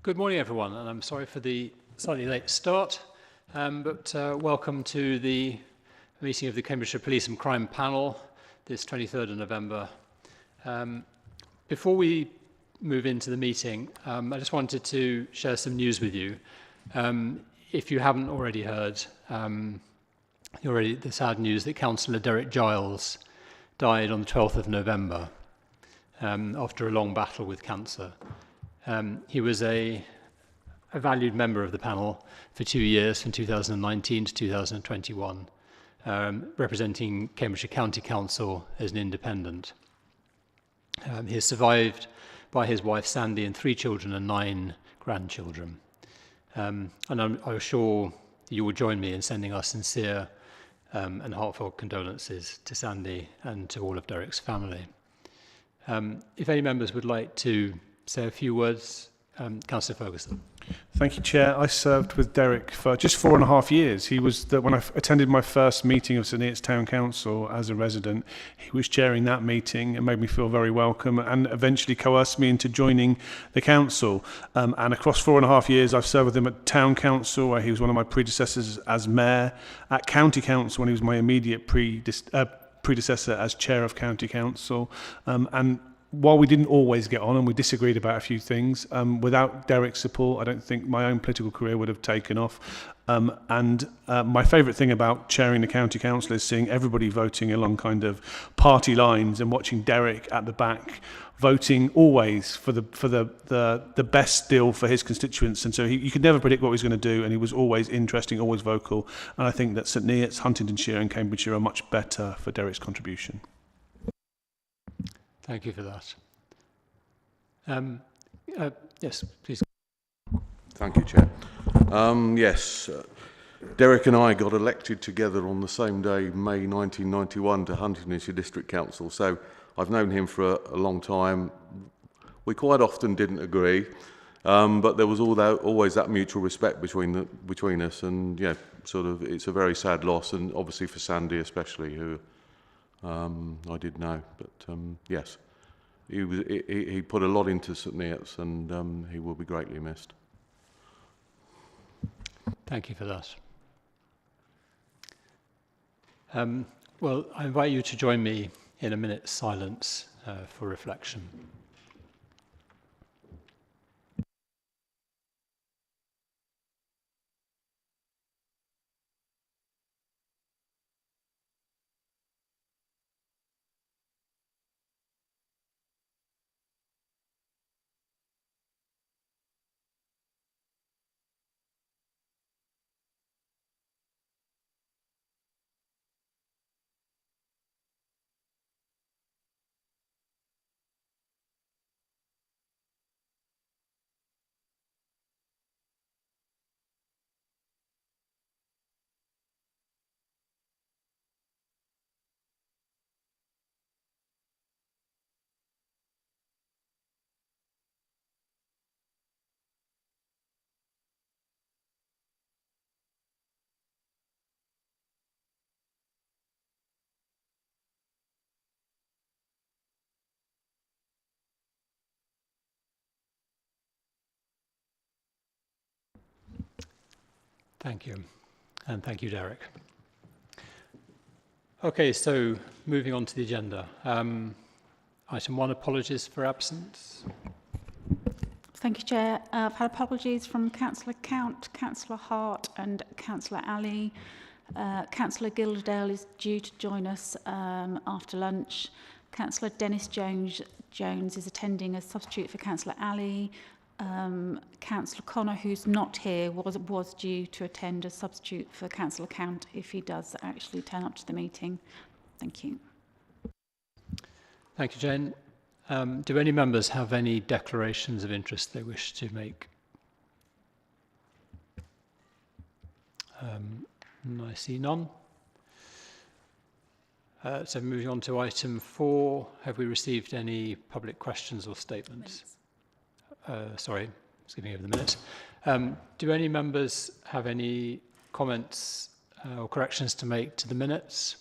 Good morning, everyone, and I'm sorry for the slightly late start, but welcome to the meeting of the Cambridgeshire Police and Crime Panel this 23rd of November. Before we move into the meeting, I just wanted to share some news with you. If you haven't already heard, the sad news that Councillor Derek Giles died on the 12th of November after a long battle with cancer. He was a valued member of the panel for 2 years, from 2019 to 2021, representing Cambridgeshire County Council as an independent. He is survived by his wife Sandy and 3 children and 9 grandchildren. And I'm sure you will join me in sending our sincere and heartfelt condolences to Sandy and to all of Derek's family. If any members would like to say a few words, Councillor Ferguson. Thank you, Chair. I served with Derek for just 4.5 years. He was when I attended my first meeting of St Neots Town Council as a resident. He was chairing that meeting and made me feel very welcome, and eventually coerced me into joining the council. And across 4.5 years, I've served with him at Town Council, where he was one of my predecessors as mayor, at County Council, when he was my immediate predecessor as chair of County Council, and while we didn't always get on and we disagreed about a few things, without Derek's support, I don't think my own political career would have taken off. My favourite thing about chairing the county council is seeing everybody voting along kind of party lines and watching Derek at the back voting always for the best deal for his constituents. And so you could never predict what he was going to do, and he was always interesting, always vocal. And I think that St Neots, Huntingdonshire and Cambridgeshire are much better for Derek's contribution. Thank you for that. Yes, please. Thank you, Chair. Yes, Derek and I got elected together on the same day, May 1991, to Huntingdonshire District Council. So I've known him for a long time. We quite often didn't agree, but there was always that mutual respect between us. And yeah, sort of, it's a very sad loss, and obviously for Sandy especially, who I did know, but yes, he put a lot into St Neots, and he will be greatly missed. Thank you for that. Well, I invite you to join me in a minute's silence for reflection. Thank you, and thank you, Derek. Okay, so moving on to the agenda. Item 1, apologies for absence. Thank you, Chair. I've had apologies from Councillor Count, Councillor Hart and Councillor Alley. Councillor Gilderdale is due to join us after lunch. Councillor Dennis Jones is attending as substitute for Councillor Alley. Councillor Connor, who's not here, was due to attend as substitute for Councillor Count if he does actually turn up to the meeting. Thank you. Thank you, Jane. Do any members have any declarations of interest they wish to make? I see none. So moving on to item 4, have we received any public questions or statements? Sorry, skipping over the minutes. Do any members have any comments or corrections to make to the minutes?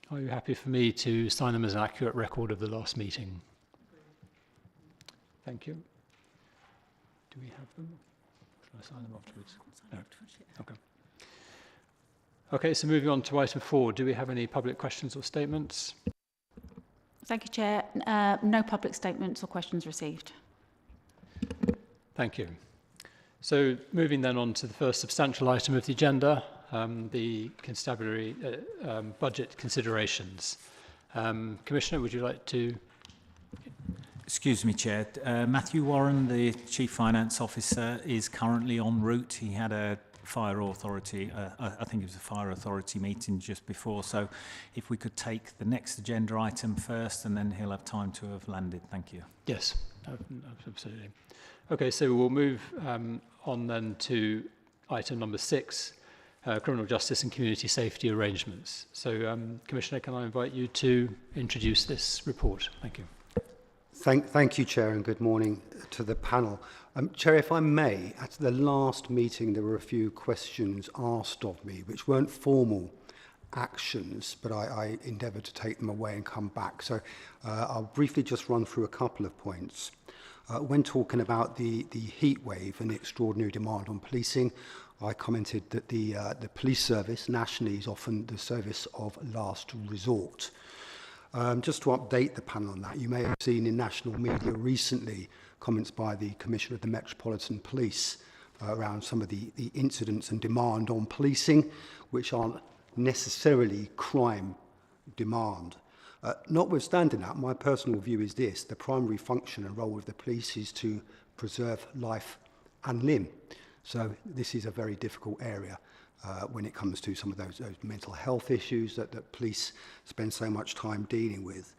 Are you happy for me to sign them as an accurate record of the last meeting? Thank you. Do we have them? Should I sign them afterwards? No. Okay. Okay, so moving on to item 4, do we have any public questions or statements? Thank you, Chair. No public statements or questions received. Thank you. So moving then on to the first substantial item of the agenda, the constabulary budget considerations. Commissioner, would you like to? Excuse me, Chair. Matthew Warren, the Chief Finance Officer, is currently en route. He had a fire authority, I think it was a fire authority meeting just before. So if we could take the next agenda item first, and then he'll have time to have landed. Thank you. Yes, absolutely. Okay, so we'll move on then to item number 6, criminal justice and community safety arrangements. So, Commissioner, can I invite you to introduce this report? Thank you. Thank you, Chair, and good morning to the panel. Chair, if I may, at the last meeting there were a few questions asked of me which weren't formal actions, but I endeavoured to take them away and come back. So I'll briefly just run through a couple of points. When talking about the heat wave and the extraordinary demand on policing, I commented that the police service nationally is often the service of last resort. Just to update the panel on that, you may have seen in national media recently comments by the Commissioner of the Metropolitan Police around some of the incidents and demand on policing, which aren't necessarily crime demand. Notwithstanding that, my personal view is this: the primary function and role of the police is to preserve life and limb. So this is a very difficult area when it comes to some of those mental health issues that police spend so much time dealing with.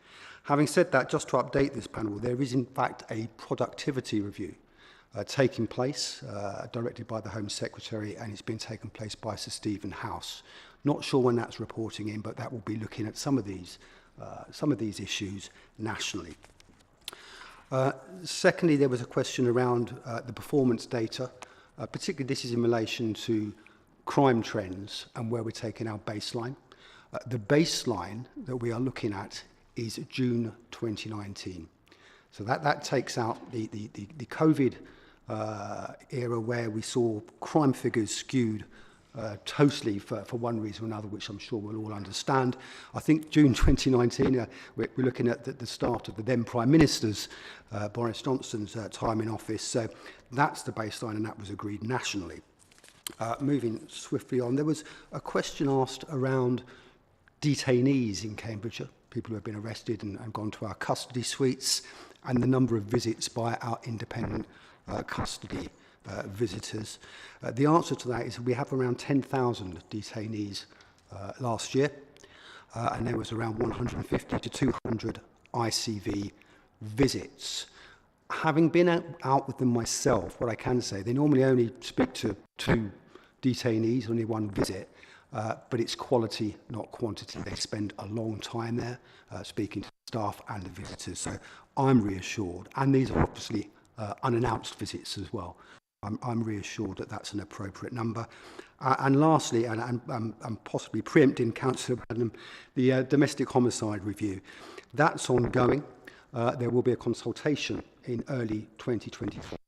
Having said that, just to update this panel, there is in fact a productivity review taking place, directed by the Home Secretary, and it's been taken place by Sir Stephen House. Not sure when that's reporting in, but that will be looking at some of these issues nationally. Secondly, there was a question around the performance data. Particularly this is in relation to crime trends and where we're taking our baseline. The baseline that we are looking at is June 2019. So that takes out the COVID era where we saw crime figures skewed totally for one reason or another, which I'm sure we'll all understand. I think June 2019, we're looking at the start of the then Prime Minister's, Boris Johnson's time in office. So that's the baseline, and that was agreed nationally. Moving swiftly on, there was a question asked around detainees in Cambridgeshire, people who have been arrested and gone to our custody suites, and the number of visits by our independent custody visitors. The answer to that is we have around 10,000 detainees last year, and there was around 150 to 200 ICV visits. Having been out with them myself, what I can say, they normally only speak to 2 detainees, only 1 visit, but it's quality, not quantity. They spend a long time there speaking to staff and the visitors, so I'm reassured. And these are obviously unannounced visits as well. I'm reassured that that's an appropriate number. And lastly, and I'm possibly preempting Councillor Bradham, the domestic homicide review. That's ongoing. There will be a consultation in early 2024.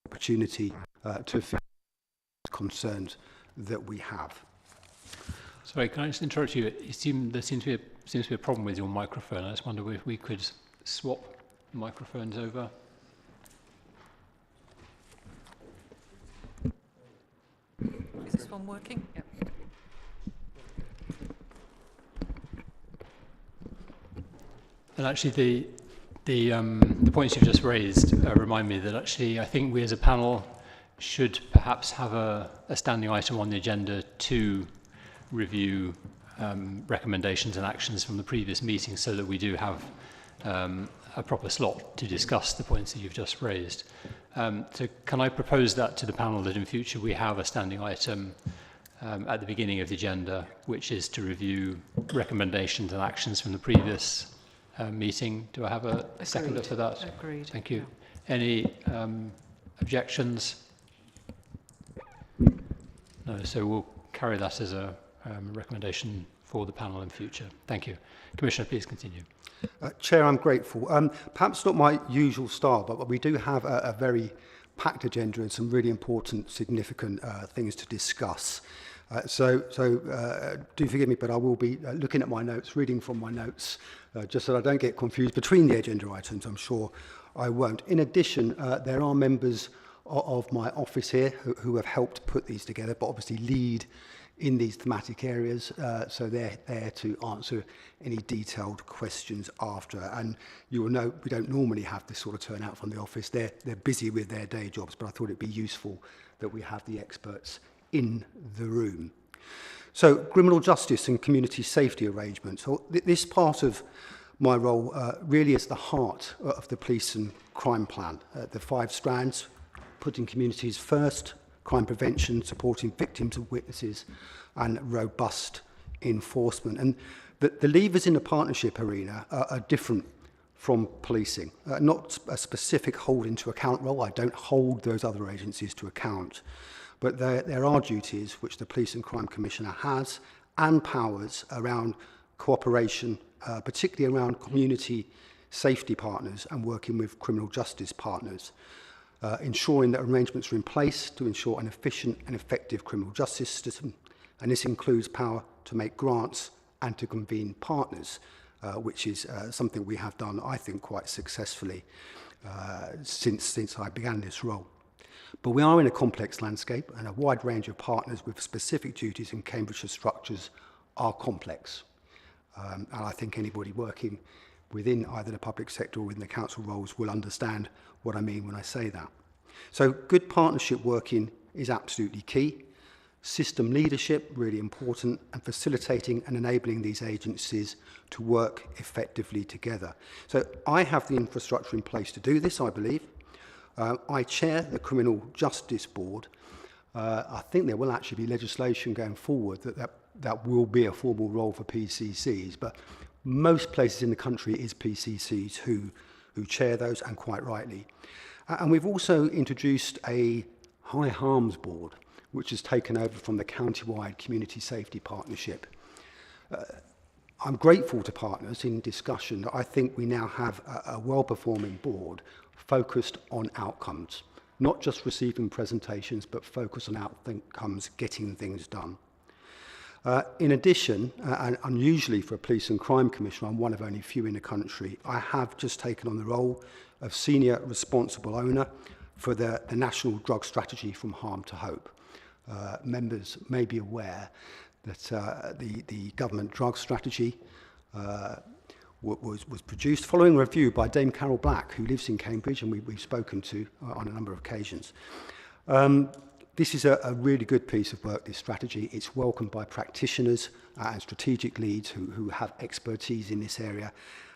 Opportunity to fill concerns that we have. Sorry, can I just interrupt you? There seems to be a problem with your microphone. I just wonder if we could swap microphones over. Is this one working? Yep. And actually, the points you've just raised remind me that actually I think we as a panel should perhaps have a standing item on the agenda to review recommendations and actions from the previous meeting, so that we do have a proper slot to discuss the points that you've just raised. So can I propose that to the panel, that in future we have a standing item at the beginning of the agenda, which is to review recommendations and actions from the previous meeting? Do I have a seconder for that? Agreed. Thank you. Yeah. Any objections? No, so we'll carry that as a recommendation for the panel in future. Thank you. Commissioner, please continue. Chair, I'm grateful. Perhaps not my usual style, but we do have a very packed agenda and some really important, significant things to discuss. Do forgive me, but I will be looking at my notes, reading from my notes, just so I don't get confused between the agenda items. I'm sure I won't. In addition, there are members of my office here who have helped put these together, but obviously lead in these thematic areas, so they're there to answer any detailed questions after. And you will note we don't normally have this sort of turnout from the office. They're busy with their day jobs, but I thought it'd be useful that we have the experts in the room. So, criminal justice and community safety arrangements. So this part of my role really is the heart of the police and crime plan. The 5 strands: putting communities first, crime prevention, supporting victims and witnesses, and robust enforcement. And the levers in the partnership arena are different from policing. Not a specific holding to account role. I don't hold those other agencies to account. But there are duties which the Police and Crime Commissioner has, and powers around cooperation, particularly around community safety partners and working with criminal justice partners. Ensuring that arrangements are in place to ensure an efficient and effective criminal justice system. And this includes power to make grants and to convene partners, which is something we have done, I think, quite successfully since I began this role. But we are in a complex landscape, and a wide range of partners with specific duties in Cambridgeshire structures are complex. And I think anybody working within either the public sector or within the council roles will understand what I mean when I say that. So good partnership working is absolutely key. System leadership, really important, and facilitating and enabling these agencies to work effectively together. So I have the infrastructure in place to do this, I believe. I chair the Criminal Justice Board. I think there will actually be legislation going forward that will be a formal role for PCCs, but most places in the country is PCCs who chair those, and quite rightly. And we've also introduced a high harms board, which has taken over from the county-wide community safety partnership. I'm grateful to partners in discussion that I think we now have a well-performing board focused on outcomes, not just receiving presentations, but focused on outcomes, getting things done. In addition, and unusually for a police and crime commissioner, I'm one of only few in the country, I have just taken on the role of senior responsible owner for the National Drug Strategy From Harm to Hope. Members may be aware that the government drug strategy was produced following a review by Dame Carol Black, who lives in Cambridge and we've spoken to on a number of occasions. This is a really good piece of work, this strategy. It's welcomed by practitioners and strategic leads who have expertise in this area,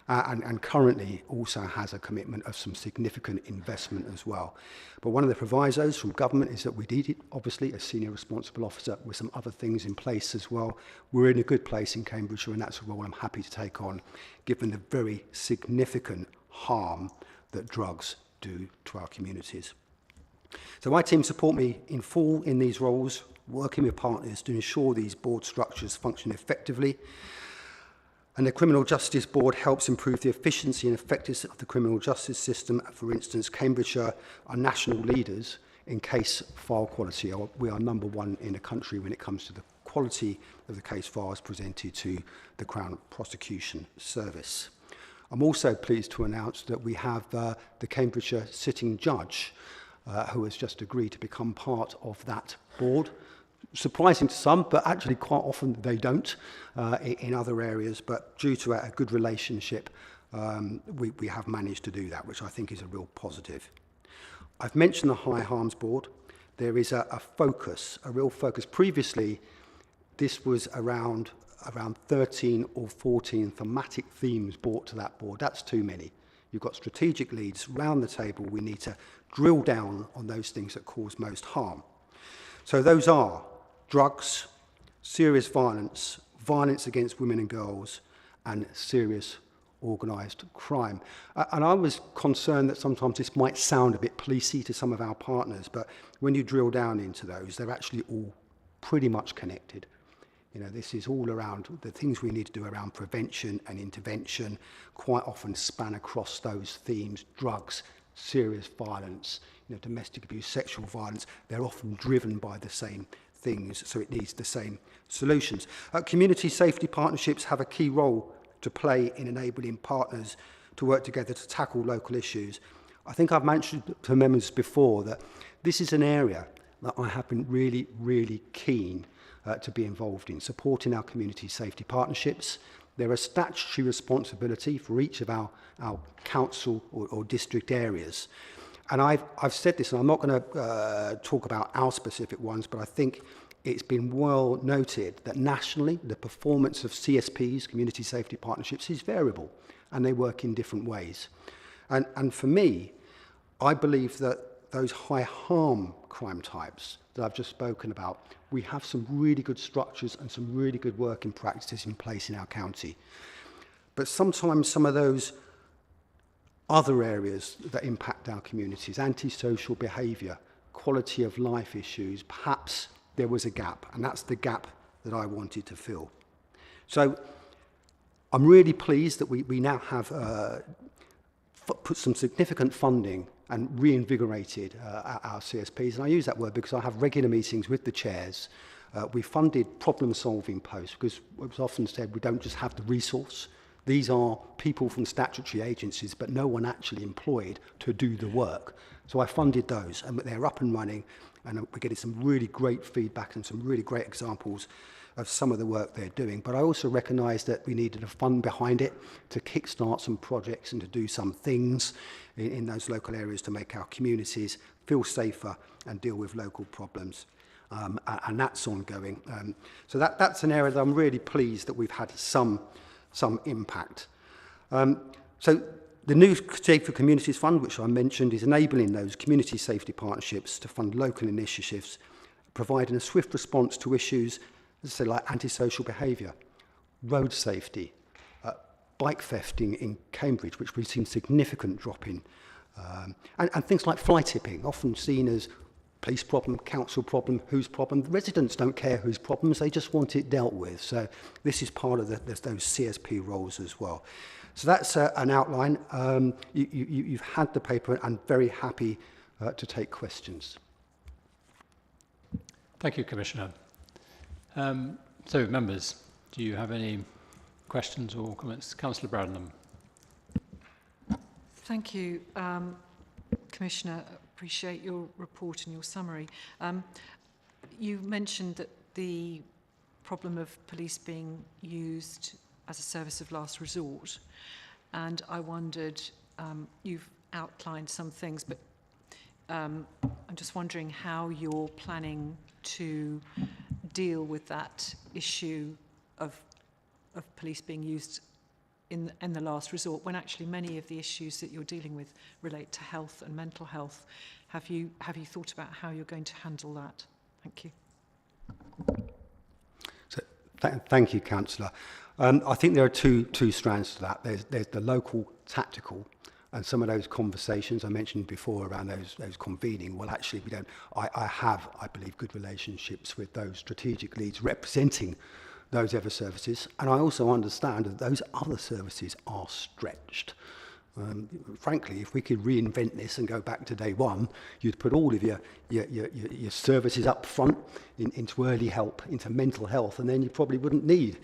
and currently also has a commitment of some significant investment as well. But one of the provisos from government is that we need, obviously, a senior responsible officer with some other things in place as well. We're in a good place in Cambridgeshire, and that's a role I'm happy to take on, given the very significant harm that drugs do to our communities. So my team support me in full in these roles, working with partners to ensure these board structures function effectively. And the Criminal Justice Board helps improve the efficiency and effectiveness of the criminal justice system. For instance, Cambridgeshire are national leaders in case file quality. We are number one in the country when it comes to the quality of the case files presented to the Crown Prosecution Service. I'm also pleased to announce that we have the Cambridgeshire sitting judge who has just agreed to become part of that board. Surprising to some, but actually quite often they don't in other areas. But due to a good relationship, we have managed to do that, which I think is a real positive. I've mentioned the High Harms Board. There is a focus, a real focus. Previously, this was around 13 or 14 thematic themes brought to that board. That's too many. You've got strategic leads round the table. We need to drill down on those things that cause most harm. So those are drugs, serious violence, violence against women and girls, and serious organised crime. And I was concerned that sometimes this might sound a bit policey to some of our partners, but when you drill down into those, they're actually all pretty much connected. You know, this is all around the things we need to do around prevention and intervention, quite often span across those themes: drugs, serious violence, domestic abuse, sexual violence, they're often driven by the same things, so it needs the same solutions. Community safety partnerships have a key role to play in enabling partners to work together to tackle local issues. I think I've mentioned to members before that this is an area that I have been really, really keen to be involved in, supporting our community safety partnerships. They're a statutory responsibility for each of our council or district areas. And I've said this, and I'm not going to talk about our specific ones, but I think it's been well noted that nationally, the performance of CSPs, community safety partnerships, is variable, and they work in different ways. And for me, I believe that those high harm crime types that I've just spoken about, we have some really good structures and some really good working practices in place in our county. But sometimes some of those other areas that impact our communities, antisocial behaviour, quality of life issues, perhaps there was a gap, and that's the gap that I wanted to fill. So I'm really pleased that we now have put some significant funding and reinvigorated our CSPs. And I use that word because I have regular meetings with the chairs. We funded problem-solving posts because it was often said we don't just have the resource. These are people from statutory agencies, but no one actually employed to do the work. So I funded those, and they're up and running, and we're getting some really great feedback and some really great examples of some of the work they're doing. But I also recognised that we needed a fund behind it to kickstart some projects and to do some things in those local areas to make our communities feel safer and deal with local problems. And that's ongoing. So that's an area that I'm really pleased that we've had some impact. So the new Save for Communities Fund, which I mentioned, is enabling those community safety partnerships to fund local initiatives, providing a swift response to issues, as I say, like antisocial behaviour, road safety, bike theft in Cambridge, which we've seen significant drop in, and things like fly tipping, often seen as police problem, council problem, whose problem. The residents don't care whose problems, they just want it dealt with. So this is part of those CSP roles as well. So that's an outline. You've had the paper, and I'm very happy to take questions. Thank you, Commissioner. So, members, do you have any questions or comments? Councillor Bradnam. Thank you, Commissioner. Appreciate your report and your summary. You mentioned that the problem of police being used as a service of last resort, and I wondered, you've outlined some things, but I'm just wondering how you're planning to deal with that issue of police being used in the last resort, when actually many of the issues that you're dealing with relate to health and mental health. Have you thought about how you're going to handle that? Thank you. So, thank you, Councillor. I think there are two strands to that. There's the local tactical, and some of those conversations I mentioned before around those convening. Well, actually, we don't. I have, I believe, good relationships with those strategic leads representing those other services, and I also understand that those other services are stretched. Frankly, if we could reinvent this and go back to day one, you'd put all of your services up front into early help, into mental health, and then you probably wouldn't need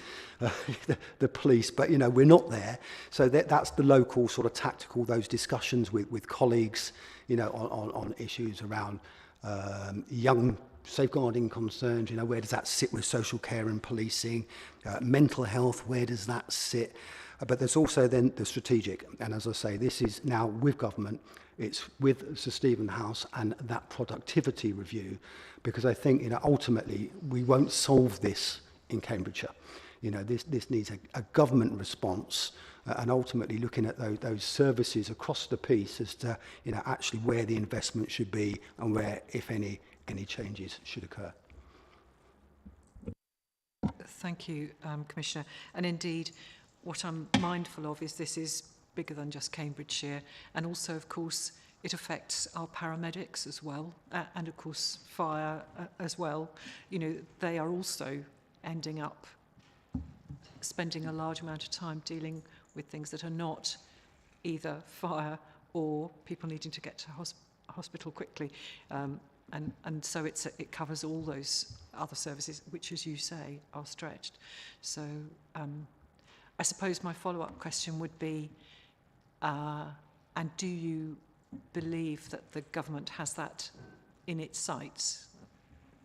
the police. But, you know, we're not there. So that's the local sort of tactical, those discussions with colleagues, you know, on issues around young safeguarding concerns, you know, where does that sit with social care and policing, mental health, where does that sit? But there's also then the strategic, and as I say, this is now with government, it's with Sir Stephen House and that productivity review, because I think, you know, ultimately we won't solve this in Cambridgeshire. You know, this needs a government response, and ultimately looking at those services across the piece as to, you know, actually where the investment should be and where, if any changes should occur. Thank you, Commissioner. And indeed, what I'm mindful of is this is bigger than just Cambridgeshire, and also, of course, it affects our paramedics as well, and of course fire as well. You know, they are also ending up spending a large amount of time dealing with things that are not either fire or people needing to get to hospital quickly. And so it covers all those other services, which, as you say, are stretched. So I suppose my follow-up question would be, and do you believe that the government has that in its sights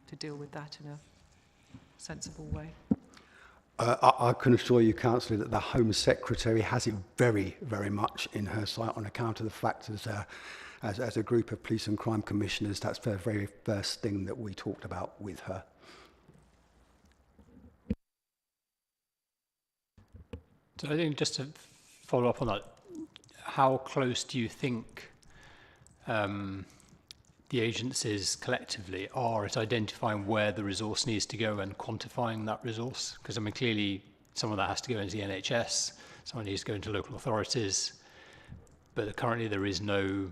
to deal with that in a sensible way? I can assure you, Councillor, that the Home Secretary has it very, very much in her sight on account of the fact that as a group of police and crime commissioners, that's the very first thing that we talked about with her. So I think just to follow up on that, how close do you think the agencies collectively are at identifying where the resource needs to go and quantifying that resource? Because I mean, clearly some of that has to go into the NHS, some of it needs to go into local authorities, but currently there is no,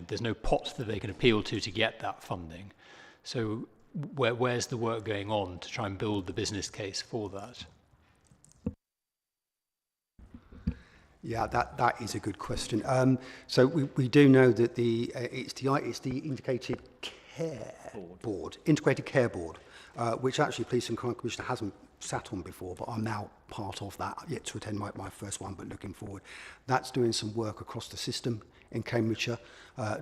there's no pot that they can appeal to get that funding. So where's the work going on to try and build the business case for that? Yeah, that is a good question. So we do know that it's the Integrated Care Board, Integrated Care Board, which actually Police and Crime Commissioner hasn't sat on before, but I'm now part of that. Yet to attend my first one, but looking forward. That's doing some work across the system in Cambridgeshire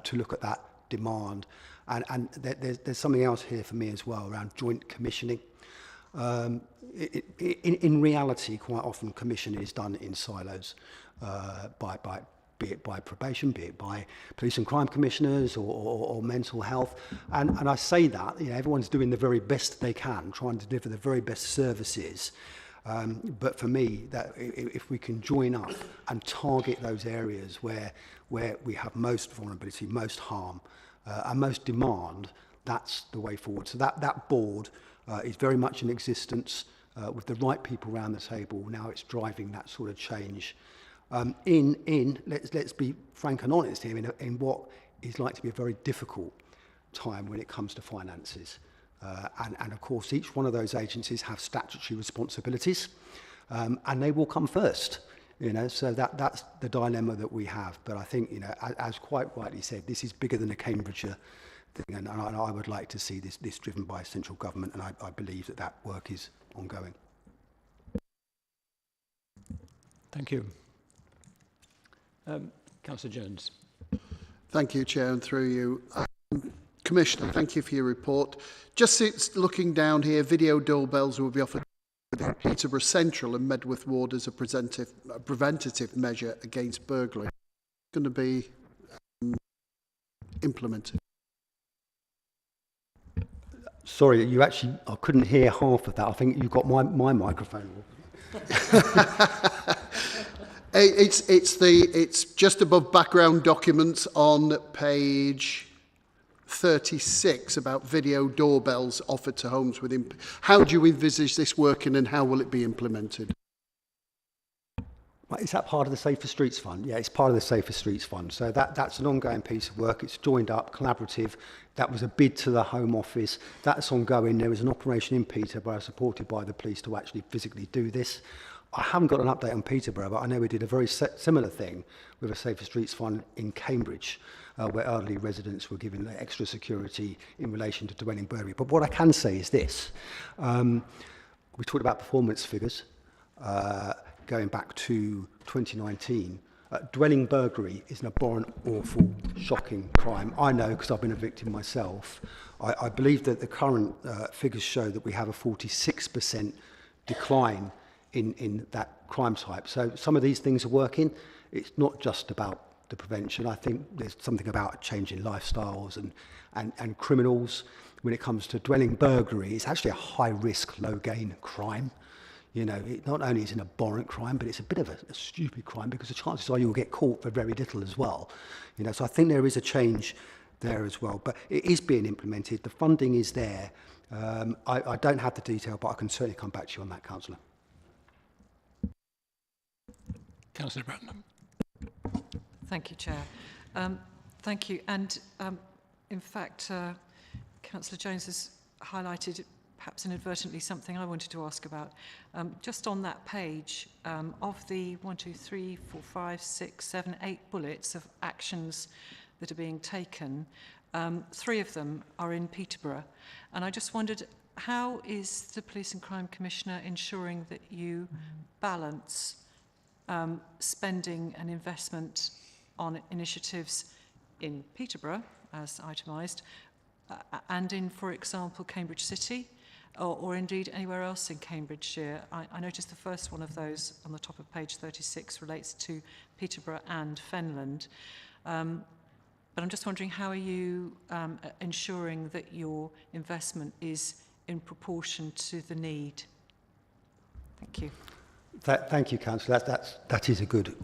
to look at that demand. And there's something else here for me as well around joint commissioning. In reality, quite often commissioning is done in silos. Be it by probation, be it by police and crime commissioners or mental health. And I say that, everyone's doing the very best they can, trying to deliver the very best services. But for me, that if we can join up and target those areas where we have most vulnerability, most harm, and most demand, that's the way forward. So that board is very much in existence with the right people around the table. Now it's driving that sort of change. Let's be frank and honest here, in what is like to be a very difficult time when it comes to finances. And of course, each one of those agencies have statutory responsibilities, and they will come first. So that's the dilemma that we have. But I think, as quite rightly said, this is bigger than a Cambridgeshire thing, and I would like to see this driven by central government, and I believe that work is ongoing. Thank you. Councillor Jones. Thank you, Chair, and through you. Commissioner, thank you for your report. Just looking down here, video doorbells will be offered in Peterborough Central and Medworth Ward as a preventative measure against burglary. It's going to be implemented. Sorry, I couldn't hear half of that. I think you got my microphone. It's just above background documents on page 36 about video doorbells offered to homes within. How do you envisage this working and how will it be implemented? Is that part of the Safer Streets Fund? Yeah, it's part of the Safer Streets Fund. So that's an ongoing piece of work. It's joined up, collaborative. That was a bid to the Home Office. That's ongoing. There was an operation in Peterborough supported by the police to actually physically do this. I haven't got an update on Peterborough, but I know we did a very similar thing with a Safer Streets Fund in Cambridge, where elderly residents were given extra security in relation to dwelling burglary. But what I can say is this. We talked about performance figures going back to 2019. Dwelling burglary is an abhorrent, awful, shocking crime. I know because I've been a victim myself. I believe that the current figures show that we have a 46% decline in that crime type. So some of these things are working. It's not just about the prevention. I think there's something about changing lifestyles and criminals. When it comes to dwelling burglary, it's actually a high-risk, low-gain crime. It not only is an abhorrent crime, but it's a bit of a stupid crime because the chances are you'll get caught for very little as well. So I think there is a change there as well. But it is being implemented. The funding is there. I don't have the detail, but I can certainly come back to you on that, Councillor. Councillor Bratton. Thank you, Chair. Thank you. And in fact, Councillor Jones has highlighted, perhaps inadvertently, something I wanted to ask about. Just on that page, of the 1, 2, 3, 4, 5, 6, 7, 8 bullets of actions that are being taken. 3 of them are in Peterborough. And I just wondered, how is the Police and Crime Commissioner ensuring that you balance spending and investment on initiatives in Peterborough, as itemised, and in, for example, Cambridge City, or indeed anywhere else in Cambridgeshire? I noticed the first one of those on the top of page 36 relates to Peterborough and Fenland. But I'm just wondering, how are you ensuring that your investment is in proportion to the need? Thank you. Thank you, Councillor. That is a good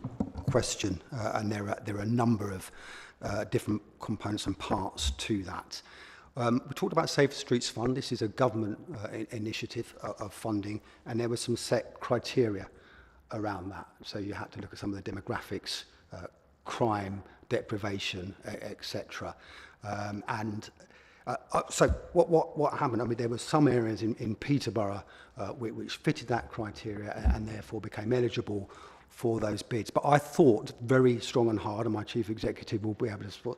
question, and there are a number of different components and parts to that. We talked about Safer Streets Fund. This is a government initiative of funding, and there were some set criteria around that. So you had to look at some of the demographics, crime, deprivation, etc. So what happened? I mean, there were some areas in Peterborough which fitted that criteria and therefore became eligible for those bids. But I thought very strong and hard, and my chief executive will be able to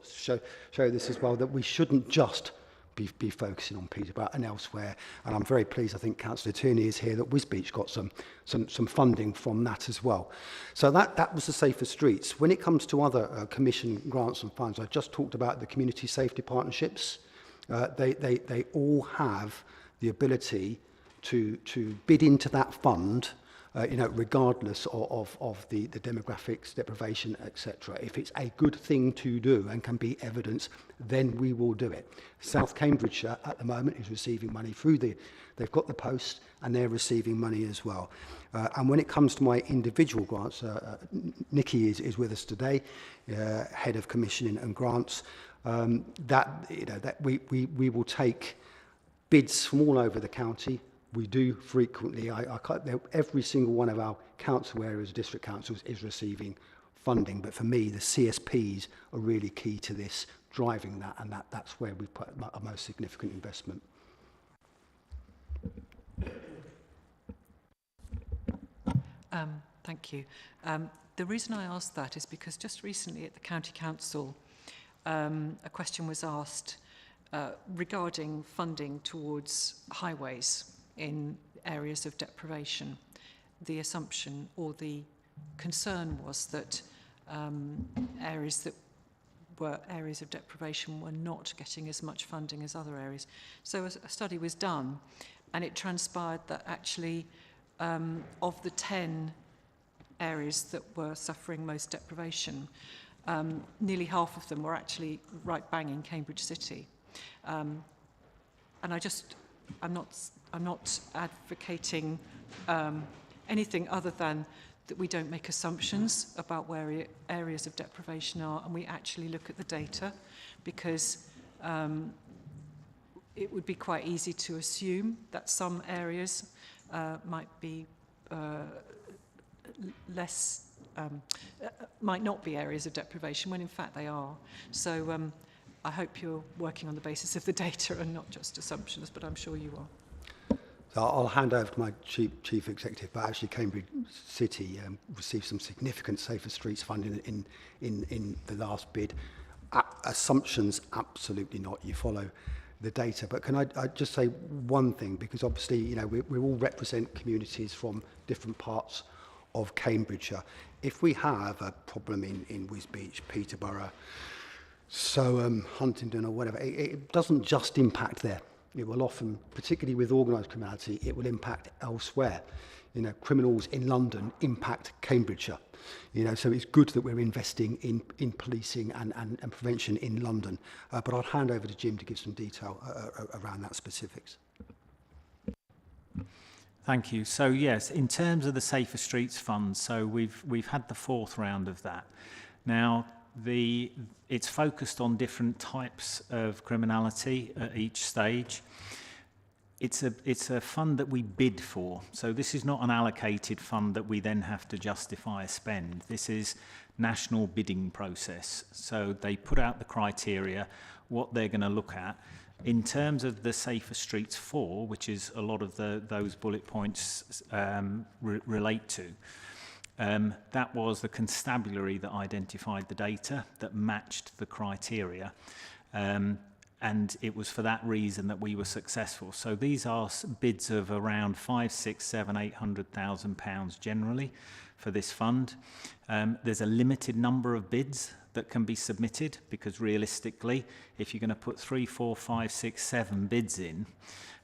show this as well, that we shouldn't just be focusing on Peterborough and elsewhere. And I'm very pleased, I think Councillor Tierney is here, that Wisbech got some funding from that as well. So that was the Safer Streets. When it comes to other commission grants and funds, I just talked about the community safety partnerships. They all have the ability to bid into that fund, regardless of the demographics, deprivation, etc. If it's a good thing to do and can be evidence, then we will do it. South Cambridgeshire at the moment is receiving money through they've got the post and they're receiving money as well. And when it comes to my individual grants, Nikki is with us today, head of commissioning and grants. That we will take bids from all over the county. We do frequently. Every single one of our council areas, district councils, is receiving funding. But for me, the CSPs are really key to this, driving that, and that's where we put a most significant investment. Thank you. The reason I asked that is because just recently at the County Council, a question was asked regarding funding towards highways in areas of deprivation. The assumption or the concern was that areas that were areas of deprivation were not getting as much funding as other areas. So a study was done, and it transpired that actually of the 10 areas that were suffering most deprivation, nearly half of them were actually right bang in Cambridge City. And I'm not advocating anything other than that we don't make assumptions about where areas of deprivation are, and we actually look at the data, because it would be quite easy to assume that some areas might be might not be areas of deprivation, when in fact they are. So I hope you're working on the basis of the data and not just assumptions, but I'm sure you are. So I'll hand over to my chief executive, but actually Cambridge City received some significant Safer Streets funding in the last bid. Assumptions, absolutely not. You follow the data. But can I just say one thing, because obviously, we all represent communities from different parts of Cambridgeshire. If we have a problem in Wisbech, Peterborough, Huntingdon or whatever, it doesn't just impact there. It will often, particularly with organised criminality, it will impact elsewhere. Criminals in London impact Cambridgeshire. So it's good that we're investing in policing and prevention in London. But I'll hand over to Jim to give some detail around that specifics. Thank you. So yes, in terms of the Safer Streets Fund, so we've had the 4th round of that. Now it's focused on different types of criminality at each stage. It's a fund that we bid for. So this is not an allocated fund that we then have to justify a spend. This is national bidding process. So they put out the criteria, what they're going to look at. In terms of the Safer Streets 4, which is a lot of those bullet points relate to, That was the constabulary that identified the data that matched the criteria. And it was for that reason that we were successful. So these are bids of around 5, 6, 7, 800,000 pounds generally for this fund. There's a limited number of bids that can be submitted, because realistically, if you're going to put 3, 4, 5, 6, 7 bids in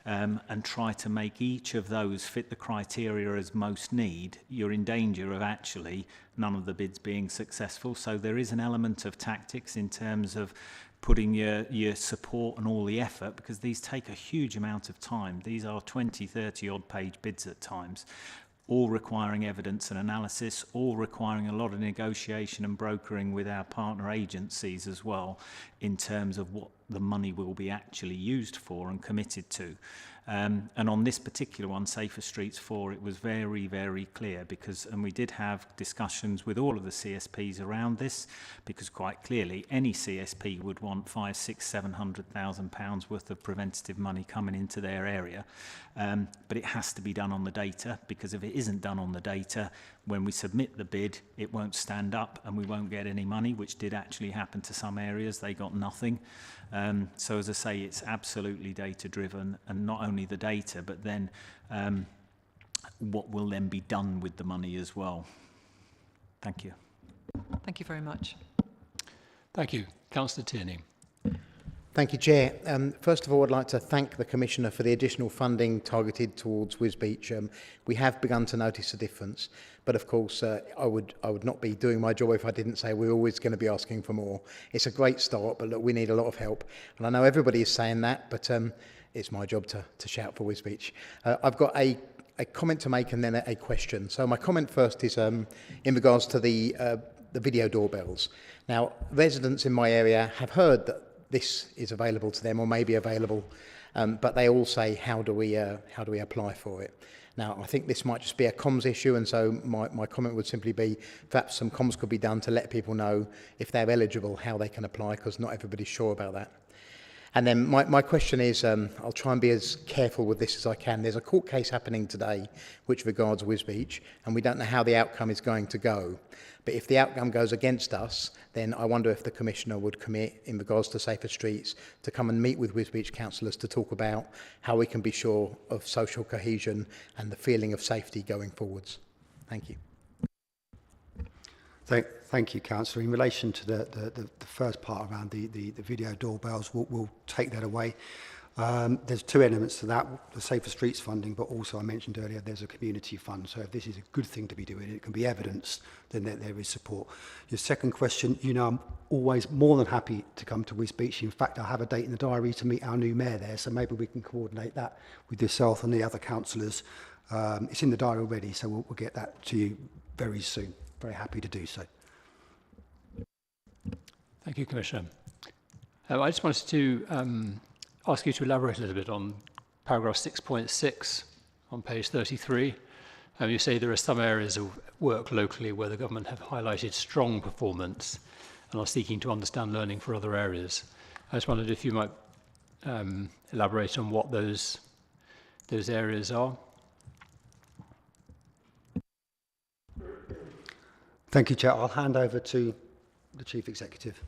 and try to make each of those fit the criteria as most need, you're in danger of actually none of the bids being successful. So there is an element of tactics in terms of putting your support and all the effort, because these take a huge amount of time. These are 20, 30 odd page bids at times, all requiring evidence and analysis, all requiring a lot of negotiation and brokering with our partner agencies as well, in terms of what the money will be actually used for and committed to. And on this particular one, Safer Streets 4, it was very, very clear, because, and we did have discussions with all of the CSPs around this, because quite clearly any CSP would want 5, 6, 700,000 pounds worth of preventative money coming into their area. But it has to be done on the data, because if it isn't done on the data, when we submit the bid, it won't stand up and we won't get any money, which did actually happen to some areas. They got nothing. So as I say, it's absolutely data driven, and not only the data, but then what will then be done with the money as well. Thank you. Thank you very much. Thank you. Councillor Tierney. Thank you, Chair. First of all, I'd like to thank the Commissioner for the additional funding targeted towards Wisbech. We have begun to notice a difference, but of course, I would not be doing my job if I didn't say we're always going to be asking for more. It's a great start, but look, we need a lot of help. And I know everybody is saying that, but it's my job to shout for Wisbech. I've got a comment to make and then a question. So my comment first is in regards to the video doorbells. Now, residents in my area have heard that this is available to them or may be available, but they all say, how do we apply for it? Now, I think this might just be a comms issue, and so my comment would simply be perhaps some comms could be done to let people know if they're eligible, how they can apply, because not everybody's sure about that. And then my question is, I'll try and be as careful with this as I can. There's a court case happening today which regards Wisbech, and we don't know how the outcome is going to go. But if the outcome goes against us, then I wonder if the Commissioner would commit, in regards to Safer Streets, to come and meet with Wisbech councillors to talk about how we can be sure of social cohesion and the feeling of safety going forwards. Thank you. Thank you, Councillor. In relation to the first part around the video doorbells, we'll take that away. There's two elements to that, the Safer Streets funding, but also I mentioned earlier there's a community fund. So if this is a good thing to be doing, it can be evidenced, then there is support. Your second question, you know, I'm always more than happy to come to Wisbech. In fact, I have a date in the diary to meet our new mayor there, so maybe we can coordinate that with yourself and the other councillors. It's in the diary already, so we'll get that to you very soon. Very happy to do so. Thank you, Commissioner. I just wanted to ask you to elaborate a little bit on paragraph 6.6 on page 33. You say there are some areas of work locally where the government have highlighted strong performance and are seeking to understand learning for other areas. I just wondered if you might elaborate on what those areas are. Thank you, Chair. I'll hand over to the Chief Executive.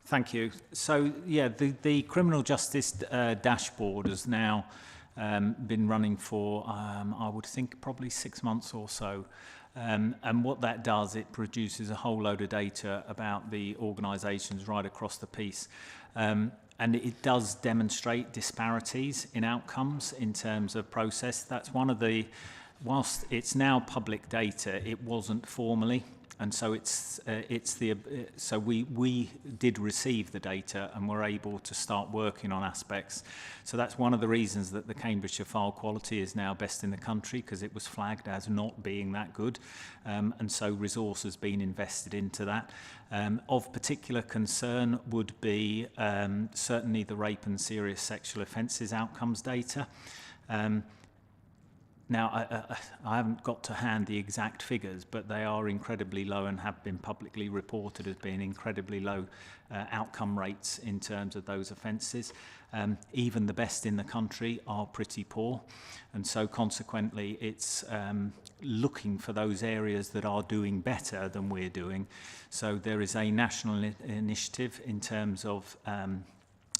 Thank you. So, yeah, the criminal justice dashboard has now been running for, I would think, probably 6 months or so. And what that does, it produces a whole load of data about the organisations right across the piece. And it does demonstrate disparities in outcomes in terms of process. That's one of the, whilst it's now public data, it wasn't formally. And so so we did receive the data and were able to start working on aspects. So that's one of the reasons that the Cambridgeshire file quality is now best in the country, because it was flagged as not being that good. And so resource has been invested into that. Of particular concern would be certainly the rape and serious sexual offences outcomes data. Now, I haven't got to hand the exact figures, but they are incredibly low and have been publicly reported as being incredibly low outcome rates in terms of those offences. Even the best in the country are pretty poor, and so consequently it's looking for those areas that are doing better than we're doing. So there is a national initiative in terms of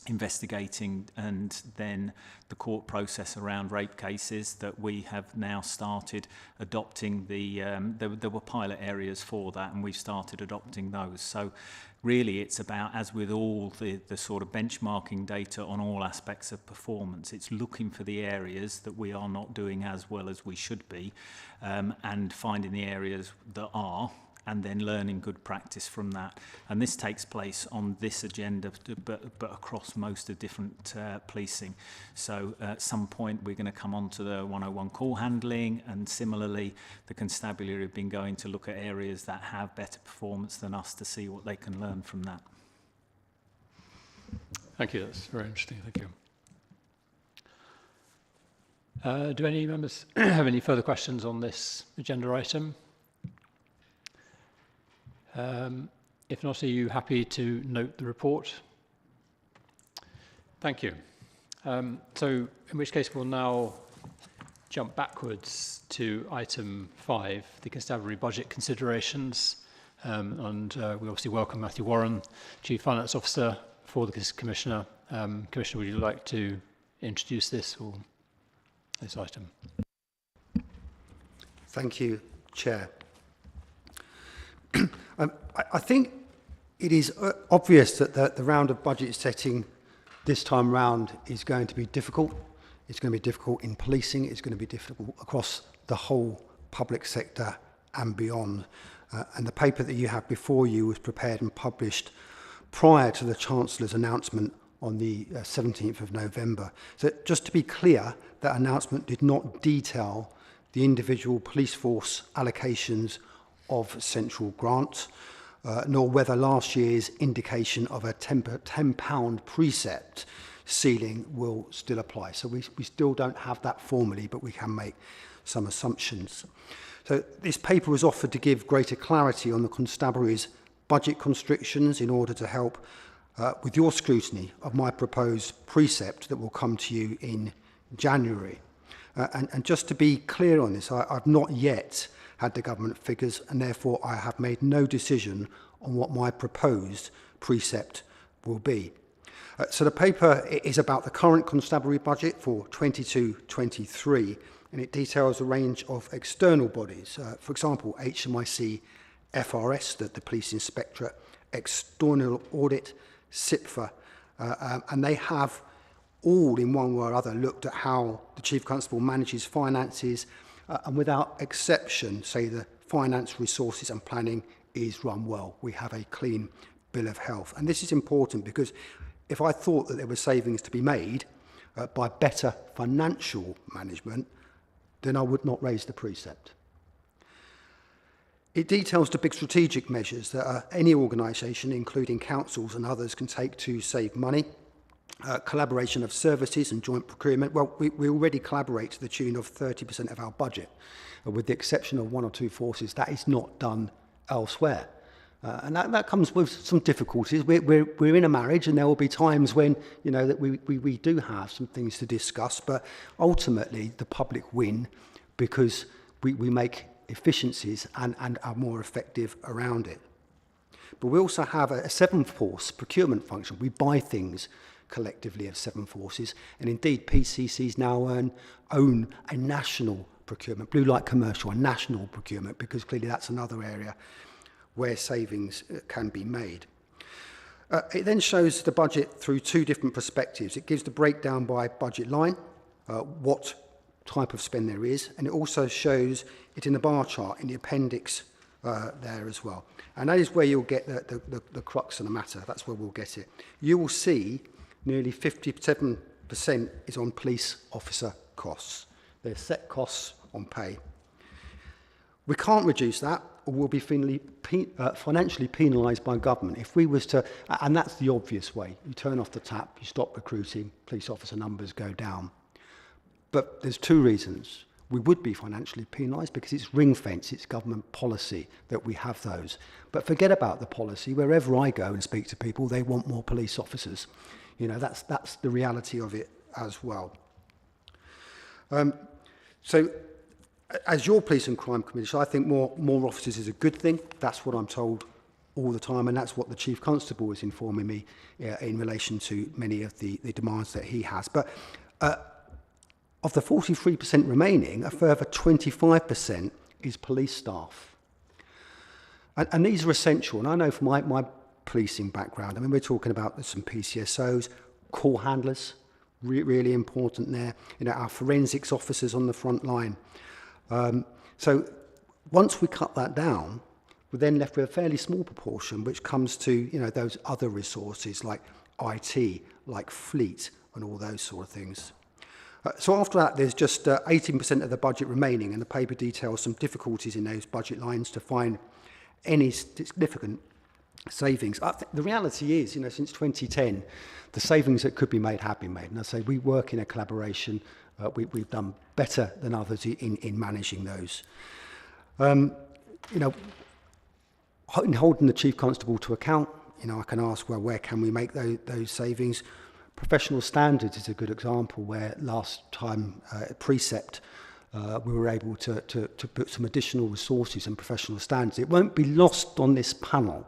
investigating and then the court process around rape cases that we have now started adopting. There were pilot areas for that, and we've started adopting those. So really it's about, as with all the sort of benchmarking data on all aspects of performance, it's looking for the areas that we are not doing as well as we should be, and finding the areas that are, and then learning good practice from that. And this takes place on this agenda, but across most of different policing. So at some point we're going to come on to the 101 call handling, and similarly the constabulary have been going to look at areas that have better performance than us to see what they can learn from that. Thank you, that's very interesting, thank you. Do any members have any further questions on this agenda item? If not, are you happy to note the report? Thank you. So in which case we'll now jump backwards to item 5, the constabulary budget considerations. And we obviously welcome Matthew Warren, Chief Finance Officer for the Commissioner. Commissioner, would you like to introduce this item? Thank you, Chair. I think it is obvious that the round of budget setting this time round is going to be difficult. It's going to be difficult in policing. It's going to be difficult across the whole public sector and beyond. And the paper that you have before you was prepared and published prior to the Chancellor's announcement on the 17th of November. So just to be clear, that announcement did not detail the individual police force allocations of central grants, nor whether last year's indication of a £10 precept ceiling will still apply. So we still don't have that formally, but we can make some assumptions. So this paper was offered to give greater clarity on the constabulary's budget constrictions in order to help with your scrutiny of my proposed precept that will come to you in January. And just to be clear on this, I've not yet had the government figures, and therefore I have made no decision on what my proposed precept will be. So the paper is about the current constabulary budget for 22-23, and it details a range of external bodies, for example, HMIC, FRS, the Police Inspectorate, External Audit, SIPFA, and they have all in one way or other looked at how the Chief Constable manages finances, and without exception, say the finance, resources and planning is run well. We have a clean bill of health. And this is important because if I thought that there were savings to be made by better financial management, then I would not raise the precept. It details the big strategic measures that any organisation, including councils and others, can take to save money. Collaboration of services and joint procurement. Well, we already collaborate to the tune of 30% of our budget, with the exception of one or two forces. That is not done elsewhere. And that comes with some difficulties. We're in a marriage, and there will be times when, you know, that we do have some things to discuss, but ultimately the public win because we make efficiencies and are more effective around it. But we also have a seven-force procurement function. We buy things collectively of seven forces, and indeed PCCs now own a national procurement, blue light commercial, a national procurement, because clearly that's another area where savings can be made. It then shows the budget through two different perspectives. It gives the breakdown by budget line, what type of spend there is, and it also shows it in the bar chart in the appendix there as well. And that is where you'll get the crux of the matter. That's where we'll get it. You will see nearly 57% is on police officer costs. They're set costs on pay. We can't reduce that, or we'll be financially penalised by government. If we was to, and that's the obvious way, you turn off the tap, you stop recruiting, police officer numbers go down. But there's two reasons. we would be financially penalised because it's ring-fence, it's government policy that we have those. But forget about the policy. Wherever I go and speak to people, they want more police officers. You know, that's the reality of it as well. So, as your Police and Crime Commissioner, I think more officers is a good thing. That's what I'm told all the time, and that's what the Chief Constable is informing me in relation to many of the demands that he has. But of the 43% remaining, a further 25% is police staff. And these are essential. And I know from my policing background, I mean, we're talking about some PCSOs, call handlers, really important there. You know, our forensics officers on the front line. So once we cut that down, we're then left with a fairly small proportion, which comes to, you know, those other resources like IT, like fleet, and all those sort of things. So after that, there's just 18% of the budget remaining, and the paper details some difficulties in those budget lines to find any significant savings. The reality is, you know, since 2010, the savings that could be made have been made. And I say we work in a collaboration. We've done better than others in managing those. You know, in holding the Chief Constable to account, you know, I can ask, well, where can we make those savings? Professional standards is a good example where last time Precept we were able to put some additional resources in professional standards. It won't be lost on this panel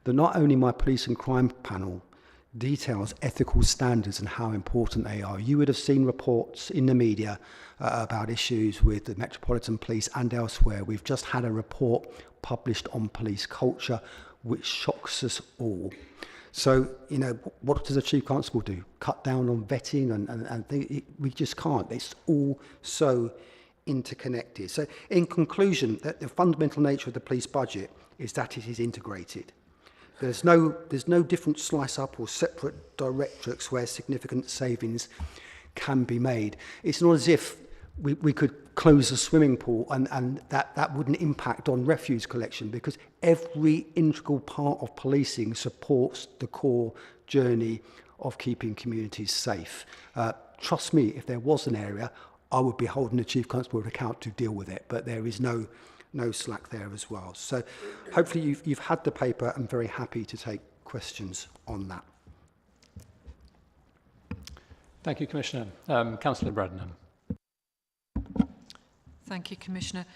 that not only my police and crime panel details ethical standards and how important they are. You would have seen reports in the media about issues with the Metropolitan Police and elsewhere. We've just had a report published on police culture which shocks us all. So, you know, what does a Chief Constable do? Cut down on vetting and we just can't. It's all so interconnected. So, in conclusion, the fundamental nature of the police budget is that it is integrated. There's no different slice up or separate directorates where significant savings can be made. It's not as if we could close a swimming pool and that wouldn't impact on refuse collection, because every integral part of policing supports the core journey of keeping communities safe. Trust me, if there was an area, I would be holding the Chief Constable to account to deal with it, but there is no slack there as well. So hopefully you've had the paper. I'm very happy to take questions on that. Thank you, Commissioner. Councillor Bradnam. Thank you, Commissioner.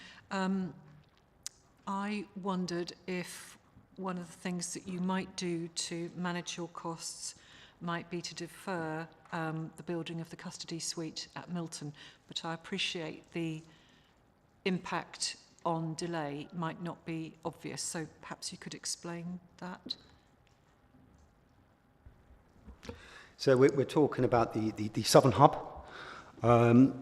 I wondered if one of the things that you might do to manage your costs might be to defer the building of the custody suite at Milton, but I appreciate the impact on delay might not be obvious, so perhaps you could explain that. So we're talking about the Southern Hub.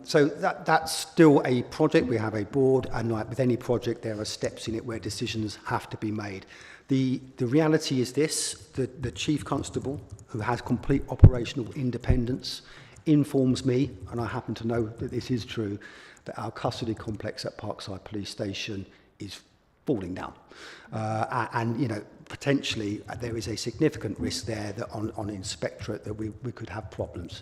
So that's still a project. We have a board, and like with any project, there are steps in it where decisions have to be made. The reality is this: the Chief Constable, who has complete operational independence, informs me, and I happen to know that this is true, that our custody complex at Parkside Police Station is falling down. And, you know, potentially there is a significant risk there that on inspectorate that we could have problems.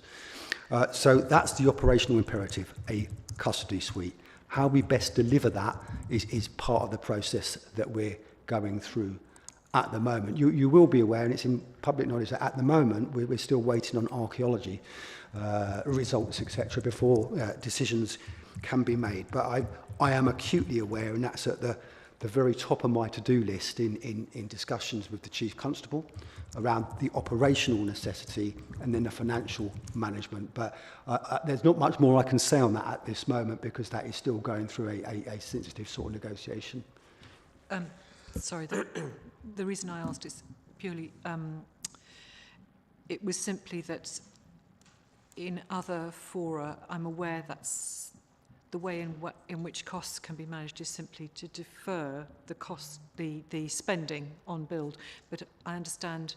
So that's the operational imperative, a custody suite. How we best deliver that is part of the process that we're going through at the moment. You will be aware, and it's in public knowledge, that at the moment we're still waiting on archaeology results, etc., before decisions can be made. But I am acutely aware, and that's at the very top of my to-do list in discussions with the Chief Constable around the operational necessity and then the financial management. But there's not much more I can say on that at this moment, because that is still going through a sensitive sort of negotiation. Sorry, the reason I asked is purely, it was simply that in other fora, I'm aware that's the way in which costs can be managed is simply to defer the cost, the spending on build. But I understand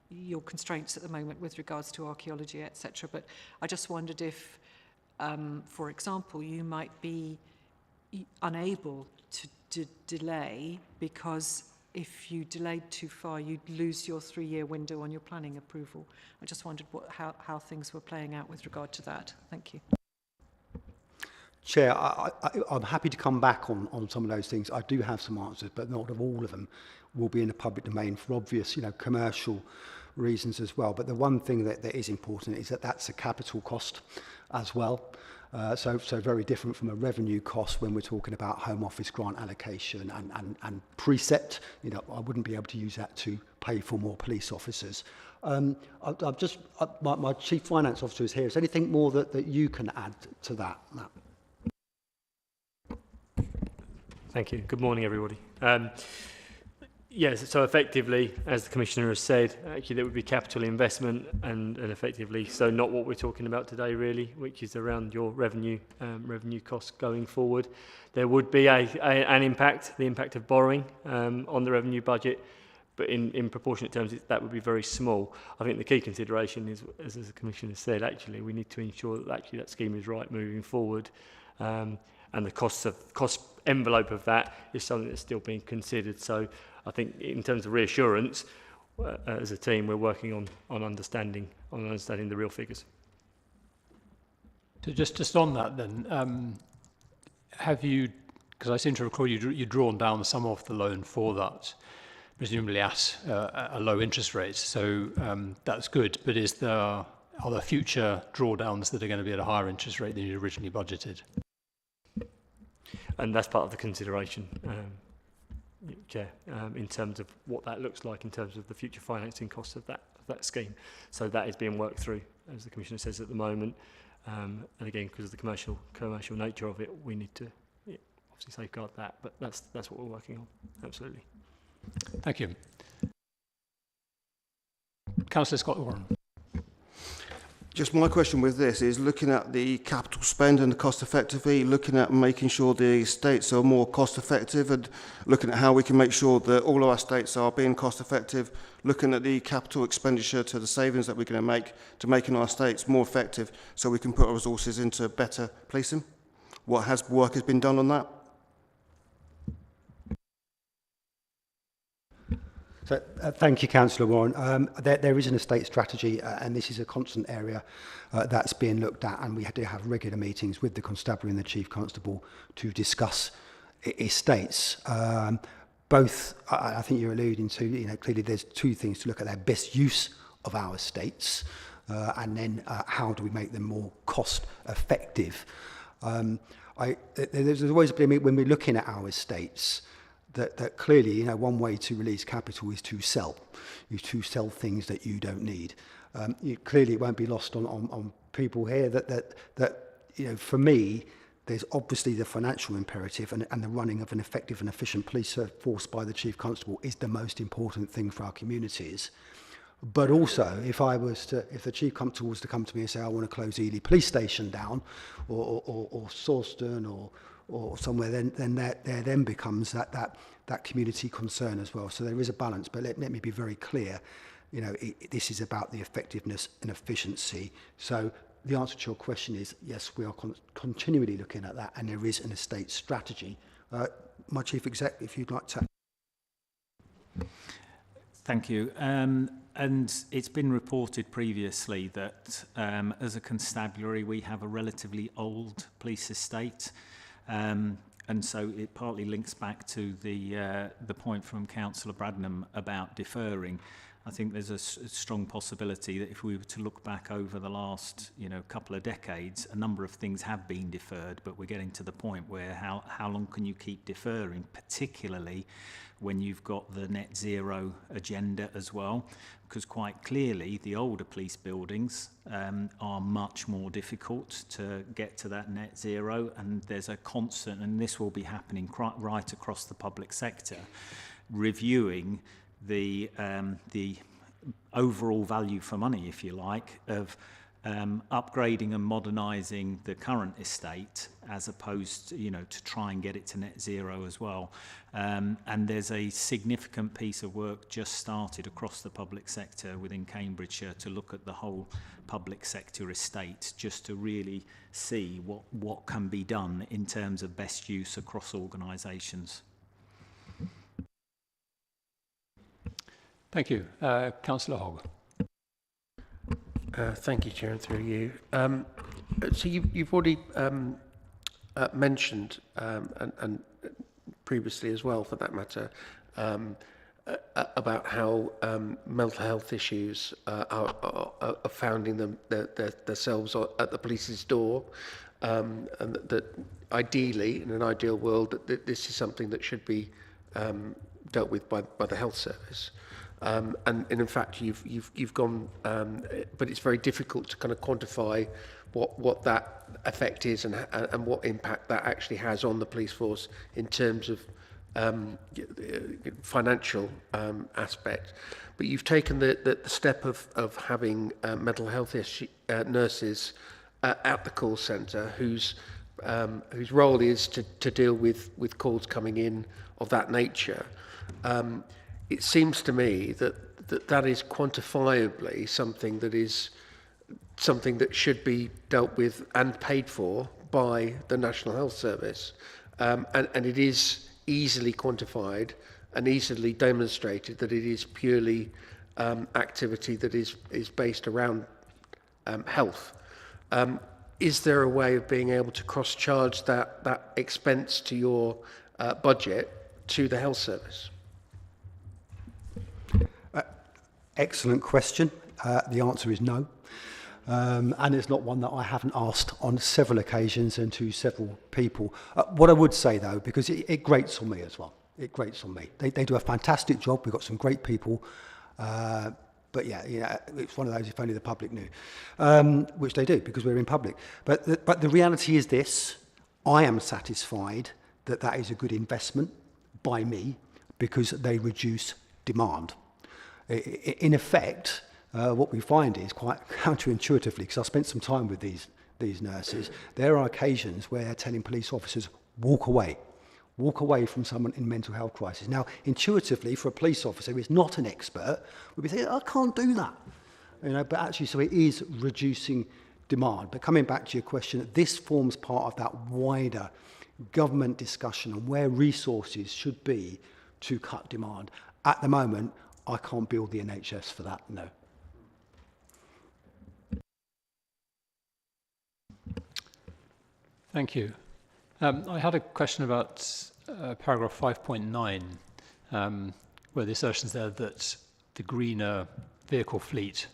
your constraints at the moment with regards to archaeology, etc. But I just wondered if, for example, you might be unable to delay, because if you delayed too far, you'd lose your 3-year window on your planning approval. I just wondered how things were playing out with regard to that. Thank you. Chair, I'm happy to come back on some of those things. I do have some answers, but not of all of them will be in the public domain for obvious, commercial reasons as well. But the one thing that is important is that that's a capital cost as well. So very different from a revenue cost when we're talking about Home Office grant allocation and precept. I wouldn't be able to use that to pay for more police officers. My Chief Finance Officer is here. Is there anything more that you can add to that, Matt? Thank you. Good morning, everybody. Yes, so effectively, as the Commissioner has said, actually there would be capital investment and effectively, so not what we're talking about today really, which is around your revenue costs going forward. There would be an impact, the impact of borrowing on the revenue budget, but in proportionate terms that would be very small. I think the key consideration is, as the Commissioner said, actually we need to ensure that actually that scheme is right moving forward. And the cost envelope of that is something that's still being considered. So I think in terms of reassurance, as a team, we're working on understanding the real figures. So just on that then, have you, because I seem to recall you'd drawn down some of the loan for that, presumably at a low interest rate. So that's good. But are there future drawdowns that are going to be at a higher interest rate than you originally budgeted? And that's part of the consideration, Chair, in terms of what that looks like in terms of the future financing costs of that scheme. So that is being worked through, as the Commissioner says at the moment. And again, because of the commercial nature of it, we need to obviously safeguard that. But that's what we're working on. Absolutely. Thank you. Councillor Scott-Warren. Just my question with this is looking at the capital spend and the cost effectively, looking at making sure the estates are more cost effective and looking at how we can make sure that all of our estates are being cost effective, looking at the capital expenditure to the savings that we're going to make to making our estates more effective so we can put our resources into better policing. What work has been done on that? So, thank you, Councillor Warren. There is an estate strategy, and this is a constant area that's being looked at, and we do have regular meetings with the Constabulary and the Chief Constable to discuss estates. Both, I think you're alluding to, clearly there's two things to look at: their best use of our estates, and then how do we make them more cost effective. There's always been, when we're looking at our estates, that clearly, one way to release capital is to sell. You to sell things that you don't need. Clearly, it won't be lost on people here that for me, there's obviously the financial imperative, and the running of an effective and efficient police force by the Chief Constable is the most important thing for our communities. But also, if the Chief Constable was to come to me and say, I want to close Ely Police Station down, or Sawston, or somewhere, then there becomes that community concern as well. So there is a balance, but let me be very clear. This is about the effectiveness and efficiency. So the answer to your question is yes, we are continually looking at that, and there is an estate strategy. My Chief Exec, if you'd like to. Thank you. And it's been reported previously that as a constabulary we have a relatively old police estate. And so it partly links back to the point from Councillor Bradnam about deferring. I think there's a strong possibility that if we were to look back over the last couple of decades, a number of things have been deferred, but we're getting to the point where how long can you keep deferring, particularly when you've got the net zero agenda as well, because quite clearly the older police buildings are much more difficult to get to that net zero, and there's a constant, and this will be happening right across the public sector, reviewing the overall value for money, if you like, of upgrading and modernising the current estate as opposed to, to try and get it to net zero as well. And there's a significant piece of work just started across the public sector within Cambridgeshire to look at the whole public sector estate, just to really see what can be done in terms of best use across organisations. Thank you. Councillor Hogg. Thank you, Chair, and through you. So you've already mentioned, and previously as well for that matter, about how mental health issues are finding themselves at the police's door, and that ideally, in an ideal world, that this is something that should be dealt with by the health service. And in fact, you've gone, but it's very difficult to kind of quantify what that effect is and what impact that actually has on the police force in terms of financial aspect. But you've taken the step of having mental health nurses at the call centre whose role is to deal with calls coming in of that nature. It seems to me that is quantifiably something that should be dealt with and paid for by the National Health Service, and it is easily quantified and easily demonstrated that it is purely activity that is based around health. Is there a way of being able to cross-charge that expense to your budget to the health service? Excellent question. The answer is no. And it's not one that I haven't asked on several occasions and to several people. What I would say, though, because it grates on me as well. It grates on me. They do a fantastic job. We've got some great people. But yeah, it's one of those if only the public knew, which they do because we're in public. But the reality is this. I am satisfied that is a good investment by me because they reduce demand. In effect, what we find is quite counterintuitively, because I spent some time with these nurses, there are occasions where they're telling police officers, walk away from someone in mental health crisis. Now, intuitively, for a police officer who is not an expert, would be saying, I can't do that. But actually, so it is reducing demand. But coming back to your question, this forms part of that wider government discussion on where resources should be to cut demand. At the moment, I can't build the NHS for that, no. Thank you. I had a question about paragraph 5.9, where the assertion is there that the greener vehicle fleet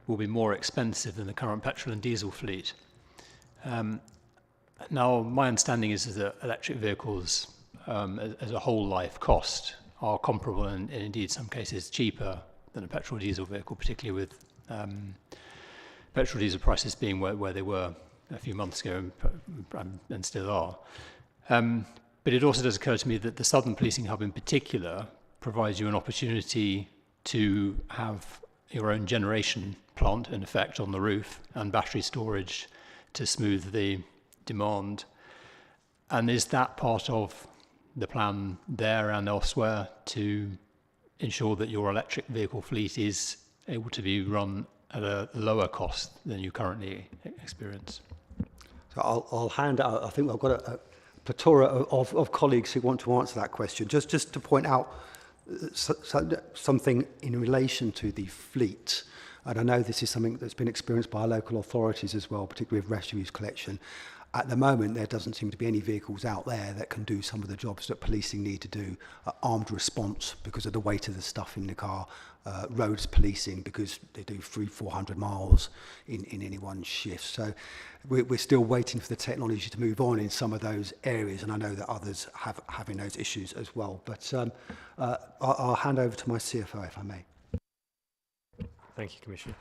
will be more expensive than the current petrol and diesel fleet. Now, my understanding is that electric vehicles, as a whole life cost, are comparable and indeed some cases cheaper than a petrol diesel vehicle, particularly with petrol diesel prices being where they were a few months ago and still are. But it also does occur to me that the Southern Policing Hub in particular provides you an opportunity to have your own generation plant, in effect, on the roof and battery storage to smooth the demand. And is that part of the plan there and elsewhere to ensure that your electric vehicle fleet is able to be run at a lower cost than you currently experience? So I'll hand out, I think I've got a plethora of colleagues who want to answer that question. Just to point out something in relation to the fleet, and I know this is something that's been experienced by local authorities as well, particularly with refuse collection. At the moment, there doesn't seem to be any vehicles out there that can do some of the jobs that policing need to do. Armed response because of the weight of the stuff in the car. Roads policing because they do 300-400 miles in any one shift. So we're still waiting for the technology to move on in some of those areas, and I know that others have having those issues as well. But I'll hand over to my CFO, if I may. Thank you, Commissioner.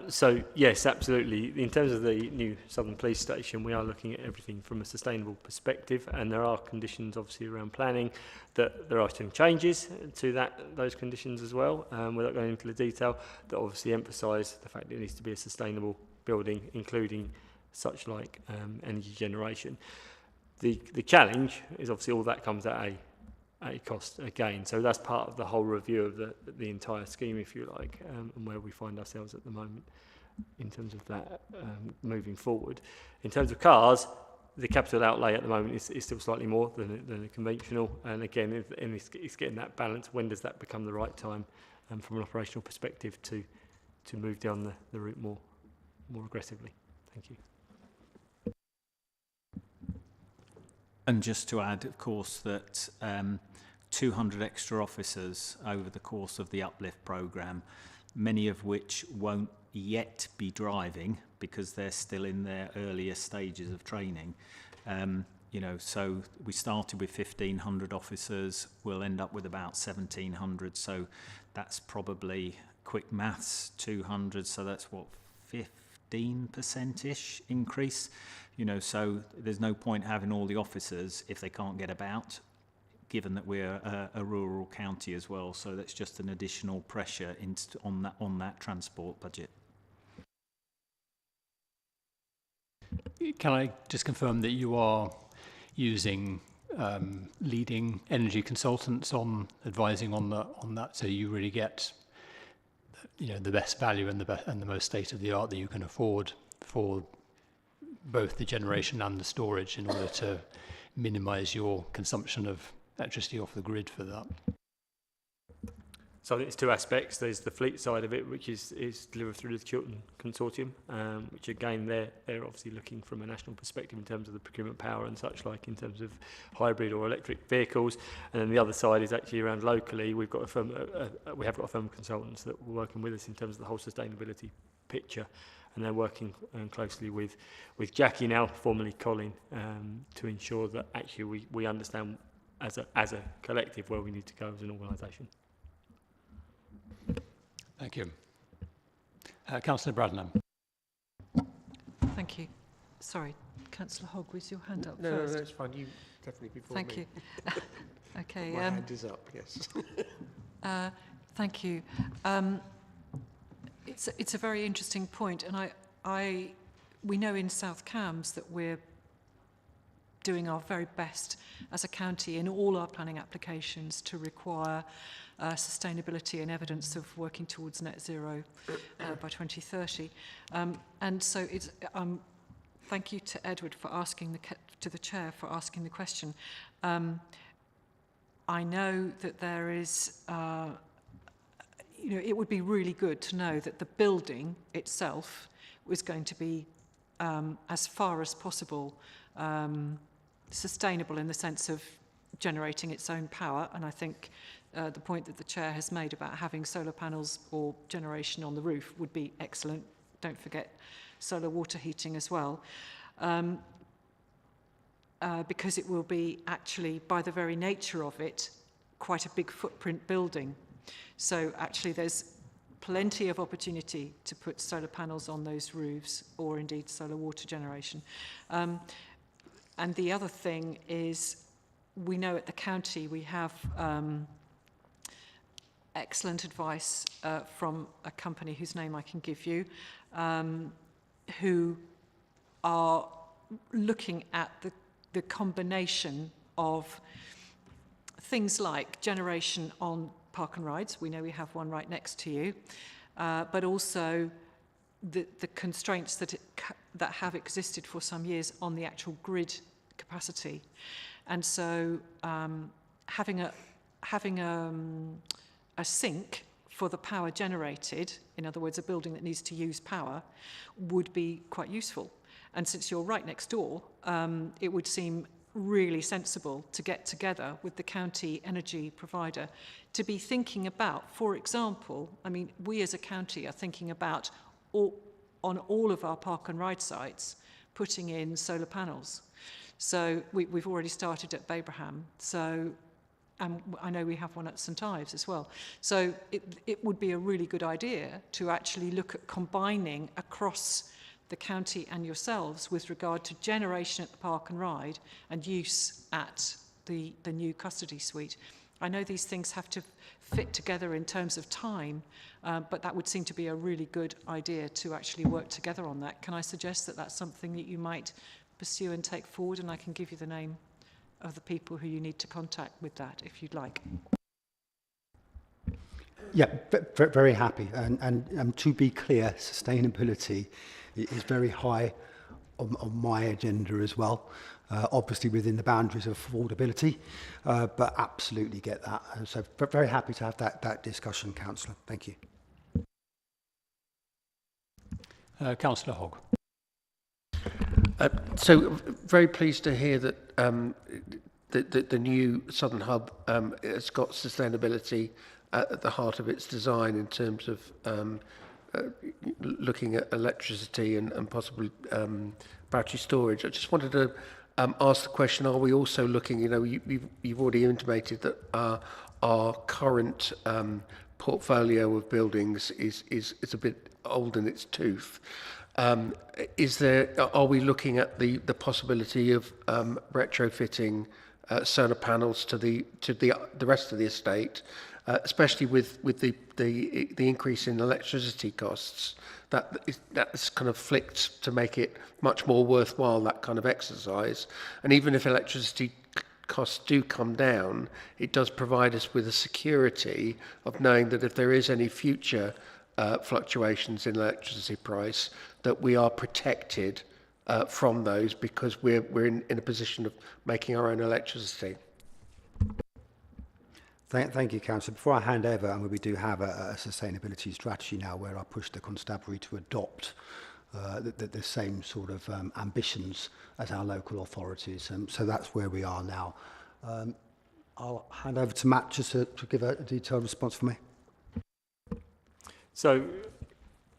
So, yes, absolutely. In terms of the new Southern Police Station, we are looking at everything from a sustainable perspective, and there are conditions, obviously, around planning, that there are some changes to those conditions as well, without going into the detail, that obviously emphasise the fact that it needs to be a sustainable building, including such like energy generation. The challenge is obviously all that comes at a cost again, so that's part of the whole review of the entire scheme, if you like, and where we find ourselves at the moment in terms of that moving forward. In terms of cars, the capital outlay at the moment is still slightly more than a conventional, and again, it's getting that balance. When does that become the right time from an operational perspective to move down the route more aggressively? Thank you. And just to add, of course, that 200 extra officers over the course of the Uplift programme, many of which won't yet be driving because they're still in their earlier stages of training. You know, so we started with 1,500 officers, we'll end up with about 1,700, so that's probably, quick maths, 200, so that's what, 15%-ish increase? You know, so there's no point having all the officers if they can't get about, given that we're a rural county as well, so that's just an additional pressure on that transport budget. Can I just confirm that you are using leading energy consultants on advising on that, so you really get, you know, the best value and the most state of the art that you can afford for both the generation and the storage, in order to minimise your consumption of electricity off the grid for that? So it's two aspects. There's the fleet side of it, which is delivered through the Chiltern Consortium, which again, they're obviously looking from a national perspective in terms of the procurement power and such, like in terms of hybrid or electric vehicles. And then the other side is actually around locally. We've got a firm, we have got a firm of consultants that were working with us in terms of the whole sustainability picture, and they're working closely with Jackie now, formerly Colin, to ensure that actually we understand as a collective where we need to go as an organisation. Thank you. Councillor Bradnam. Thank you. Sorry, Councillor Hogg, was your hand up No, first? no, it's fine. You definitely before Thank me. you. Okay. My hand is up, yes. Thank you. It's a very interesting point, and we know in South Cambs that we're doing our very best as a county in all our planning applications to require sustainability and evidence of working towards net zero by 2030. And so it's, thank you to Edward for asking to the chair for asking the question. I know that there is, you know, it would be really good to know that the building itself was going to be as far as possible sustainable in the sense of generating its own power, and I think the point that the chair has made about having solar panels or generation on the roof would be excellent. Don't forget solar water heating as well, because it will be actually, by the very nature of it, quite a big footprint building. So actually there's plenty of opportunity to put solar panels on those roofs, or indeed solar water generation. And the other thing is, we know at the county we have excellent advice from a company whose name I can give you, who are looking at the combination of things like generation on park and rides. We know we have one right next to you, but also the constraints that have existed for some years on the actual grid capacity. And so having a sink for the power generated, in other words, a building that needs to use power, would be quite useful. And since you're right next door, it would seem really sensible to get together with the county energy provider to be thinking about, for example, I mean, we as a county are thinking about on all of our park and ride sites putting in solar panels. So we've already started at Babraham. So I know we have one at St Ives as well. So it would be a really good idea to actually look at combining across the county and yourselves with regard to generation at the park and ride and use at the new custody suite. I know these things have to fit together in terms of time, but that would seem to be a really good idea to actually work together on that. Can I suggest that that's something that you might pursue and take forward, and I can give you the name of the people who you need to contact with that if you'd like. Yeah, very happy. And to be clear, sustainability is very high on my agenda as well. Obviously within the boundaries of affordability, but absolutely get that. And so very happy to have that discussion, Councillor. Thank you. Councillor Hogg. So very pleased to hear that the new Southern Hub has got sustainability at the heart of its design in terms of looking at electricity and possibly battery storage. I just wanted to ask the question, are we also looking, you've already intimated that our current portfolio of buildings is a bit old in its tooth. Are we looking at the possibility of retrofitting solar panels to the rest of the estate, especially with the increase in electricity costs? That's kind of flicked to make it much more worthwhile, that kind of exercise. And even if electricity costs do come down, it does provide us with a security of knowing that if there is any future fluctuations in electricity price, that we are protected from those because we're in a position of making our own electricity. Thank you, Councillor. Before I hand over, and we do have a sustainability strategy now where I push the constabulary to adopt the same sort of ambitions as our local authorities. So that's where we are now. I'll hand over to Matt just to give a detailed response for me. So,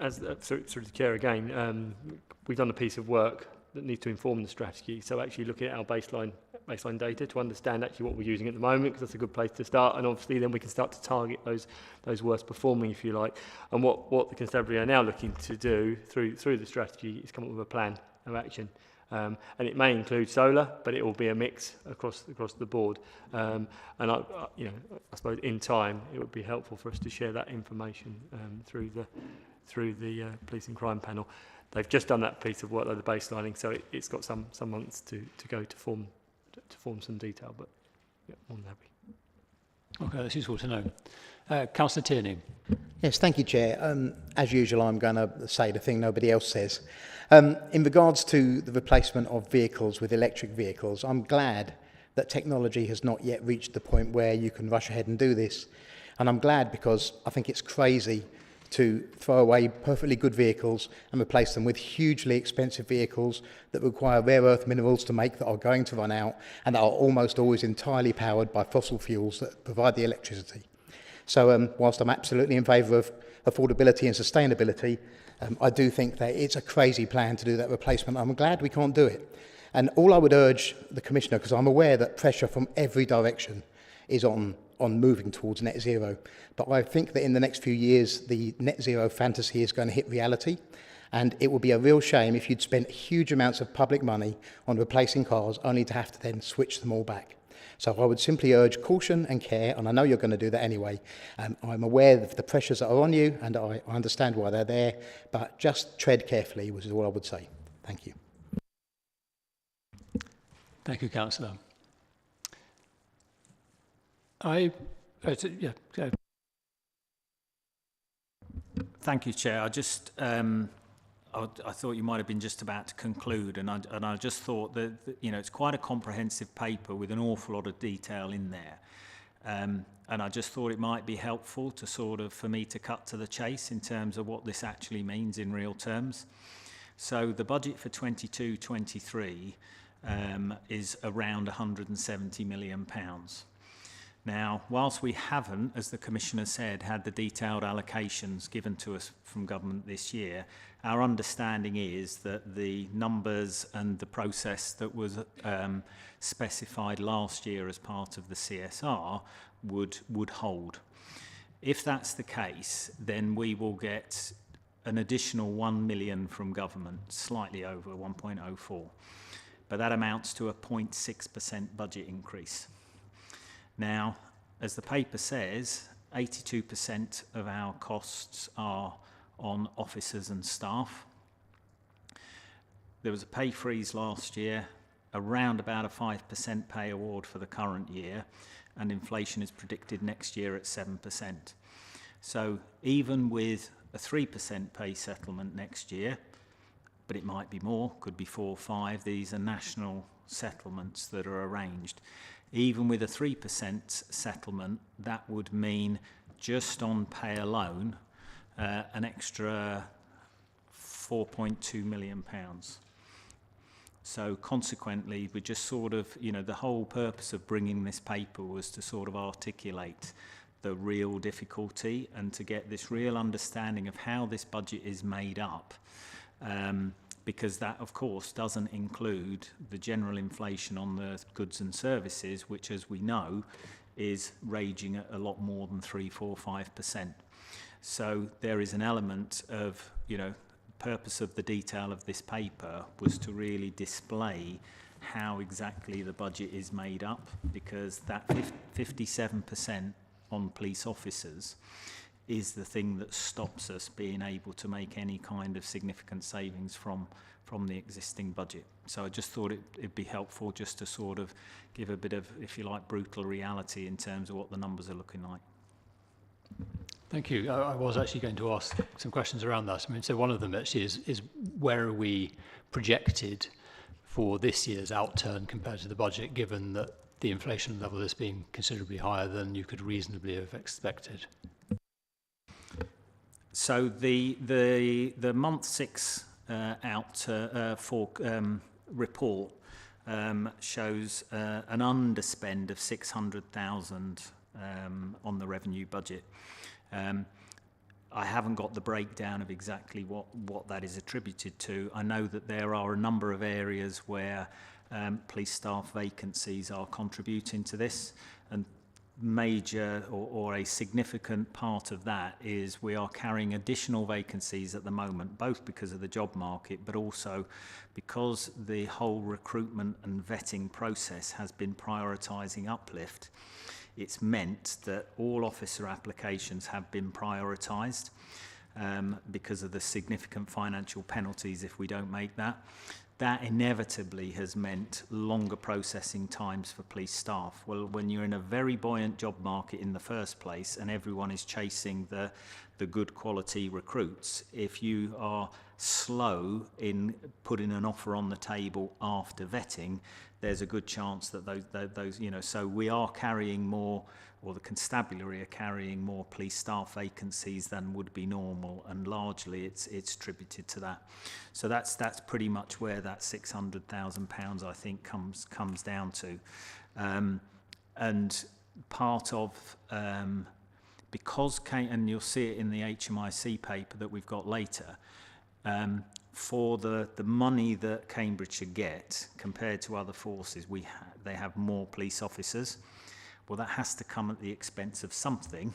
as through the chair again, we've done a piece of work that needs to inform the strategy. So actually looking at our baseline data to understand actually what we're using at the moment, because that's a good place to start. And obviously then we can start to target those worst performing, if you like. And what the constabulary are now looking to do through the strategy is come up with a plan of action. And it may include solar, but it will be a mix across the board. And I suppose in time it would be helpful for us to share that information through the police and crime panel. They've just done that piece of work, though, the baselining, so it's got some months to go to form some detail. But yeah, more than happy. Okay, that's useful to know. Councillor Tierney. Yes, thank you, Chair. As usual, I'm going to say the thing nobody else says. In regards to the replacement of vehicles with electric vehicles, I'm glad that technology has not yet reached the point where you can rush ahead and do this. And I'm glad because I think it's crazy to throw away perfectly good vehicles and replace them with hugely expensive vehicles that require rare earth minerals to make, that are going to run out, and that are almost always entirely powered by fossil fuels that provide the electricity. So whilst I'm absolutely in favour of affordability and sustainability, I do think that it's a crazy plan to do that replacement. I'm glad we can't do it. And all I would urge the Commissioner, because I'm aware that pressure from every direction is on moving towards net zero, but I think that in the next few years the net zero fantasy is going to hit reality, and it would be a real shame if you'd spent huge amounts of public money on replacing cars only to have to then switch them all back. So I would simply urge caution and care, and I know you're going to do that anyway. I'm aware of the pressures that are on you, and I understand why they're there, but just tread carefully, which is all I would say. Thank you. Thank you, Councillor. Thank you, Chair. I just I thought you might have been just about to conclude, and I just thought that it's quite a comprehensive paper with an awful lot of detail in there, and I just thought it might be helpful to for me to cut to the chase in terms of what this actually means in real terms. So the budget for 22-23 is around £170 million. Now, whilst we haven't, as the Commissioner said, had the detailed allocations given to us from government this year, our understanding is that the numbers and the process that was specified last year as part of the CSR would hold. If that's the case, then we will get an additional 1 million from government, slightly over 1.04. But that amounts to a 0.6% budget increase. Now, as the paper says, 82% of our costs are on officers and staff. There was a pay freeze last year, around about a 5% pay award for the current year, and inflation is predicted next year at 7%. So even with a 3% pay settlement next year, but it might be more, could be 4 or 5, these are national settlements that are arranged. Even with a 3% settlement, that would mean just on pay alone, an extra £4.2 million. So consequently, we just sort of, you know, the whole purpose of bringing this paper was to sort of articulate the real difficulty and to get this real understanding of how this budget is made up. Because that, of course, doesn't include the general inflation on the goods and services, which, as we know, is raging at a lot more than 3, 4, 5%. So there is an element of, you know, purpose of the detail of this paper was to really display how exactly the budget is made up, because that 57% on police officers is the thing that stops us being able to make any kind of significant savings from the existing budget. So I just thought it'd be helpful just to sort of give a bit of, if you like, brutal reality in terms of what the numbers are looking like. Thank you. I was actually going to ask some questions around that. I mean, so one of them actually is where are we projected for this year's outturn compared to the budget, given that the inflation level is being considerably higher than you could reasonably have expected? So the month 6 report shows an underspend of 600,000 on the revenue budget. I haven't got the breakdown of exactly what that is attributed to. I know that there are a number of areas where police staff vacancies are contributing to this, and major or a significant part of that is we are carrying additional vacancies at the moment, both because of the job market, but also because the whole recruitment and vetting process has been prioritising uplift. It's meant that all officer applications have been prioritised because of the significant financial penalties if we don't make that. That inevitably has meant longer processing times for police staff. Well, when you're in a very buoyant job market in the first place and everyone is chasing the good quality recruits, if you are slow in putting an offer on the table after vetting, there's a good chance that those you know, so we are carrying more, or the constabulary are carrying more police staff vacancies than would be normal, and largely it's attributed to that. So that's pretty much where that £600,000 I think comes down to, and part of because and you'll see it in the HMIC paper that we've got later. For the money that Cambridgeshire get compared to other forces, they have more police officers. Well, that has to come at the expense of something,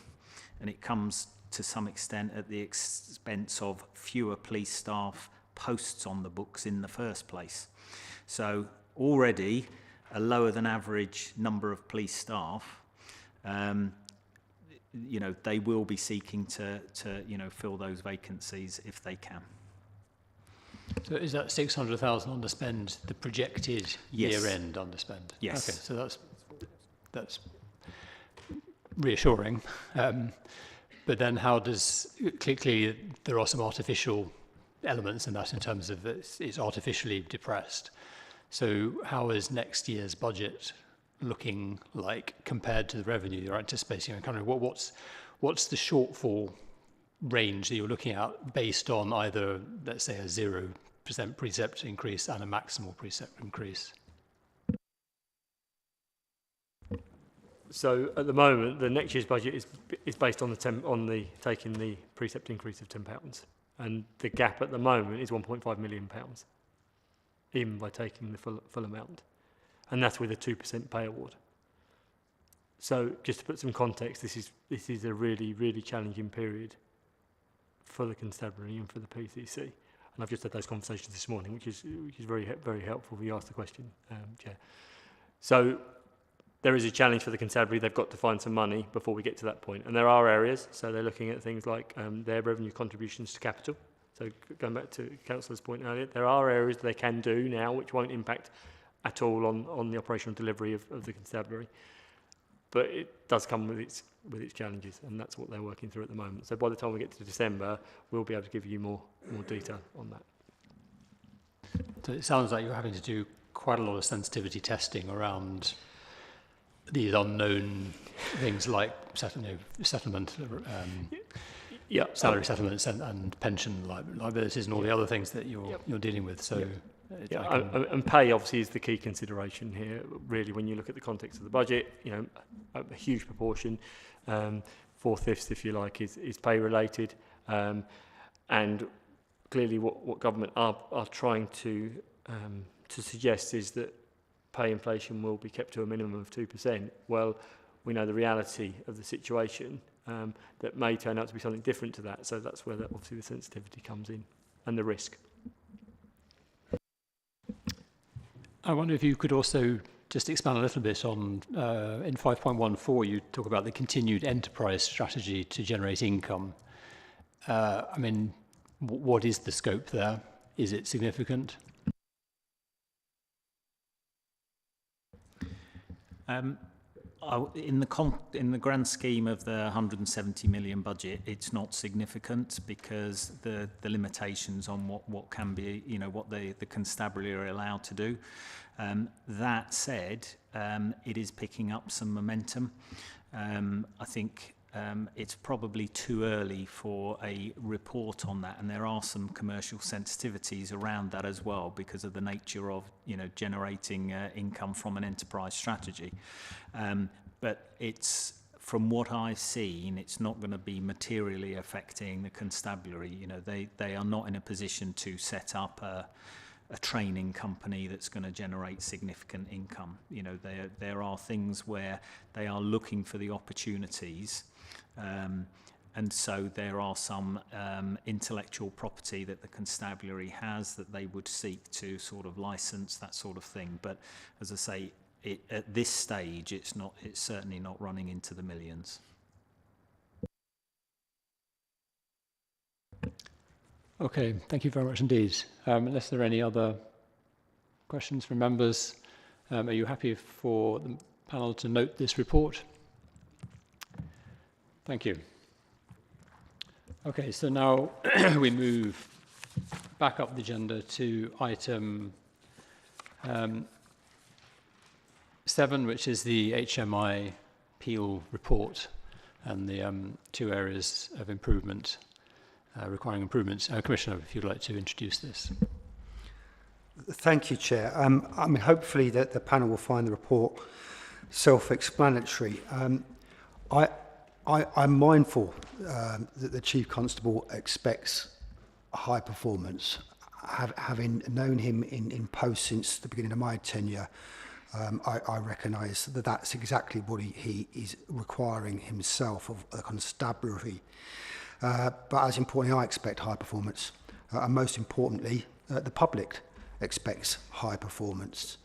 and it comes to some extent at the expense of fewer police staff posts on the books in the first place. So already a lower than average number of police staff, you know, they will be seeking to you know, fill those vacancies if they can. So is that 600,000 underspend the projected year-end underspend? Yes. Okay, so that's reassuring. But then how does, clearly there are some artificial elements in that in terms of it's artificially depressed. So how is next year's budget looking like compared to the revenue you're anticipating? And kind of what's the shortfall range that you're looking at based on either, let's say, a 0% precept increase and a maximal precept increase? So at the moment, the next year's budget is based on taking the precept increase of £10, and the gap at the moment is £1.5 million, even by taking the full amount, and that's with a 2% pay award. So just to put some context, this is a really challenging period for the constabulary and for the PCC, and I've just had those conversations this morning, which is very helpful. You asked the question, Chair. So there is a challenge for the constabulary. They've got to find some money before we get to that point, and there are areas. So they're looking at things like their revenue contributions to capital. So going back to Councillor's point earlier, there are areas they can do now which won't impact at all on the operational delivery of the constabulary, but it does come with its challenges, and that's what they're working through at the moment. So by the time we get to December, we'll be able to give you more detail on that. So it sounds like you're having to do quite a lot of sensitivity testing around these unknown things like settlement, salary settlements and pension liabilities and all the other things that you're dealing with. So And pay obviously is the key consideration here. Really, when you look at the context of the budget, you know, a huge proportion, 4/5, if you like, is pay related, and clearly what government are trying to suggest is that pay inflation will be kept to a minimum of 2%. Well, we know the reality of the situation, that may turn out to be something different to that. So that's where obviously the sensitivity comes in and the risk. I wonder if you could also just expand a little bit on, in 5.14, you talk about the continued enterprise strategy to generate income. I mean, what is the scope there? Is it significant? In the grand scheme of the 170 million budget, it's not significant because the limitations on what can be, you know, what the constabulary are allowed to do. That said, it is picking up some momentum. I think it's probably too early for a report on that, and there are some commercial sensitivities around that as well because of the nature of, you know, generating income from an enterprise strategy. But it's, from what I've seen, it's not going to be materially affecting the constabulary. You know, they are not in a position to set up a training company that's going to generate significant income. You know, there are things where they are looking for the opportunities, and so there are some intellectual property that the constabulary has that they would seek to sort of license, that sort of thing. But as I say, at this stage, it's certainly not running into the millions. Okay, thank you very much indeed. Unless there are any other questions from members, are you happy for the panel to note this report? Thank you. Okay, so now we move back up the agenda to item 7, which is the HMI Peel report and the 2 areas of improvement requiring improvements. Commissioner, if you'd like to introduce this. Thank you, Chair. I mean, hopefully that the panel will find the report self-explanatory. I'm mindful that the Chief Constable expects high performance. Having known him in post since the beginning of my tenure, I recognise that that's exactly what he is requiring himself of the constabulary. But as importantly, I expect high performance. And most importantly, the public expects high performance.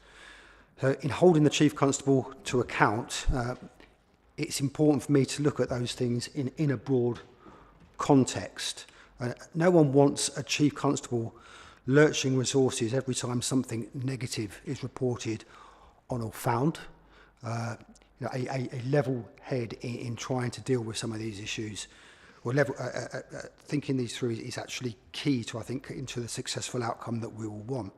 So in holding the Chief Constable to account, it's important for me to look at those things in a broad context. No one wants a Chief Constable lurching resources every time something negative is reported on or found. You know, a level head in trying to deal with some of these issues, or thinking these through is actually key to, I think, into the successful outcome that we all want.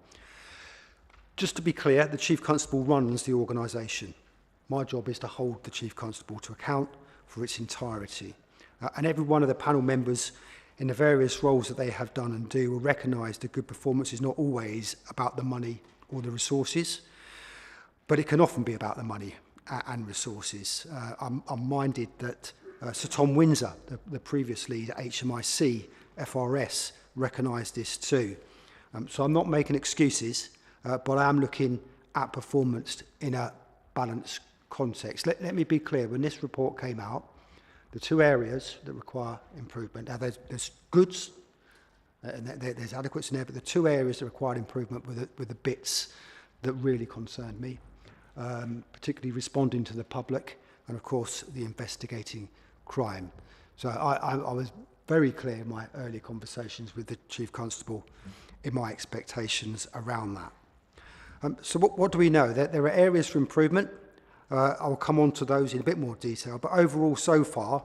Just to be clear, the Chief Constable runs the organisation. My job is to hold the Chief Constable to account for its entirety. And every one of the panel members in the various roles that they have done and do will recognise that good performance is not always about the money or the resources, but it can often be about the money and resources. I'm minded that Sir Tom Windsor, the previous lead at HMIC FRS, recognised this too. So I'm not making excuses, but I am looking at performance in a balanced context. Let me be clear, when this report came out, the 2 areas that require improvement, now there's goods, and there's adequates in there, but the 2 areas that require improvement were the bits that really concerned me, particularly responding to the public and, of course, the investigating crime. So I was very clear in my early conversations with the Chief Constable in my expectations around that. So what do we know? There are areas for improvement. I'll come on to those in a bit more detail, but overall so far,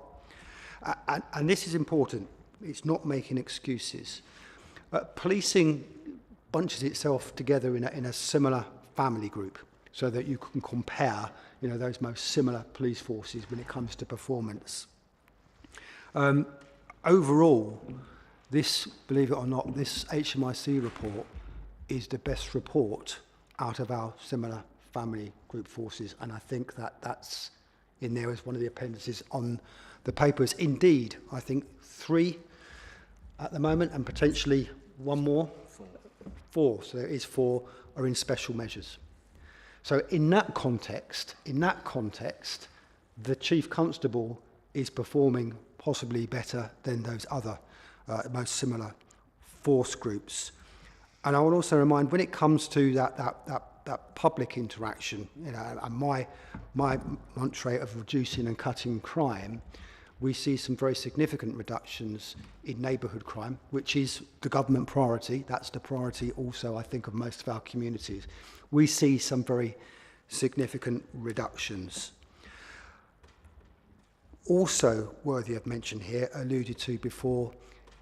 and this is important, it's not making excuses. Policing bunches itself together in a similar family group so that you can compare, you know, those most similar police forces when it comes to performance. Overall, this, believe it or not, this HMIC report is the best report out of our similar family group forces, and I think that that's in there as one of the appendices on the papers. Indeed, I think 3 at the moment, and potentially one more. 4. So there is 4 are in special measures. So in that context, the Chief Constable is performing possibly better than those other most similar force groups. And I would also remind, when it comes to that public interaction, you know, and my mantra of reducing and cutting crime, we see some very significant reductions in neighbourhood crime, which is the government priority. That's the priority also, I think, of most of our communities. We see some very significant reductions. Also worthy of mention here, alluded to before,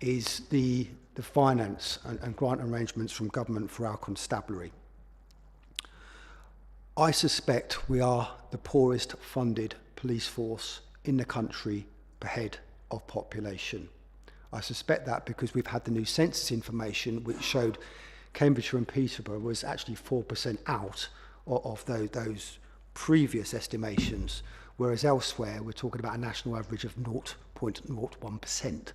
is the finance and grant arrangements from government for our constabulary. I suspect we are the poorest funded police force in the country per head of population. I suspect that because we've had the new census information which showed Cambridgeshire and Peterborough was actually 4% out of those previous estimations, whereas elsewhere we're talking about a national average of 0.01%.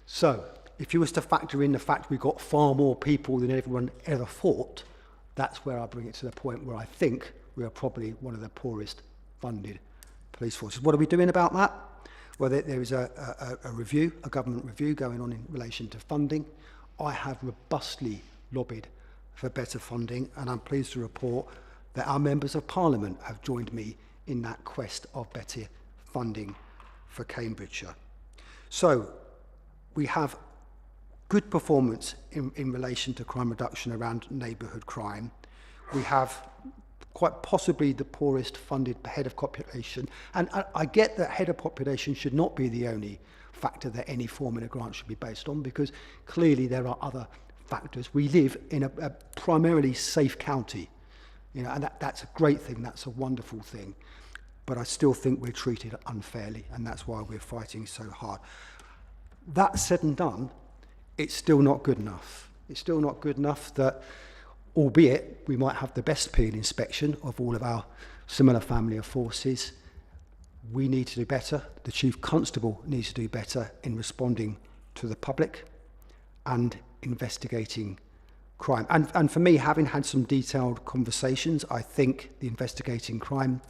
So if you was to factor in the fact we've got far more people than everyone ever thought, that's where I bring it to the point where I think we are probably one of the poorest funded police forces. What are we doing about that? Well, there is a review, a government review going on in relation to funding. I have robustly lobbied for better funding, and I'm pleased to report that our members of Parliament have joined me in that quest of better funding for Cambridgeshire. So we have good performance in relation to crime reduction around neighbourhood crime. We have quite possibly the poorest funded per head of population. And I get that head of population should not be the only factor that any formula grant should be based on, because clearly there are other factors. We live in a primarily safe county, you know, and that's a great thing, that's a wonderful thing. But I still think we're treated unfairly, and that's why we're fighting so hard. That said and done, it's still not good enough. It's still not good enough that, albeit we might have the best field inspection of all of our similar family of forces, we need to do better. The Chief Constable needs to do better in responding to the public and investigating crime. And for me, having had some detailed conversations, I think the investigating crime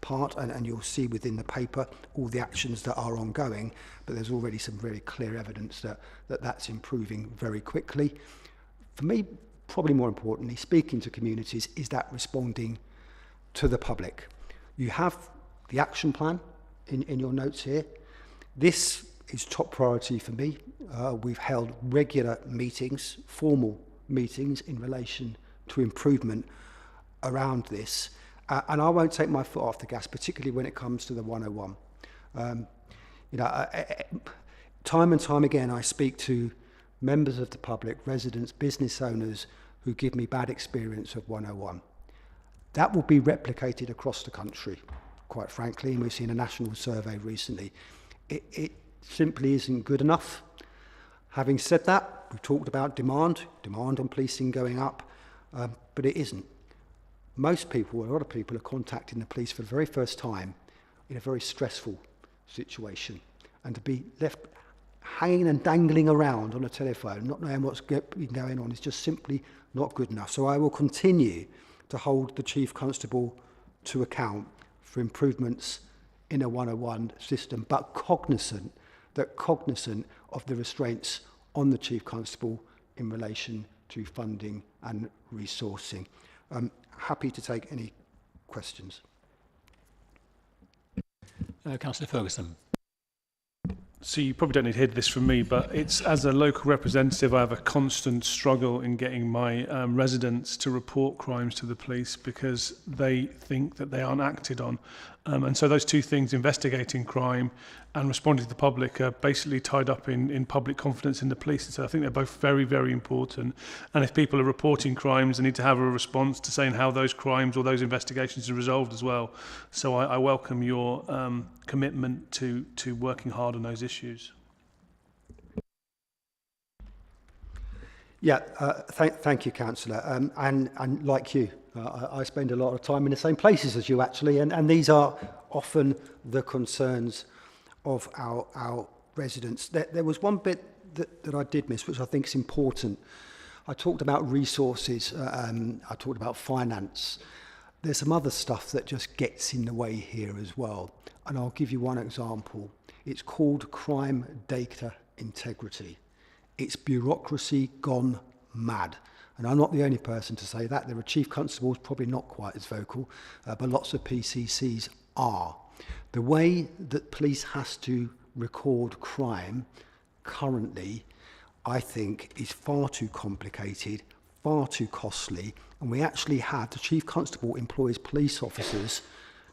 part, and you'll see within the paper all the actions that are ongoing, but there's already some very clear evidence that's improving very quickly. For me, probably more importantly, speaking to communities, is that responding to the public. You have the action plan in your notes here. This is top priority for me. We've held regular meetings, formal meetings in relation to improvement around this. And I won't take my foot off the gas, particularly when it comes to the 101. Time and time again, I speak to members of the public, residents, business owners who give me bad experience of 101. That will be replicated across the country, quite frankly, and we've seen a national survey recently. It simply isn't good enough. Having said that, we've talked about demand on policing going up, but it isn't. Most people, a lot of people, are contacting the police for the very first time in a very stressful situation. And to be left hanging and dangling around on a telephone, not knowing what's going on, is just simply not good enough. So I will continue to hold the Chief Constable to account for improvements in a 101 system, but cognizant of the restraints on the Chief Constable in relation to funding and resourcing. Happy to take any questions. Councillor Ferguson. So you probably don't need to hear this from me, but it's, as a local representative, I have a constant struggle in getting my residents to report crimes to the police because they think that they aren't acted on. And so those two things, investigating crime and responding to the public, are basically tied up in public confidence in the police. And so I think they're both very, very important. And if people are reporting crimes, they need to have a response to saying how those crimes or those investigations are resolved as well. So I welcome your commitment to working hard on those issues. Yeah, thank you, Councillor. And like you, I spend a lot of time in the same places as you, actually, and these are often the concerns of our residents. There was one bit that I did miss, which I think is important. I talked about resources, I talked about finance. There's some other stuff that just gets in the way here as well. And I'll give you one example. It's called crime data integrity. It's bureaucracy gone mad. And I'm not the only person to say that. There are chief constables, probably not quite as vocal, but lots of PCCs are. The way that police has to record crime currently, I think, is far too complicated, far too costly, and we actually have, the chief constable employs police officers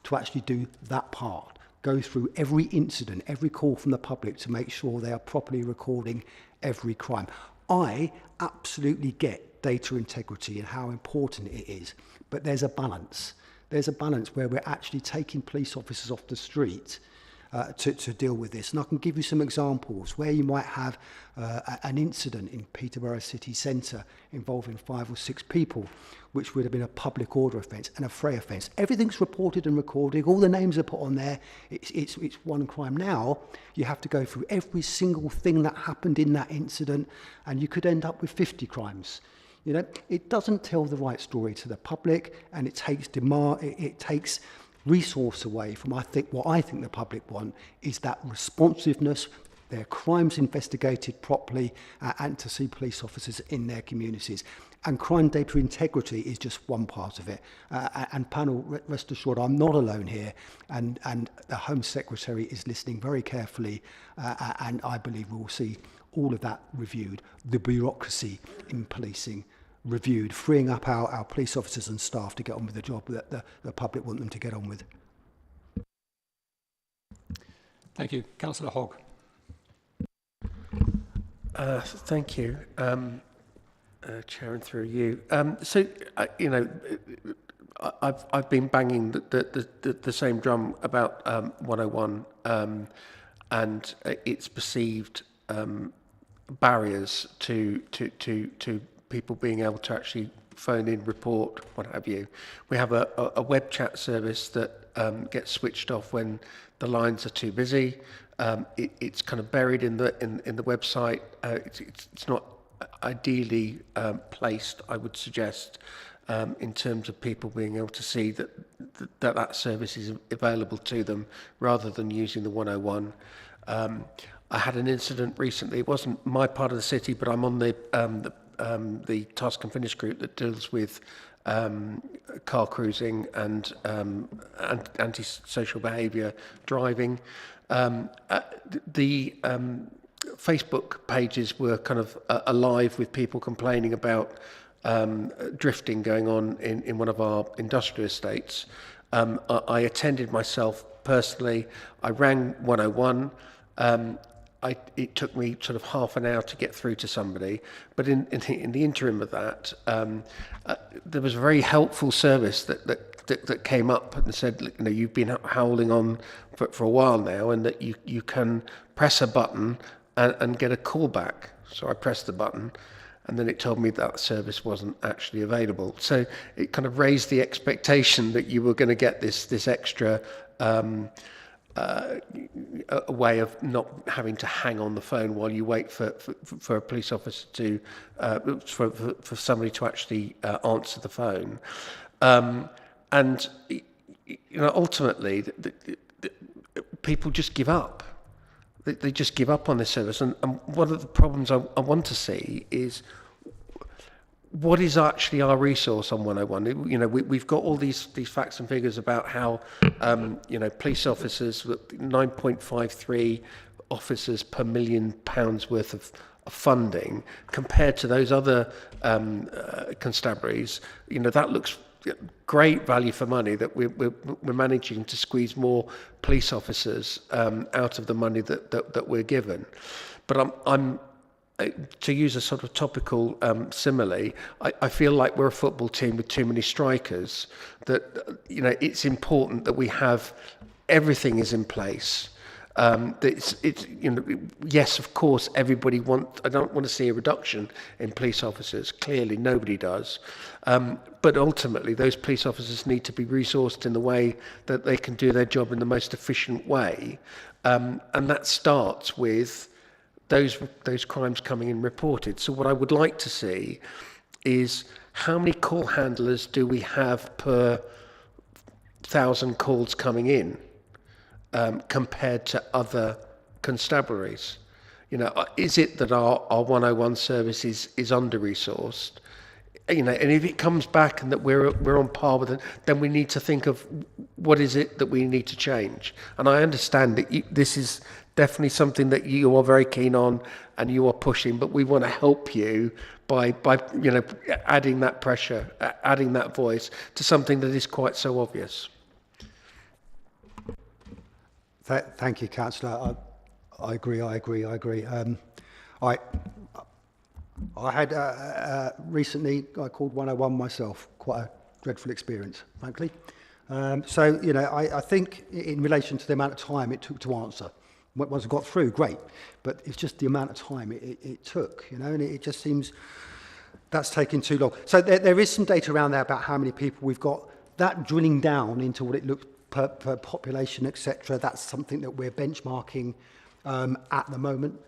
to actually do that part, go through every incident, every call from the public to make sure they are properly recording every crime. I absolutely get data integrity and how important it is, but there's a balance. There's a balance where we're actually taking police officers off the street to deal with this. And I can give you some examples where you might have an incident in Peterborough city centre involving 5 or 6 people, which would have been a public order offence and a fray offence. Everything's reported and recorded, all the names are put on there, it's one crime. Now, you have to go through every single thing that happened in that incident, and you could end up with 50 crimes. You know, it doesn't tell the right story to the public, and it takes takes resource away from what I think the public want is that responsiveness, their crimes investigated properly, and to see police officers in their communities. And crime data integrity is just one part of it. And panel, rest assured, I'm not alone here, and the Home Secretary is listening very carefully, and I believe we will see all of that reviewed, the bureaucracy in policing reviewed, freeing up our police officers and staff to get on with the job that the public want them to get on with. Thank you. Councillor Hogg. Thank you, Chair, and through you. You know, I've been banging the same drum about 101 and its perceived barriers to people being able to actually phone in, report, what have you. We have a web chat service that gets switched off when the lines are too busy. It's kind of buried in the website. It's not ideally placed, I would suggest, in terms of people being able to see that service is available to them rather than using the 101. I had an incident recently. It wasn't my part of the city, but I'm on the task and finish group that deals with car cruising and antisocial behaviour driving. The Facebook pages were kind of alive with people complaining about drifting going on in one of our industrial estates. I attended myself personally. I rang 101. It took me sort of half an hour to get through to somebody, but in the interim of that, there was a very helpful service that came up and said, you know, you've been howling on for a while now, and that you can press a button and get a call back. So I pressed the button, and then it told me that service wasn't actually available. So it kind of raised the expectation that you were going to get this extra a way of not having to hang on the phone while you wait for a police officer to for somebody to actually answer the phone, and you know, ultimately people just give up. They just give up on this service, and one of the problems I want to see is what is actually our resource on 101? You know, we've got all these facts and figures about how, you know, police officers, 9.53 officers per £1 million worth of funding, compared to those other constabularies. You know, that looks great value for money, that we're managing to squeeze more police officers out of the money that we're given. But I'm to use a sort of topical simile, I feel like we're a football team with too many strikers, that, you know, it's important that we have everything is in place, It's you know, yes, of course, everybody I don't want to see a reduction in police officers. Clearly, nobody does. But ultimately, those police officers need to be resourced in the way that they can do their job in the most efficient way, and that starts with those crimes coming in reported. So what I would like to see is how many call handlers do we have per 1,000 calls coming in, compared to other constabularies? You know, is it that our 101 service is under-resourced? You know, and if it comes back and that we're on par with it, then we need to think of what is it that we need to change. And I understand that this is definitely something that you are very keen on and you are pushing, but we want to help you by you know, adding that pressure, adding that voice to something that is quite so obvious. Thank you, Councillor. I agree. I had recently, I called 101 myself, quite a dreadful experience, frankly. So, you know, I think in relation to the amount of time it took to answer, once I got through, great, but it's just the amount of time it took, you know, and it just seems that's taking too long. So there is some data around there about how many people we've got. That drilling down into what it looks per population, etc., that's something that we're benchmarking at the moment.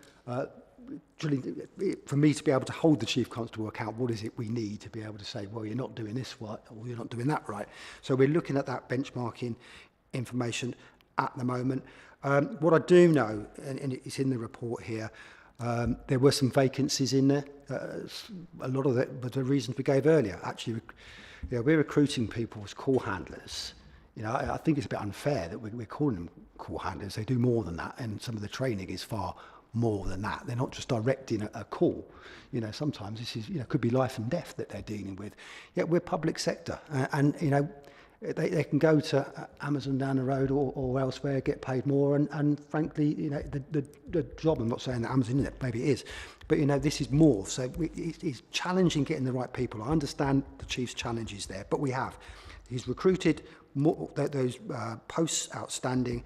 For me to be able to hold the Chief Constable account, what is it we need to be able to say, well, you're not doing this right, or you're not doing that right. So we're looking at that benchmarking information at the moment. What I do know, and it's in the report here, there were some vacancies in there. A lot of it, but the reasons we gave earlier, actually, you know, we're recruiting people as call handlers. You know, I think it's a bit unfair that we're calling them call handlers. They do more than that, and some of the training is far more than that. They're not just directing a call. You know, sometimes this is, you know, could be life and death that they're dealing with. Yet we're public sector, and you know, they can go to Amazon down the road or elsewhere, get paid more, and frankly, you know, the job, I'm not saying that Amazon isn't it, maybe it is, but you know, this is more. So it's challenging getting the right people. I understand the Chief's challenges there, but he's recruited more, those posts outstanding.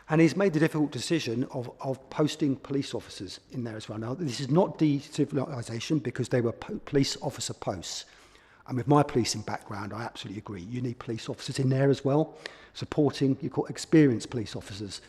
And he's made the difficult decision of posting police officers in there as well. Now, this is not de-civilisation because they were police officer posts. And with my policing background, I absolutely agree. You need police officers in there as well, supporting, you call experienced police officers,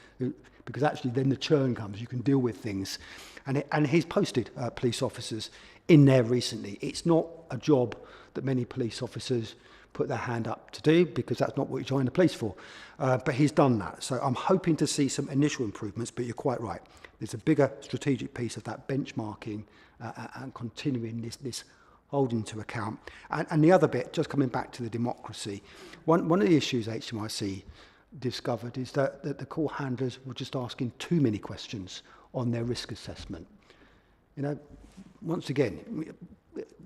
because actually then the churn comes, you can deal with things. And he's posted police officers in there recently. It's not a job that many police officers put their hand up to do, because that's not what you joined the police for. But he's done that. So I'm hoping to see some initial improvements, but you're quite right. There's a bigger strategic piece of that benchmarking and continuing this holding to account. And the other bit, just coming back to the democracy, one of the issues HMIC discovered is that the call handlers were just asking too many questions on their risk assessment. You know, once again,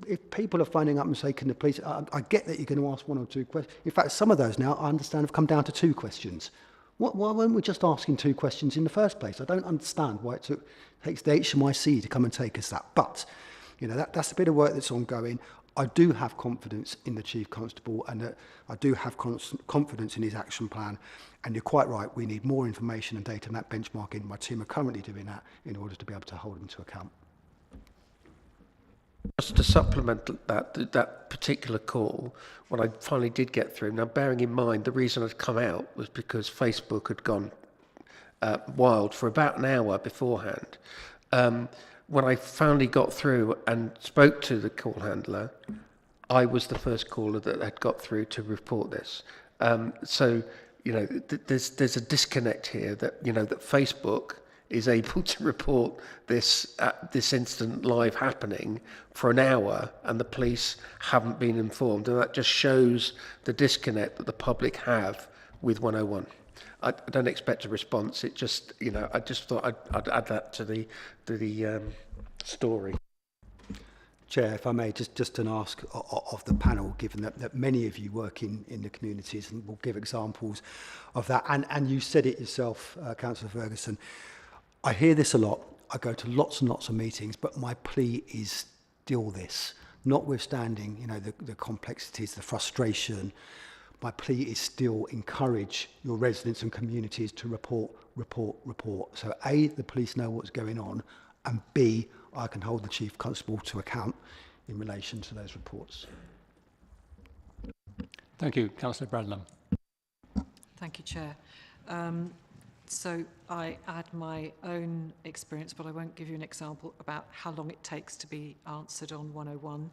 if people are phoning up and saying, can the police, I get that you're going to ask one or two questions. In fact, some of those now, I understand, have come down to 2 questions. Why weren't we just asking 2 questions in the first place? I don't understand why it takes the HMIC to come and take us that. But, you know, that's a bit of work that's ongoing. I do have confidence in the Chief Constable, and I do have confidence in his action plan. And you're quite right, we need more information and data, and that benchmarking, my team are currently doing that in order to be able to hold him to account. Just to supplement that particular call, what I finally did get through, now bearing in mind the reason I'd come out was because Facebook had gone wild for about an hour beforehand. When I finally got through and spoke to the call handler, I was the first caller that had got through to report this. So, you know, there's a disconnect here that, you know, that Facebook is able to report this incident live happening for an hour and the police haven't been informed, and that just shows the disconnect that the public have with 101. I don't expect a response. It just, you know, I just thought I'd add that to the story. Chair, if I may, just an ask of the panel, given that many of you work in the communities, and will give examples of that, and you said it yourself, Councillor Ferguson. I hear this a lot. I go to lots and lots of meetings, but my plea is still this, notwithstanding, you know, the complexities, the frustration. my plea is still encourage your residents and communities to report. So A, the police know what's going on, and B, I can hold the Chief Constable to account in relation to those reports. Thank you. Councillor Bradlam. Thank you, Chair. So I add my own experience, but I won't give you an example about how long it takes to be answered on 101.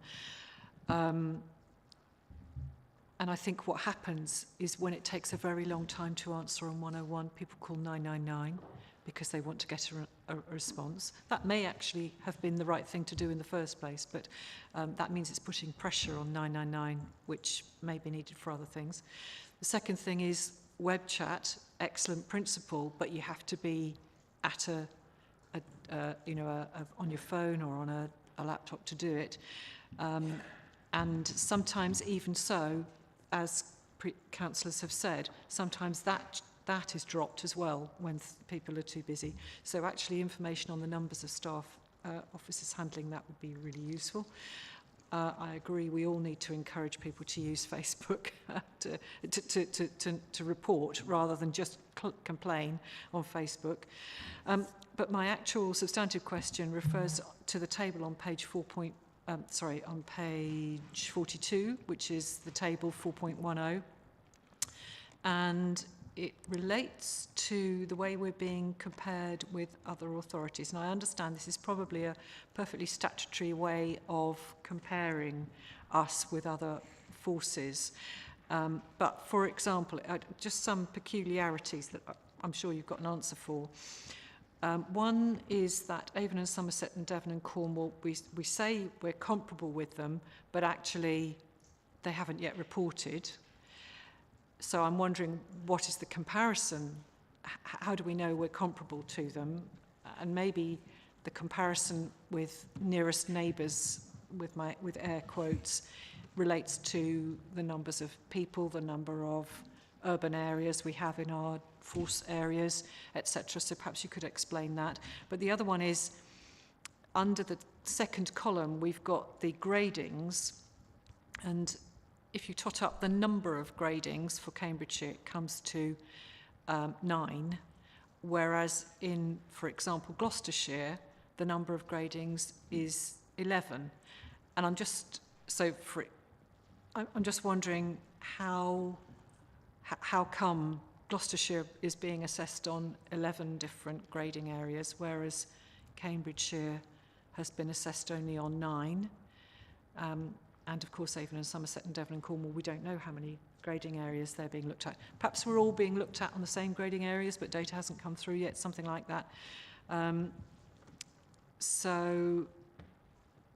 And I think what happens is when it takes a very long time to answer on 101, people call 999 because they want to get a response. That may actually have been the right thing to do in the first place, but that means it's putting pressure on 999, which may be needed for other things. The second thing is web chat, excellent principle, but you have to be at on your phone or on a laptop to do it. And sometimes even so, as councillors have said, sometimes that is dropped as well when people are too busy. So actually information on the numbers of staff officers handling that would be really useful. I agree we all need to encourage people to use Facebook to report rather than just complain on Facebook. But my actual substantive question refers to the table on page on page 42, which is the table 4.10. And it relates to the way we're being compared with other authorities. And I understand this is probably a perfectly statutory way of comparing us with other forces. But for example, just some peculiarities that I'm sure you've got an answer for. One is that Avon and Somerset and Devon and Cornwall, we say we're comparable with them, but actually they haven't yet reported. So I'm wondering, what is the comparison? How do we know we're comparable to them? And maybe the comparison with nearest neighbours, with air quotes, relates to the numbers of people, the number of urban areas we have in our force areas, etc. So perhaps you could explain that. But the other one is, under the second column, we've got the gradings, and if you tot up the number of gradings for Cambridgeshire, it comes to 9, whereas in, for example, Gloucestershire, the number of gradings is 11. And I'm just wondering how come Gloucestershire is being assessed on 11 different grading areas, whereas Cambridgeshire has been assessed only on 9. And of course, Avon and Somerset and Devon and Cornwall, we don't know how many grading areas they're being looked at. Perhaps we're all being looked at on the same grading areas, but data hasn't come through yet, something like that. So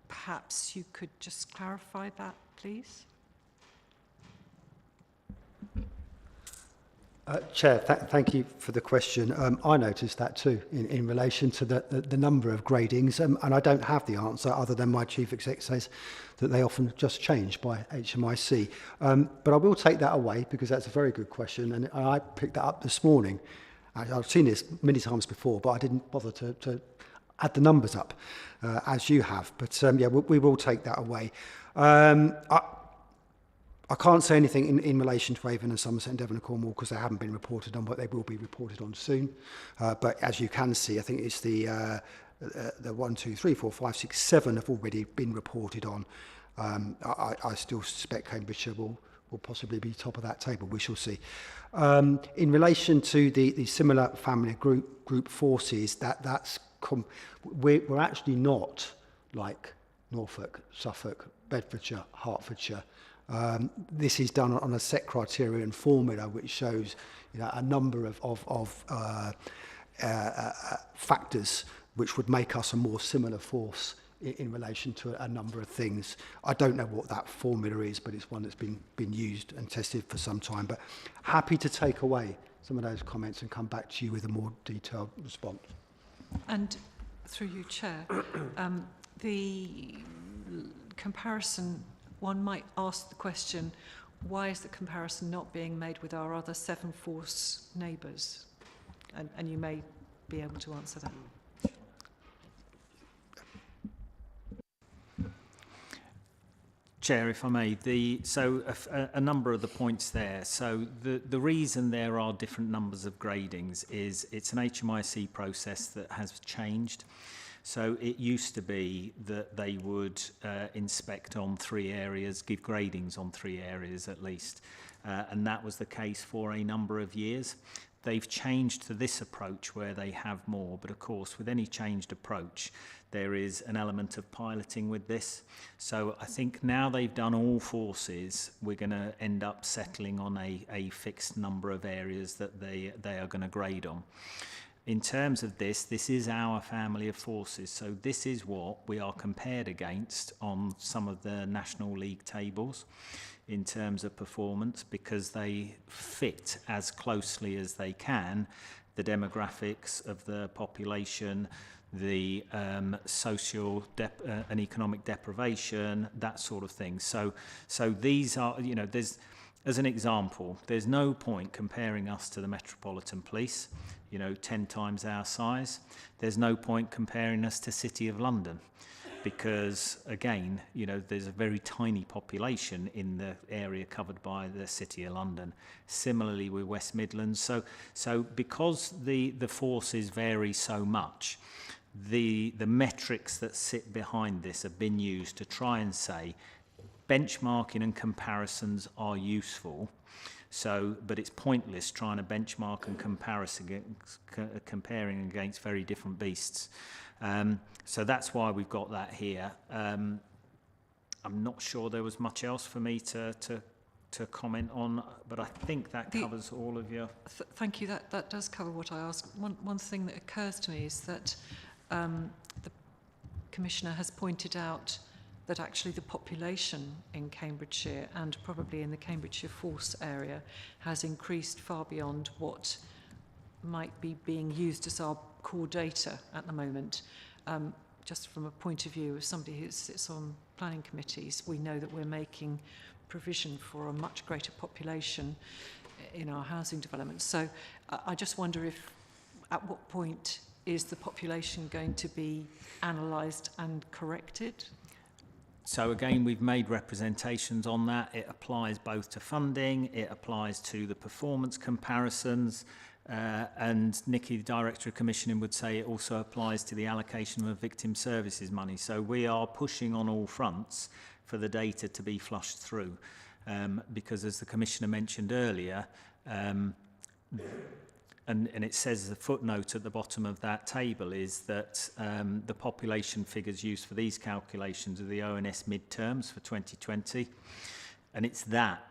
perhaps you could just clarify that, please. Chair, thank you for the question. I noticed that too in relation to the number of gradings, and I don't have the answer other than my chief exec says that they often just change by HMIC. But I will take that away because that's a very good question, and I picked that up this morning. I've seen this many times before, but I didn't bother to add the numbers up as you have. But yeah, we will take that away. I can't say anything in relation to Avon and Somerset and Devon and Cornwall because they haven't been reported on, but they will be reported on soon. But as you can see, I think it's the 1, 2, 3, 4, 5, 6, 7 have already been reported on. I still suspect Cambridgeshire will possibly be top of that table. We shall see. In relation to the similar family group forces, we're actually not like Norfolk, Suffolk, Bedfordshire, Hertfordshire. This is done on a set criteria and formula which shows a number of factors which would make us a more similar force in relation to a number of things. I don't know what that formula is, but it's one that's been used and tested for some time. But happy to take away some of those comments and come back to you with a more detailed response. And through you, Chair, the comparison, one might ask the question, why is the comparison not being made with our other 7 force neighbours? And you may be able to answer that. Chair, if I may, a number of the points there. So the reason there are different numbers of gradings is it's an HMIC process that has changed. So it used to be that they would inspect on 3 areas, give gradings on 3 areas at least, and that was the case for a number of years. They've changed to this approach where they have more, but of course with any changed approach there is an element of piloting with this. So I think now they've done all forces, we're going to end up settling on a fixed number of areas that they are going to grade on. In terms of this is our family of forces, so this is what we are compared against on some of the National League tables in terms of performance, because they fit as closely as they can the demographics of the population, the social and economic deprivation, that sort of thing. So these are, you know, as an example, there's no point comparing us to the Metropolitan Police, you know, 10 times our size. There's no point comparing us to City of London, because again, you know, there's a very tiny population in the area covered by the City of London. Similarly with West Midlands. So because the forces vary so much, the metrics that sit behind this have been used to try and say benchmarking and comparisons are useful. So, but it's pointless trying to benchmark and comparing against very different beasts. So that's why we've got that here. I'm not sure there was much else for me to comment on, but I think that covers all of your... Thank you. That does cover what I asked. One thing that occurs to me is that the Commissioner has pointed out that actually the population in Cambridgeshire and probably in the Cambridgeshire Force area has increased far beyond what might be being used as our core data at the moment. Just from a point of view of somebody who sits on planning committees, we know that we're making provision for a much greater population in our housing developments. So I just wonder if, at what point is the population going to be analysed and corrected? So again, we've made representations on that. It applies both to funding, it applies to the performance comparisons, and Nikki, the Director of Commissioning, would say it also applies to the allocation of victim services money. So we are pushing on all fronts for the data to be flushed through, because as the Commissioner mentioned earlier, and it says the footnote at the bottom of that table is that the population figures used for these calculations are the ONS midterms for 2020, and it's that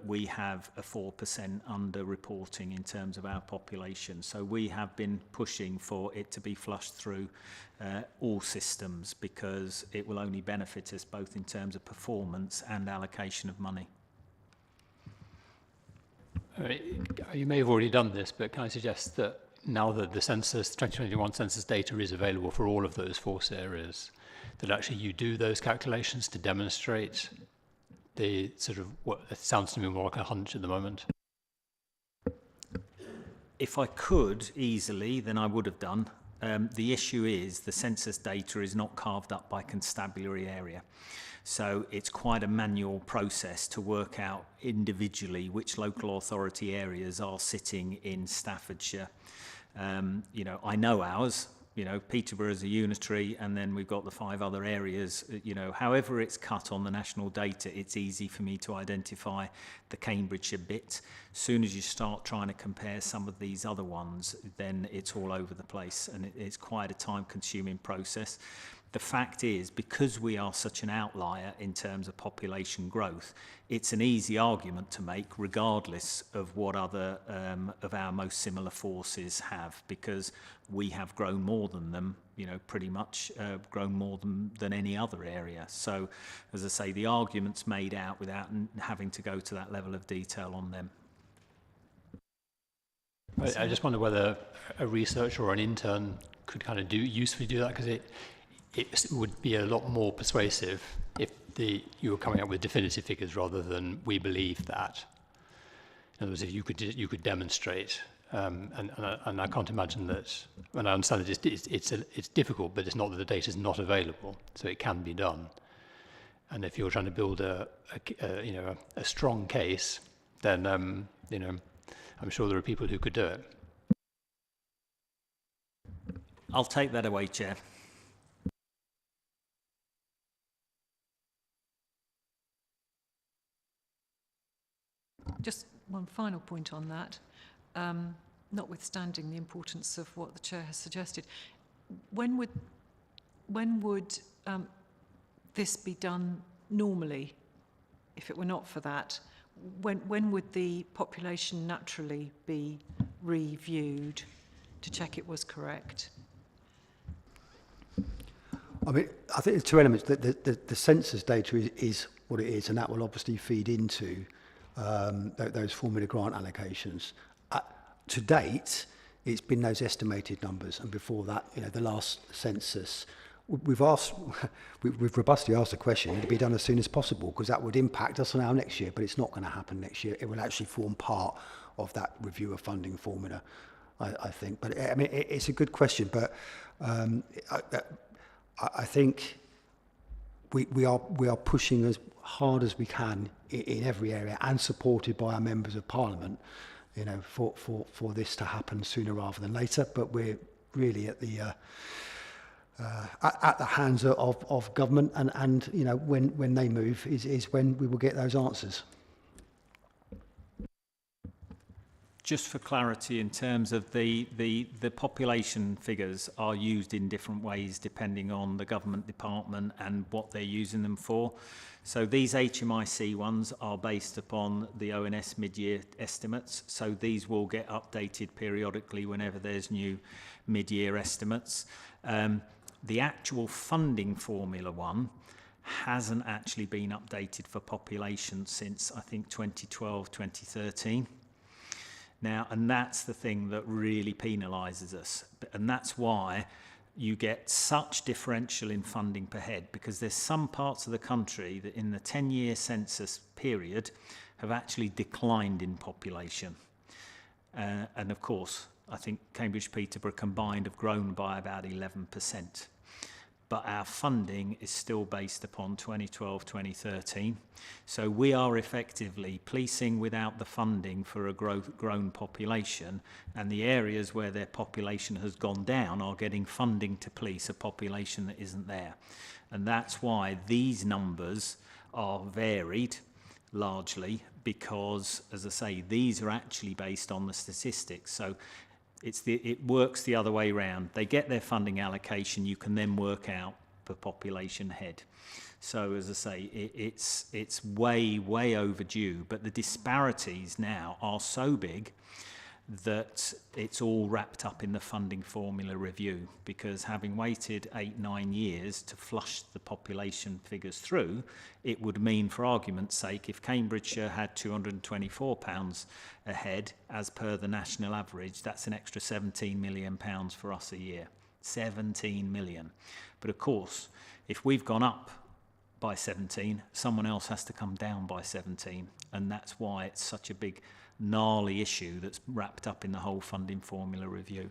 we have a 4% under-reporting in terms of our population. So we have been pushing for it to be flushed through all systems, because it will only benefit us both in terms of performance and allocation of money. You may have already done this, but can I suggest that now that the census, 2021 census data is available for all of those force areas, that actually you do those calculations to demonstrate the sort of, what it sounds to me more like a hunch at the moment? If I could easily, then I would have done. The issue is the census data is not carved up by constabulary area. So it's quite a manual process to work out individually which local authority areas are sitting in Staffordshire. You know, I know ours, you know, Peterborough is a unitary, and then we've got the 5 other areas. You know, however it's cut on the national data, it's easy for me to identify the Cambridgeshire bit. As soon as you start trying to compare some of these other ones, then it's all over the place, and it's quite a time-consuming process. The fact is, because we are such an outlier in terms of population growth, it's an easy argument to make regardless of what other of our most similar forces have, because we have grown more than them, you know, pretty much grown more than any other area. So, as I say, the argument's made out without having to go to that level of detail on them. I just wonder whether a researcher or an intern could kind of usefully do that, because it would be a lot more persuasive if you were coming up with definitive figures rather than we believe that. In other words, if you could demonstrate, and I can't imagine that. And I understand that it's difficult, but it's not that the data is not available, so it can be done. And if you're trying to build a strong case, then I'm sure there are people who could do it. I'll take that away, Chair. Just one final point on that, notwithstanding the importance of what the Chair has suggested. When would this be done normally, if it were not for that? When would the population naturally be reviewed to check it was correct? I mean, I think there's two elements. The census data is what it is, and that will obviously feed into those formula grant allocations. To date, it's been those estimated numbers, and before that, the last census, we've robustly asked the question to be done as soon as possible, because that would impact us on our next year, but it's not going to happen next year. It will actually form part of that review of funding formula, I think. But I mean, it's a good question, but I think we are pushing as hard as we can in every area, and supported by our members of Parliament, for this to happen sooner rather than later. But we're really at the hands of government, and when they move is when we will get those answers. Just for clarity, in terms of the population figures are used in different ways depending on the government department and what they're using them for. So these HMIC ones are based upon the ONS mid-year estimates. So these will get updated periodically whenever there's new mid-year estimates. The actual funding formula one hasn't actually been updated for population since, I think, 2012, 2013. Now, and that's the thing that really penalises us. And that's why you get such differential in funding per head, because there's some parts of the country that in the 10-year census period have actually declined in population. And of course, I think Cambridge, Peterborough combined have grown by about 11%. But our funding is still based upon 2012, 2013. So we are effectively policing without the funding for a grown population, and the areas where their population has gone down are getting funding to police a population that isn't there. And that's why these numbers are varied largely, because, as I say, these are actually based on the statistics. So it works the other way around. They get their funding allocation, you can then work out per population head. So as I say, it's way overdue, but the disparities now are so big that it's all wrapped up in the funding formula review, because having waited 8-9 years to flush the population figures through, it would mean, for argument's sake, if Cambridgeshire had £224 a head as per the national average, that's an extra £17 million for us a year. 17 million. But of course, if we've gone up by 17, someone else has to come down by 17, and that's why it's such a big gnarly issue that's wrapped up in the whole funding formula review.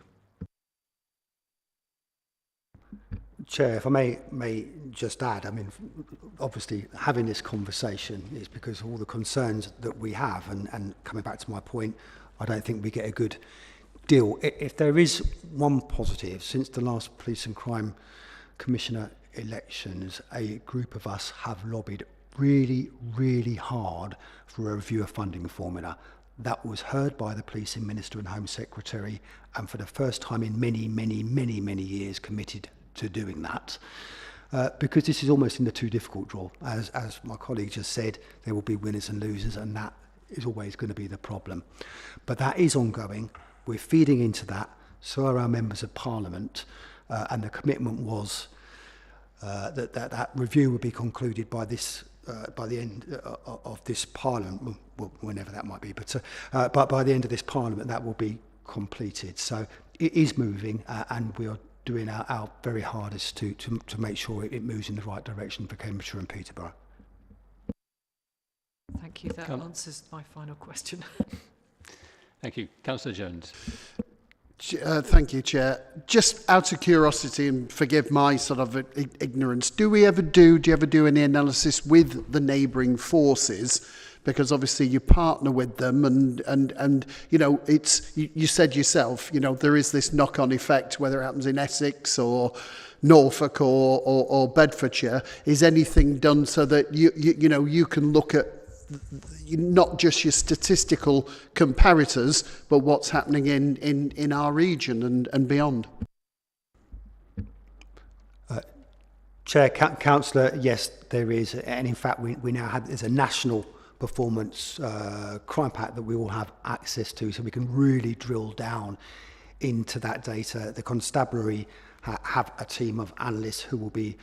Chair, if I may just add, I mean, obviously having this conversation is because of all the concerns that we have, and coming back to my point, I don't think we get a good deal. If there is one positive, since the last Police and Crime Commissioner elections, a group of us have lobbied really hard for a review of funding formula. That was heard by the Policing Minister and Home Secretary, and for the first time in many years committed to doing that. Because this is almost in the too difficult draw. As my colleague just said, there will be winners and losers, and that is always going to be the problem. But that is ongoing. We're feeding into that. So are our members of Parliament, and the commitment was that review would be concluded by the end of this Parliament, well, whenever that might be, but by the end of this Parliament that will be completed. So it is moving, and we are doing our very hardest to make sure it moves in the right direction for Cambridgeshire and Peterborough. Thank you. That answers my final question. Thank you. Councillor Jones. Thank you, Chair. Just out of curiosity, and forgive my sort of ignorance, do you ever do any analysis with the neighbouring forces? Because obviously you partner with them, and you know, you said yourself, you know, there is this knock-on effect, whether it happens in Essex or Norfolk or Bedfordshire. Is anything done so that you know, you can look at not just your statistical comparators, but what's happening in our region and beyond? Chair, Councillor, yes, there is, and in fact, we now have, there's a national performance crime pack that we all have access to, so we can really drill down into that data. The constabulary have a team of analysts who will be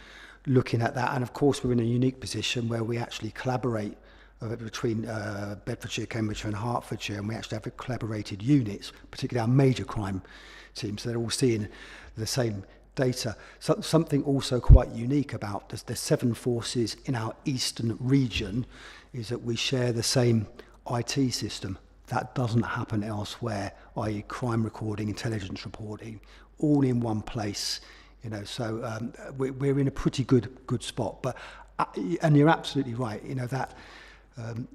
looking at that, and of course we're in a unique position where we actually collaborate between Bedfordshire, Cambridgeshire and Hertfordshire, and we actually have collaborated units, particularly our major crime teams, so they're all seeing the same data. So, something also quite unique about the 7 forces in our eastern region is that we share the same IT system. That doesn't happen elsewhere, i.e. crime recording, intelligence reporting, all in one place. You know, so we're in a pretty good spot. But and you're absolutely right. You know that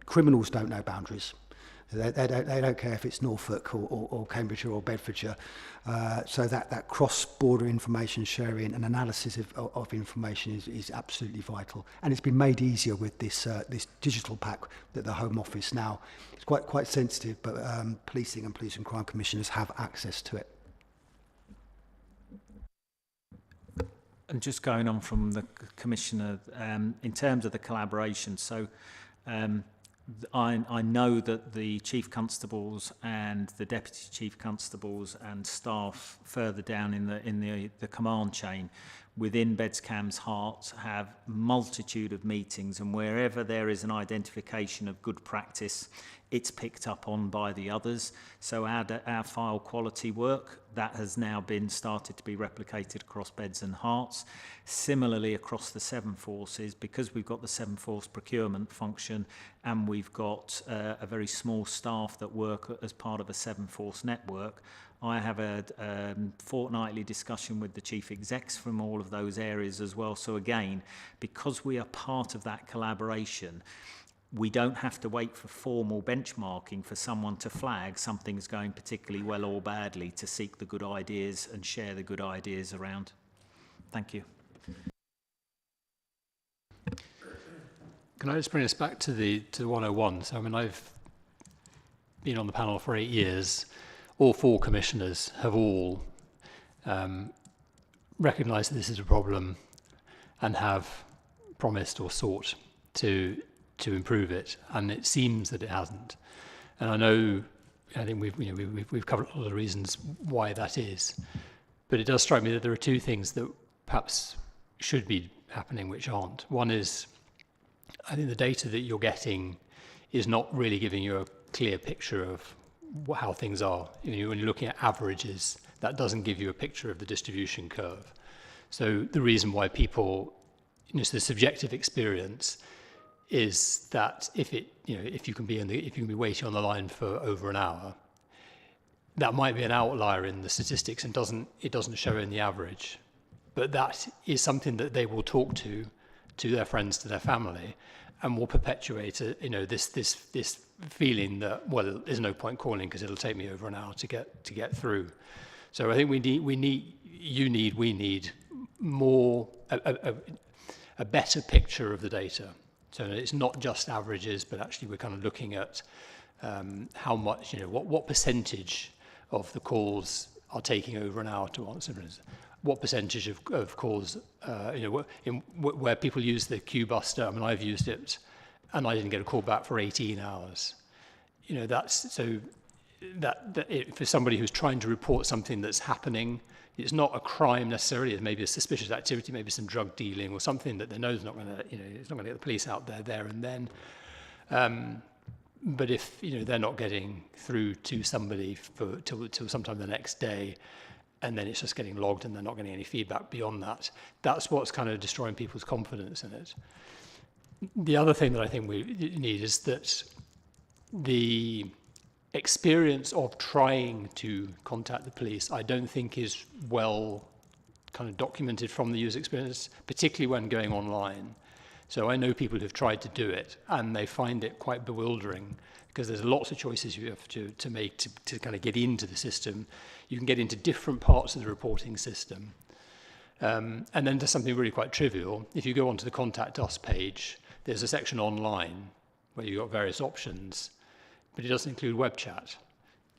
criminals don't know boundaries. They don't care if it's Norfolk or Cambridgeshire or Bedfordshire. So that cross-border information sharing and analysis of information is absolutely vital. And it's been made easier with this digital pack that the Home Office now, it's quite sensitive, but policing and police and crime commissioners have access to it. And just going on from the Commissioner, in terms of the collaboration, so I know that the Chief Constables and the Deputy Chief Constables and staff further down in the command chain within Bedscam's Heart have multitude of meetings, and wherever there is an identification of good practice, it's picked up on by the others. So our file quality work, that has now been started to be replicated across Beds and Hearts. Similarly across the 7 forces, because we've got the 7 force procurement function and we've got a very small staff that work as part of a 7 force network, I have a fortnightly discussion with the chief execs from all of those areas as well. So again, because we are part of that collaboration, we don't have to wait for formal benchmarking for someone to flag something's going particularly well or badly to seek the good ideas and share the good ideas around. Thank you. Can I just bring us back to the 101? So I mean, I've been on the panel for 8 years. All 4 commissioners have all recognised that this is a problem and have promised or sought to improve it, and it seems that it hasn't. And I think we've covered all the reasons why that is, but it does strike me that there are 2 things that perhaps should be happening which aren't. One is, I think the data that you're getting is not really giving you a clear picture of how things are. When you're looking at averages, that doesn't give you a picture of the distribution curve. So the reason why people, the subjective experience is that if you can be waiting on the line for over an hour, that might be an outlier in the statistics and it doesn't show in the average. But that is something that they will talk to their friends, to their family, and will perpetuate this feeling that, well, there's no point calling because it'll take me over an hour to get through. So I think we need more a better picture of the data. So it's not just averages, but actually we're kind of looking at how much, what percentage of the calls are taking over an hour to answer. What percentage of calls, where people use the queue buster. I mean, I've used it, and I didn't get a call back for 18 hours. That's so that for somebody who's trying to report something that's happening, it's not a crime necessarily. It's maybe a suspicious activity, maybe some drug dealing or something that they know is not going to, it's not going to get the police out there and then. But if they're not getting through to somebody till sometime the next day, and then it's just getting logged and they're not getting any feedback beyond that, that's what's kind of destroying people's confidence in it. The other thing that I think we need is that the experience of trying to contact the police, I don't think is well kind of documented from the user experience, particularly when going online. So I know people who've tried to do it and they find it quite bewildering because there's lots of choices you have to make to kind of get into the system. You can get into different parts of the reporting system. And then there's something really quite trivial. If you go onto the Contact Us page, there's a section online where you've got various options, but it doesn't include web chat.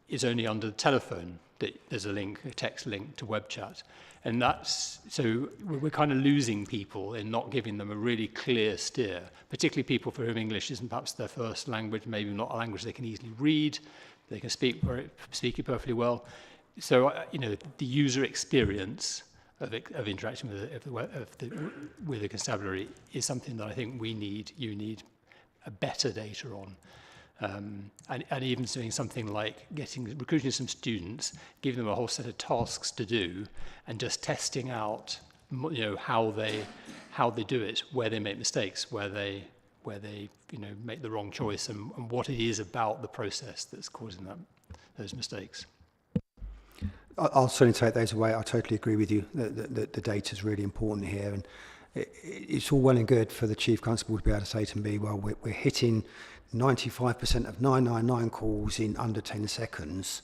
It's only under the telephone that there's a link, a text link to web chat. And that's, so we're kind of losing people in not giving them a really clear steer, particularly people for whom English isn't perhaps their first language, maybe not a language they can easily read, they can speak it perfectly well. So, you know, the user experience of interaction with the constabulary is something that I think you need a better data on. And even doing something like recruiting some students, giving them a whole set of tasks to do, and just testing out, you know, how they do it, where they make mistakes, where they you know make the wrong choice, and what it is about the process that's causing those mistakes. I'll certainly take those away. I totally agree with you. The data is really important here, and it's all well and good for the Chief Constable to be able to say to me, well, we're hitting 95% of 999 calls in under 10 seconds.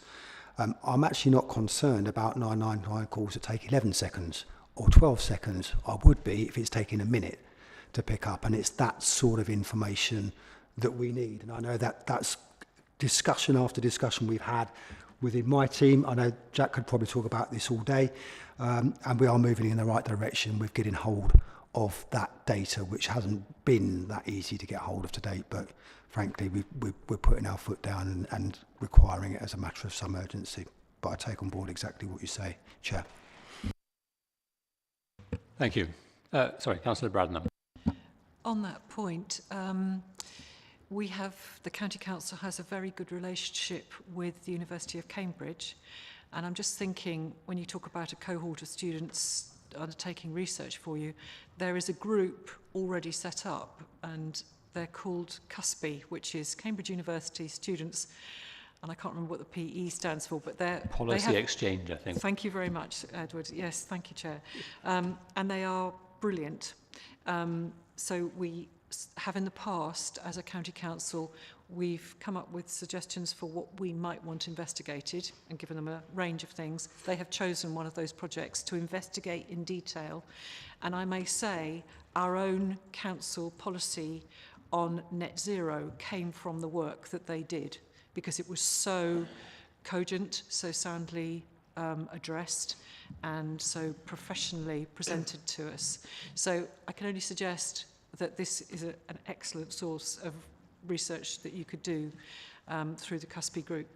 I'm actually not concerned about 999 calls that take 11 seconds or 12 seconds. I would be if it's taking a minute to pick up, and it's that sort of information that we need. And I know that's discussion after discussion we've had within my team. I know Jack could probably talk about this all day, and we are moving in the right direction with getting hold of that data, which hasn't been that easy to get hold of to date, but frankly we're putting our foot down and requiring it as a matter of some urgency. But I take on board exactly what you say, Chair. Thank you. Sorry, Councillor Bradnam. On that point, the County Council has a very good relationship with the University of Cambridge, and I'm just thinking, when you talk about a cohort of students undertaking research for you, there is a group already set up, and they're called CUSPE, which is Cambridge University Students, and I can't remember what the PE stands for, but they're... Policy Exchange, I think. Thank you very much, Edward. Yes, thank you, Chair. And they are brilliant. So we have in the past, as a county council, we've come up with suggestions for what we might want investigated and given them a range of things. They have chosen one of those projects to investigate in detail. And I may say our own council policy on net zero came from the work that they did, because it was so cogent, so soundly addressed, and so professionally presented to us. So I can only suggest that this is an excellent source of research that you could do through the CUSPE group.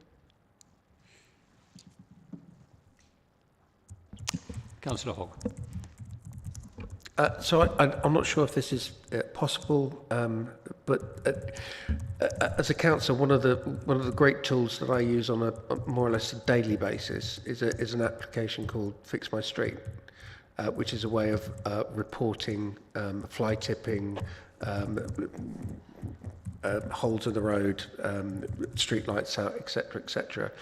Councillor Hogg. So I'm not sure if this is possible, but as a council, one of the great tools that I use on a more or less a daily basis is an application called Fix My Street, which is a way of reporting fly tipping, holes in the road, street lights out, etc., etc.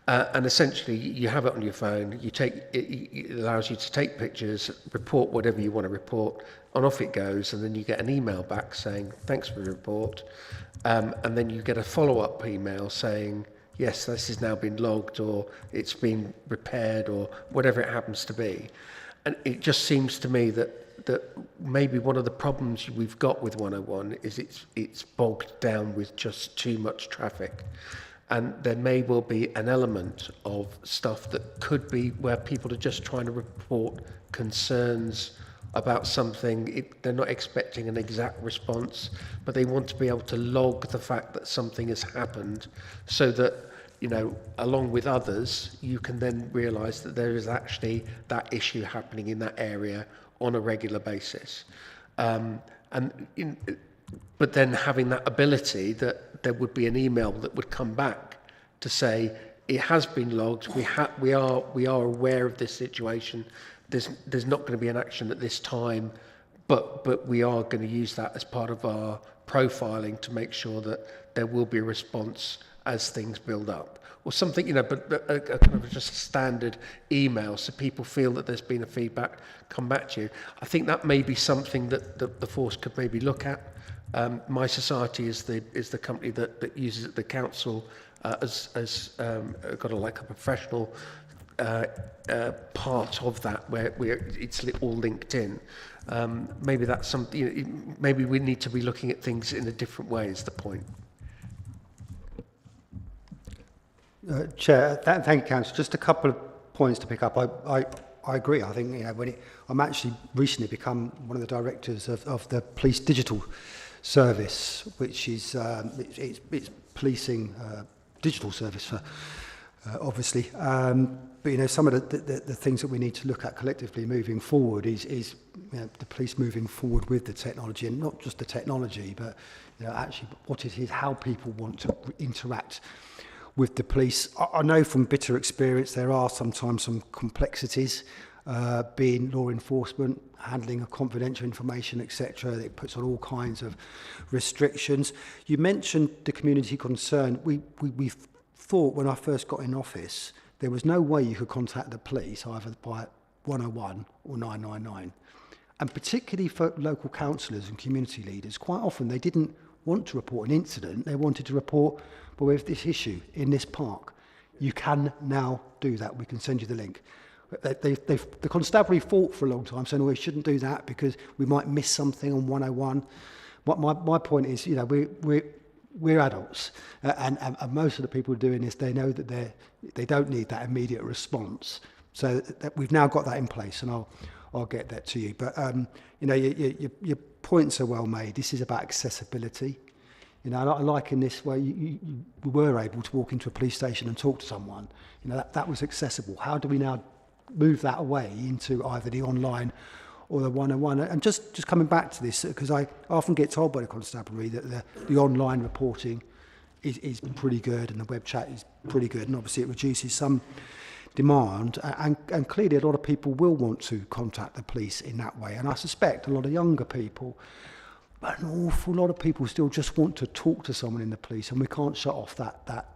And essentially, you have it on your phone. It allows you to take pictures, report whatever you want to report, and off it goes. And then you get an email back saying, "Thanks for the report," and then you get a follow-up email saying, "Yes, this has now been logged," or "It's been repaired," or whatever it happens to be. And it just seems to me that maybe one of the problems we've got with 101 is it's bogged down with just too much traffic. And there may well be an element of stuff that could be where people are just trying to report concerns about something. They're not expecting an exact response, but they want to be able to log the fact that something has happened, so that, you know, along with others, you can then realise that there is actually that issue happening in that area on a regular basis. But then having that ability that there would be an email that would come back to say it has been logged. We are aware of this situation. There's not going to be an action at this time, but we are going to use that as part of our profiling to make sure that there will be a response as things build up, or something, you know, but a kind of just a standard email, so people feel that there's been a feedback, come back to you. I think that may be something that the force could maybe look at. My Society is the company that uses it. The council as got a professional part of that where it's all linked in. Maybe that's something. You know, maybe we need to be looking at things in a different way. Is the point? Chair, thank you, Councillor. Just a couple of points to pick up. I agree. I think, you know, I'm actually recently become one of the directors of the police digital service, which is it's policing digital service for obviously. But you know, some of the things that we need to look at collectively moving forward is you know, the police moving forward with the technology, and not just the technology, but you know, actually what it is, how people want to interact with the police. I know from bitter experience there are sometimes some complexities, being law enforcement, handling of confidential information, etc. It puts on all kinds of restrictions. You mentioned the community concern. We thought when I first got in office, there was no way you could contact the police either by 101 or 999. And particularly for local councillors and community leaders, quite often they didn't want to report an incident, they wanted to report, but we have this issue in this park. You can now do that, we can send you the link. The constabulary fought for a long time saying, oh, we shouldn't do that because we might miss something on 101. My point is, you know, we're adults, and most of the people doing this, they know that they don't need that immediate response. So that we've now got that in place, and I'll get that to you. But you know, your points are well made. This is about accessibility. You know, I like in this way you were able to walk into a police station and talk to someone. You know, that was accessible. How do we now move that away into either the online or the 101? And just coming back to this, because I often get told by the constabulary that the online reporting is pretty good and the web chat is pretty good, and obviously it reduces some demand, and clearly a lot of people will want to contact the police in that way, and I suspect a lot of younger people, but an awful lot of people still just want to talk to someone in the police, and we can't shut off that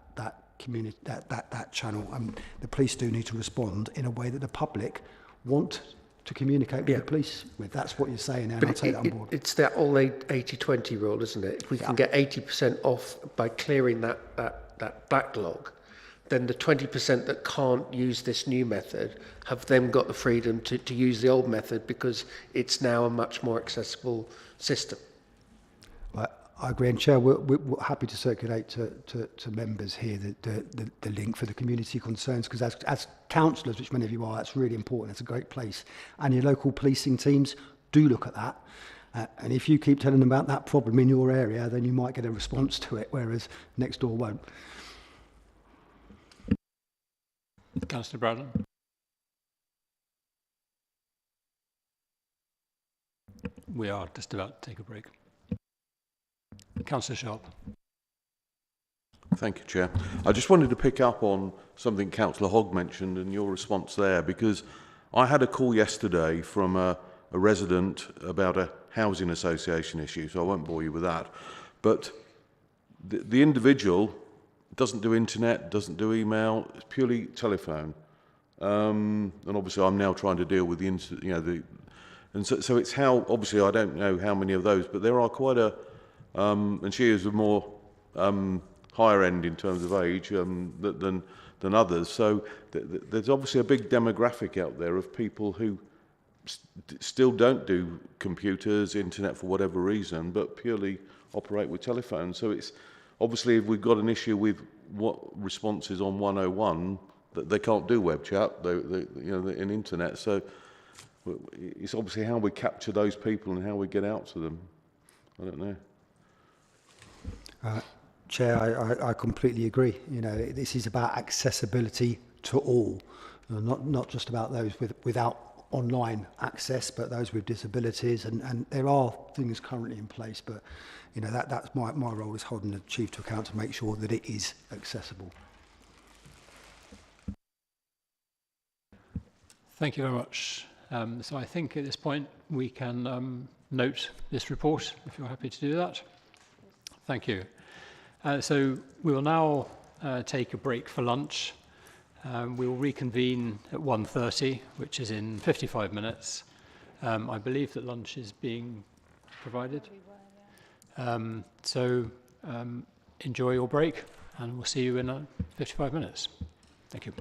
community, that channel, and the police do need to respond in a way that the public want to communicate with the police with. That's what you're saying, and I'll take that on board. It's that all 80-20 rule, isn't it? If we can get 80% off by clearing that backlog, then the 20% that can't use this new method have then got the freedom to use the old method because it's now a much more accessible system. I agree, and Chair, we're happy to circulate to members here the link for the community concerns, because as councillors, which many of you are, that's really important. It's a great place, and your local policing teams do look at that. And if you keep telling them about that problem in your area, then you might get a response to it, whereas next door won't. Councillor Bradley. We are just about to take a break. Councillor Sharp. Thank you, Chair. I just wanted to pick up on something Councillor Hogg mentioned and your response there, because I had a call yesterday from a resident about a housing association issue, so I won't bore you with that. But the individual doesn't do internet, doesn't do email, it's purely telephone. And obviously I'm now trying to deal with and so it's how, obviously I don't know how many of those, but there are quite a, and she is a more higher end in terms of age than others. So there's obviously a big demographic out there of people who still don't do computers, internet for whatever reason, but purely operate with telephones. So it's obviously if we've got an issue with what responses on 101, that they can't do web chat, in internet. So it's obviously how we capture those people and how we get out to them. I don't know. Chair, I completely agree. You know, this is about accessibility to all, not just about those without online access, but those with disabilities. And there are things currently in place, but you know that's my role is holding the chief to account to make sure that it is accessible. Thank you very much. So I think at this point we can note this report, if you're happy to do that. Thank you. So we will now take a break for lunch. We will reconvene at 1:30, which is in 55 minutes. I believe that lunch is being provided. So enjoy your break, and we'll see you in 55 minutes. Thank you.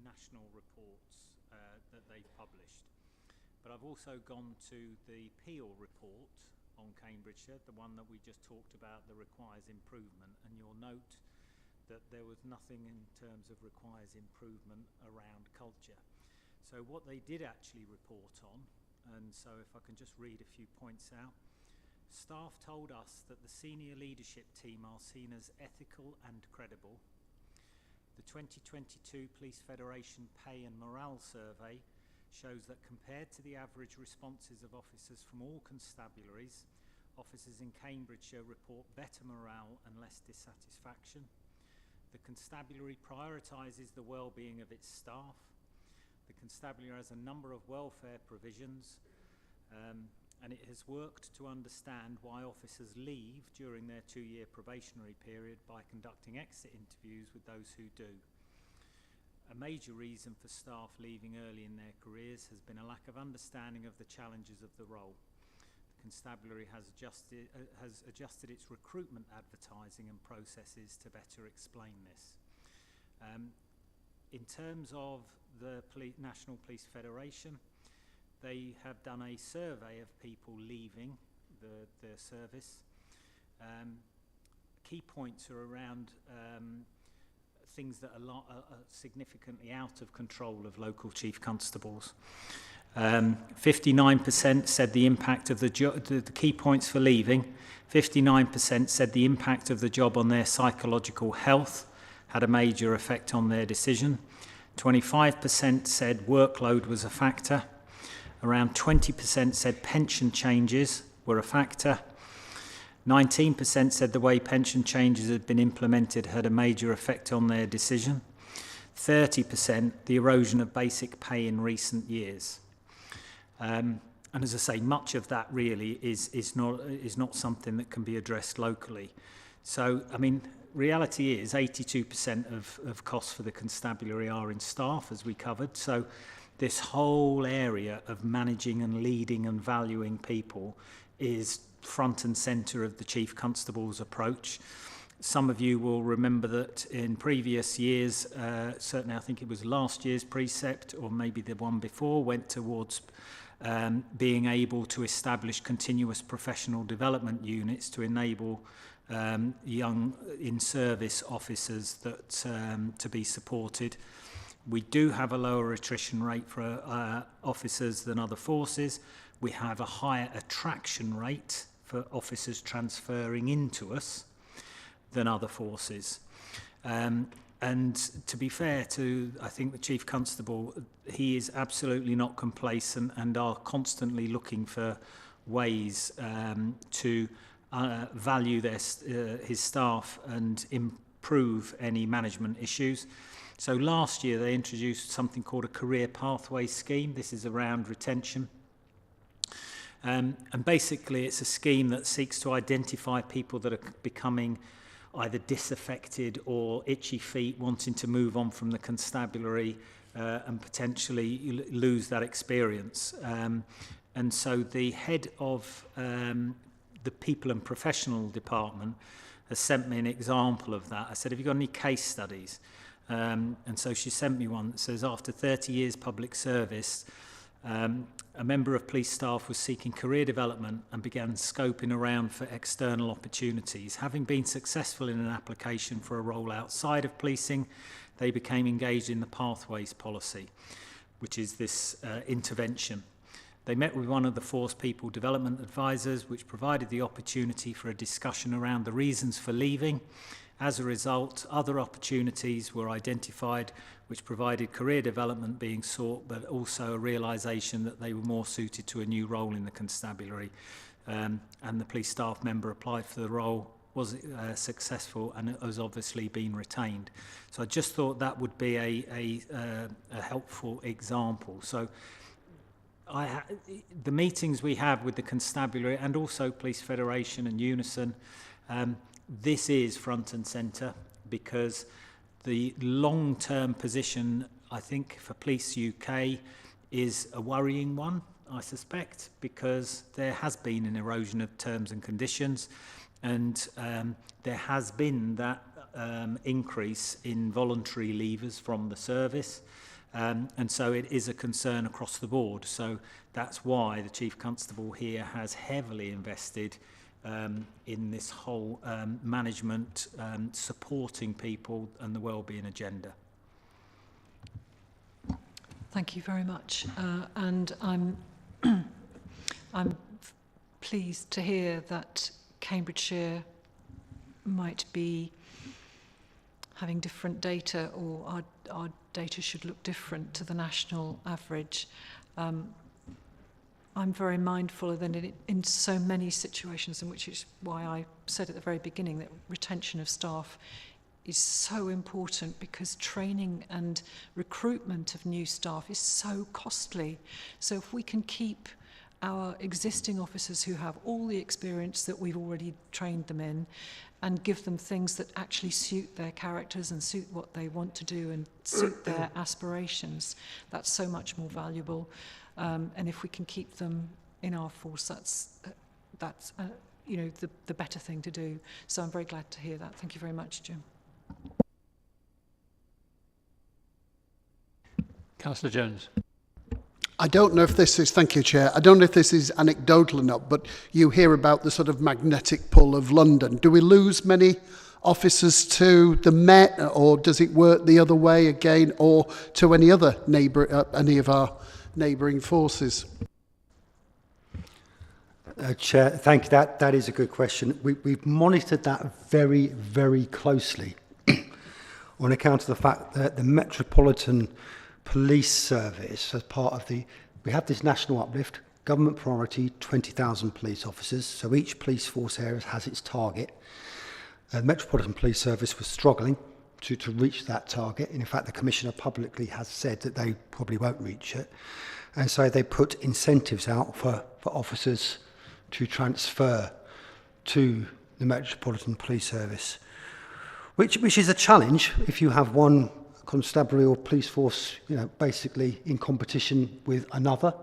national reports that they've published. But I've also gone to the Peel report on Cambridgeshire, the one that we just talked about that requires improvement, and you'll note that there was nothing in terms of requires improvement around culture. So what they did actually report on, and so if I can just read a few points out, staff told us that the senior leadership team are seen as ethical and credible. The 2022 Police Federation Pay and Morale Survey shows that compared to the average responses of officers from all constabularies, officers in Cambridgeshire report better morale and less dissatisfaction. The constabulary prioritises the well-being of its staff. The constabulary has a number of welfare provisions, and it has worked to understand why officers leave during their 2-year probationary period by conducting exit interviews with those who do. A major reason for staff leaving early in their careers has been a lack of understanding of the challenges of the role. The constabulary has adjusted its recruitment advertising and processes to better explain this. In terms of the National Police Federation, they have done a survey of people leaving the service. Key points are around things that are significantly out of control of local chief constables. 59% said the impact of the key points for leaving. 59% said the impact of the job on their psychological health had a major effect on their decision. 25% said workload was a factor. Around 20% said pension changes were a factor. 19% said the way pension changes had been implemented had a major effect on their decision. 30% the erosion of basic pay in recent years. And as I say, much of that really is not something that can be addressed locally. So, I mean, reality is 82% of costs for the constabulary are in staff, as we covered. So this whole area of managing and leading and valuing people is front and centre of the Chief Constable's approach. Some of you will remember that in previous years, certainly I think it was last year's precept, or maybe the one before, went towards being able to establish continuous professional development units to enable young in-service officers that to be supported. We do have a lower attrition rate for officers than other forces. We have a higher attraction rate for officers transferring into us than other forces. And to be fair to, I think, the Chief Constable, he is absolutely not complacent and are constantly looking for ways to value his staff and improve any management issues. So last year they introduced something called a career pathway scheme. This is around retention. And basically it's a scheme that seeks to identify people that are becoming either disaffected or itchy feet, wanting to move on from the constabulary and potentially lose that experience. And so the head of the People and Professional Department has sent me an example of that. I said, have you got any case studies? And so she sent me one that says, after 30 years public service, a member of police staff was seeking career development and began scoping around for external opportunities. Having been successful in an application for a role outside of policing, they became engaged in the Pathways policy, which is this intervention. They met with one of the Force People Development Advisors, which provided the opportunity for a discussion around the reasons for leaving. As a result, other opportunities were identified which provided career development being sought, but also a realisation that they were more suited to a new role in the constabulary. And the police staff member applied for the role, was successful, and it has obviously been retained. So I just thought that would be a helpful example. So the meetings we have with the constabulary and also Police Federation and Unison, this is front and centre, because the long-term position, I think, for Police UK is a worrying one, I suspect, because there has been an erosion of terms and conditions, and there has been that increase in voluntary leavers from the service. And so it is a concern across the board. So that's why the Chief Constable here has heavily invested in this whole management, supporting people and the wellbeing agenda. Thank you very much. And I'm pleased to hear that Cambridgeshire might be having different data, or our data should look different to the national average. I'm very mindful that in so many situations, in which is why I said at the very beginning that retention of staff is so important, because training and recruitment of new staff is so costly. So if we can keep our existing officers who have all the experience that we've already trained them in, and give them things that actually suit their characters and suit what they want to do and suit their aspirations, that's so much more valuable. And if we can keep them in our force, that's you know, the better thing to do. So I'm very glad to hear that. Thank you very much, Jim. Councillor Jones. I don't know if this is, thank you, Chair, I don't know if this is anecdotal or not, but you hear about the sort of magnetic pull of London. Do we lose many officers to the Met, or does it work the other way again, or to any other any of our neighbouring forces? Chair, thank you. That is a good question. We've monitored that very, very closely on account of the fact that the Metropolitan Police Service, as part of we have this national uplift, government priority, 20,000 police officers. So each police force area has its target. The Metropolitan Police Service was struggling to reach that target. And in fact, the Commissioner publicly has said that they probably won't reach it. And so they put incentives out for officers to transfer to the Metropolitan Police Service, which is a challenge if you have one constabulary or police force, you know, basically in competition with another.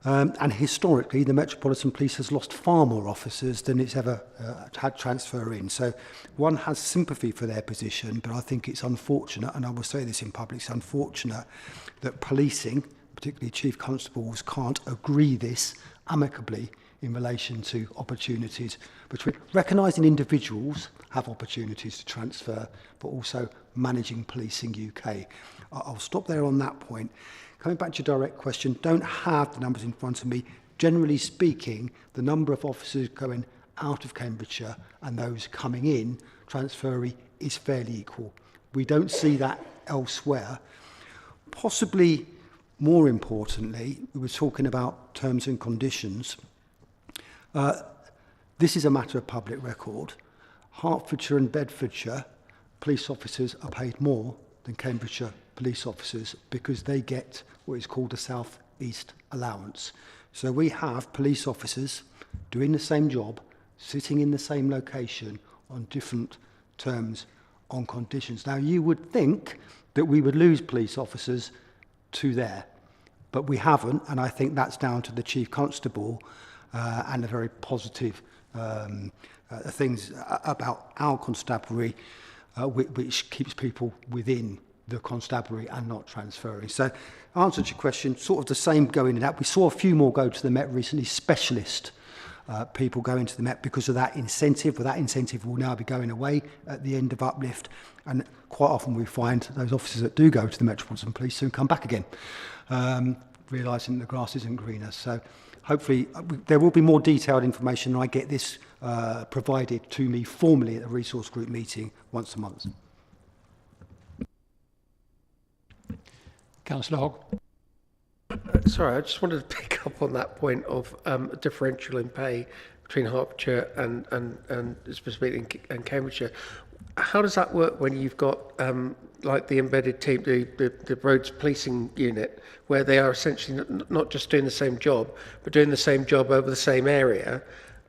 And historically, the Metropolitan Police has lost far more officers than it's ever had transfer in. So one has sympathy for their position, but I think it's unfortunate, and I will say this in public, it's unfortunate that policing, particularly chief constables, can't agree this amicably in relation to opportunities between recognising individuals have opportunities to transfer, but also managing policing UK. I'll stop there on that point. Coming back to your direct question, don't have the numbers in front of me. Generally speaking, the number of officers going out of Cambridgeshire and those coming in, transferee, is fairly equal. We don't see that elsewhere. Possibly more importantly, we were talking about terms and conditions. This is a matter of public record. Hertfordshire and Bedfordshire police officers are paid more than Cambridgeshire police officers because they get what is called a South East allowance. So we have police officers doing the same job, sitting in the same location on different terms and conditions. Now you would think that we would lose police officers to there, but we haven't, and I think that's down to the Chief Constable and the very positive things about our constabulary, which keeps people within the constabulary and not transferring. So, answer to your question, sort of the same going in that. We saw a few more go to the Met recently, specialist people going to the Met because of that incentive. Well, that incentive will now be going away at the end of uplift, and quite often we find those officers that do go to the Metropolitan Police soon come back again, realising the grass isn't greener. So hopefully there will be more detailed information, and I get this provided to me formally at the resource group meeting once a month. Councillor Hogg. Sorry, I just wanted to pick up on that point of differential in pay between Hertfordshire and specifically in Cambridgeshire. How does that work when you've got like the embedded team, the roads policing unit, where they are essentially not just doing the same job, but doing the same job over the same area?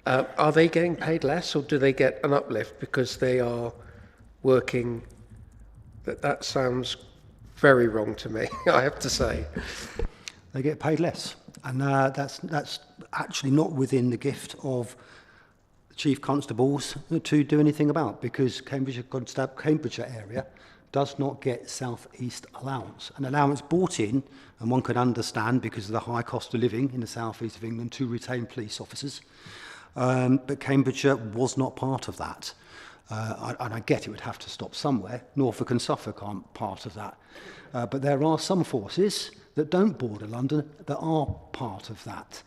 Are they getting paid less, or do they get an uplift because they are working? That sounds very wrong to me, I have to say. They get paid less, and that's actually not within the gift of chief constables to do anything about, because Cambridgeshire area does not get South East allowance. An allowance brought in, and one could understand because of the high cost of living in the South East of England, to retain police officers. But Cambridgeshire was not part of that. And I get it would have to stop somewhere. Norfolk and Suffolk aren't part of that. But there are some forces that don't border London that are part of that.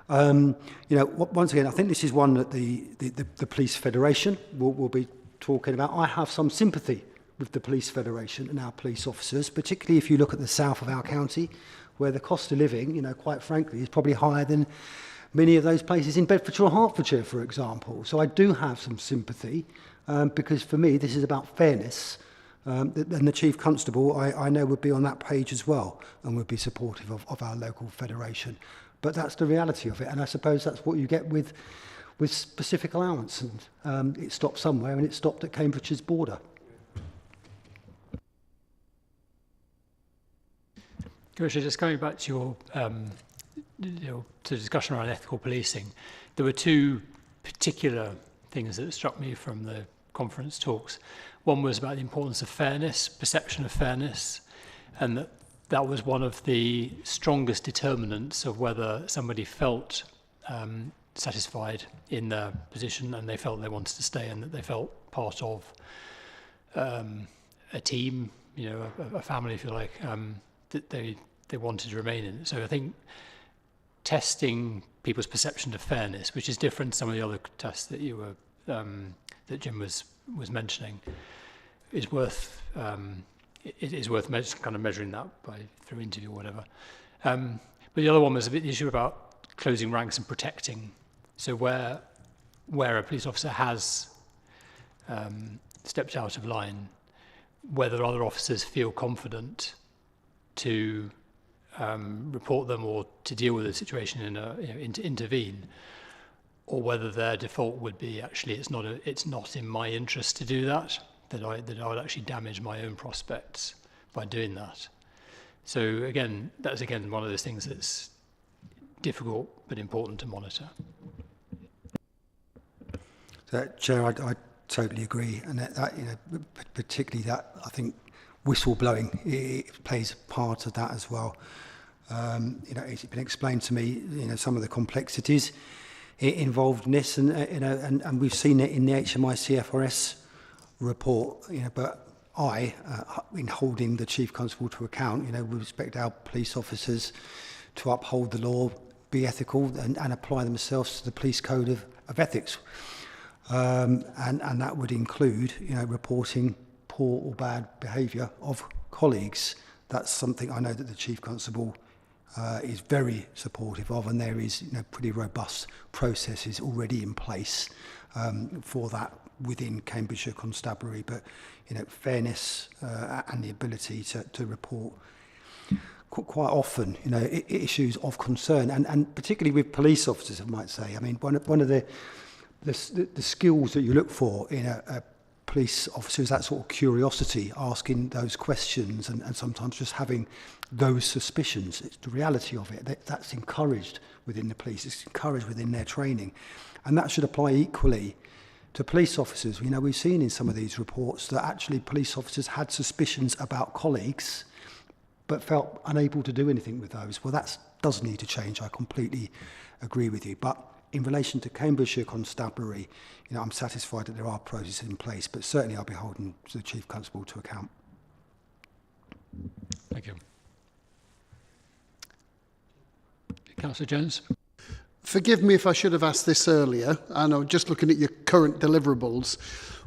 Once again, I think this is one that the Police Federation will be talking about. I have some sympathy with the Police Federation and our police officers, particularly if you look at the south of our county, where the cost of living, quite frankly, is probably higher than many of those places in Bedfordshire or Hertfordshire, for example. So I do have some sympathy, because for me, this is about fairness. And the Chief Constable, I know, would be on that page as well and would be supportive of our local federation. But that's the reality of it, and I suppose that's what you get with specific allowance. And it stopped somewhere, and it stopped at Cambridgeshire's border. Commissioner, just going back to your discussion around ethical policing, there were two particular things that struck me from the conference talks. One was about the importance of fairness, perception of fairness, and that was one of the strongest determinants of whether somebody felt satisfied in their position and they felt they wanted to stay and that they felt part of a team, a family, if you like, that they wanted to remain in. So I think testing people's perception of fairness, which is different to some of the other tests that you were that Jim was mentioning, is worth it is worth measuring that through interview or whatever. But the other one was a bit the issue about closing ranks and protecting. So where a police officer has stepped out of line, whether other officers feel confident to report them or to deal with the situation to intervene, or whether their default would be actually it's not in my interest to do that I would actually damage my own prospects by doing that. So again, that's one of those things that's difficult but important to monitor. Chair, I totally agree, and that particularly that I think whistleblowing it plays a part of that as well. It's been explained to me, some of the complexities involved in this, and we've seen it in the HMI CFRS report. But in holding the Chief Constable to account, we expect our police officers to uphold the law, be ethical, and apply themselves to the police code of ethics. And that would include, reporting poor or bad behaviour of colleagues. That's something I know that the Chief Constable is very supportive of, and there is pretty robust processes already in place for that within Cambridgeshire Constabulary. But fairness and the ability to report quite often issues of concern, and particularly with police officers, I might say. I mean, one of the skills that you look for in a police officer is that sort of curiosity, asking those questions, and sometimes just having those suspicions. It's the reality of it. That's encouraged within the police. It's encouraged within their training. And that should apply equally to police officers. We've seen in some of these reports that actually police officers had suspicions about colleagues but felt unable to do anything with those. Well, that does need to change. I completely agree with you. But in relation to Cambridgeshire Constabulary, I'm satisfied that there are processes in place, but certainly I'll be holding the Chief Constable to account. Thank you. Councillor Jones. Forgive me if I should have asked this earlier. I know, just looking at your current deliverables,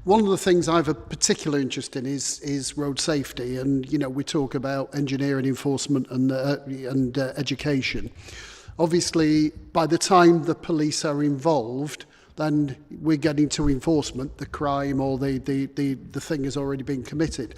one of the things I have a particular interest in is road safety, and we talk about engineering, enforcement, and education. Obviously, by the time the police are involved, then we're getting to enforcement. The crime or the thing has already been committed.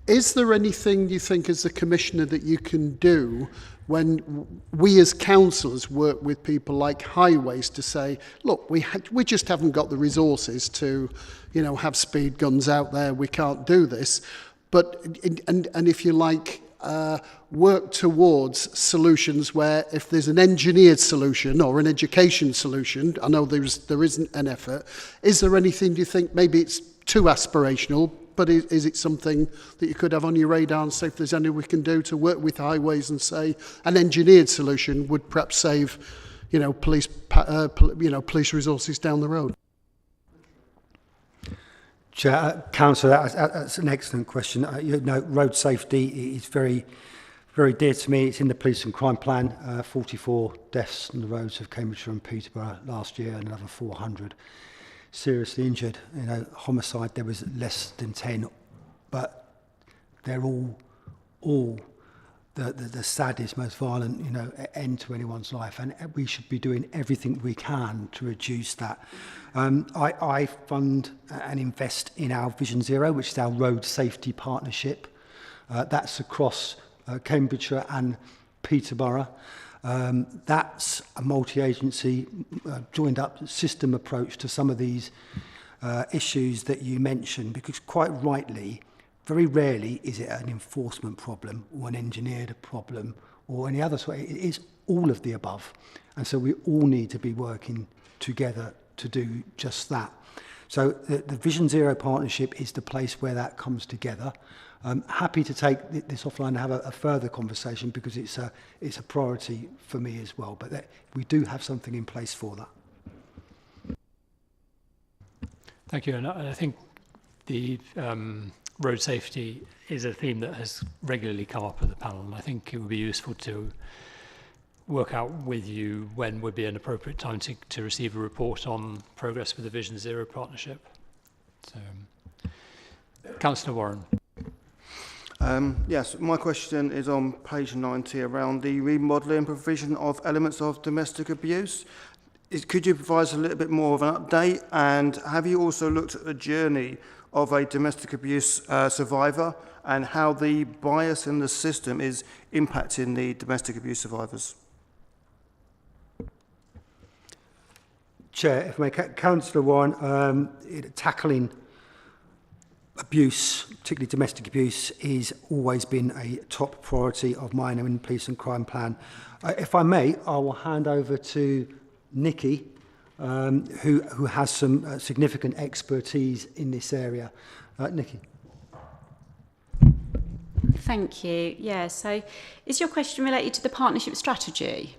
Is there anything you think as a commissioner that you can do when we as councillors work with people like highways to say, look, we just haven't got the resources to, have speed guns out there. We can't do this. But, and if you like, work towards solutions where if there's an engineered solution or an education solution, I know there isn't an effort, is there anything, do you think, maybe it's too aspirational, but is it something that you could have on your radar and say if there's anything we can do to work with highways and say an engineered solution would perhaps save, police resources down the road? Chair, Councillor, that's an excellent question. Road safety is very, very dear to me. It's in the police and crime plan. 44 deaths on the roads of Cambridgeshire and Peterborough last year, and another 400 seriously injured. Homicide, there was less than 10, but they're all the saddest, most violent, end to anyone's life, and we should be doing everything we can to reduce that. I fund and invest in our Vision Zero, which is our road safety partnership. That's across Cambridgeshire and Peterborough. That's a multi-agency, joined up system approach to some of these issues that you mentioned, because quite rightly, very rarely is it an enforcement problem or an engineered problem or any other sort. It is all of the above. And so we all need to be working together to do just that. So the Vision Zero partnership is the place where that comes together. I'm happy to take this offline and have a further conversation, because it's a priority for me as well. But we do have something in place for that. Thank you. And I think the road safety is a theme that has regularly come up at the panel, and I think it would be useful to work out with you when would be an appropriate time to receive a report on progress with the Vision Zero partnership. So, Councillor Warren. Yes, my question is on page 90 around the remodelling and provision of elements of domestic abuse. Could you provide us a little bit more of an update? And have you also looked at the journey of a domestic abuse survivor and how the bias in the system is impacting the domestic abuse survivors? Chair, if I may, Councillor Warren, tackling abuse, particularly domestic abuse, is always been a top priority of mine in the Police and Crime Plan. If I may, I will hand over to Nikki, who has some significant expertise in this area. Nikki. Thank you. Yeah, so is your question related to the partnership strategy?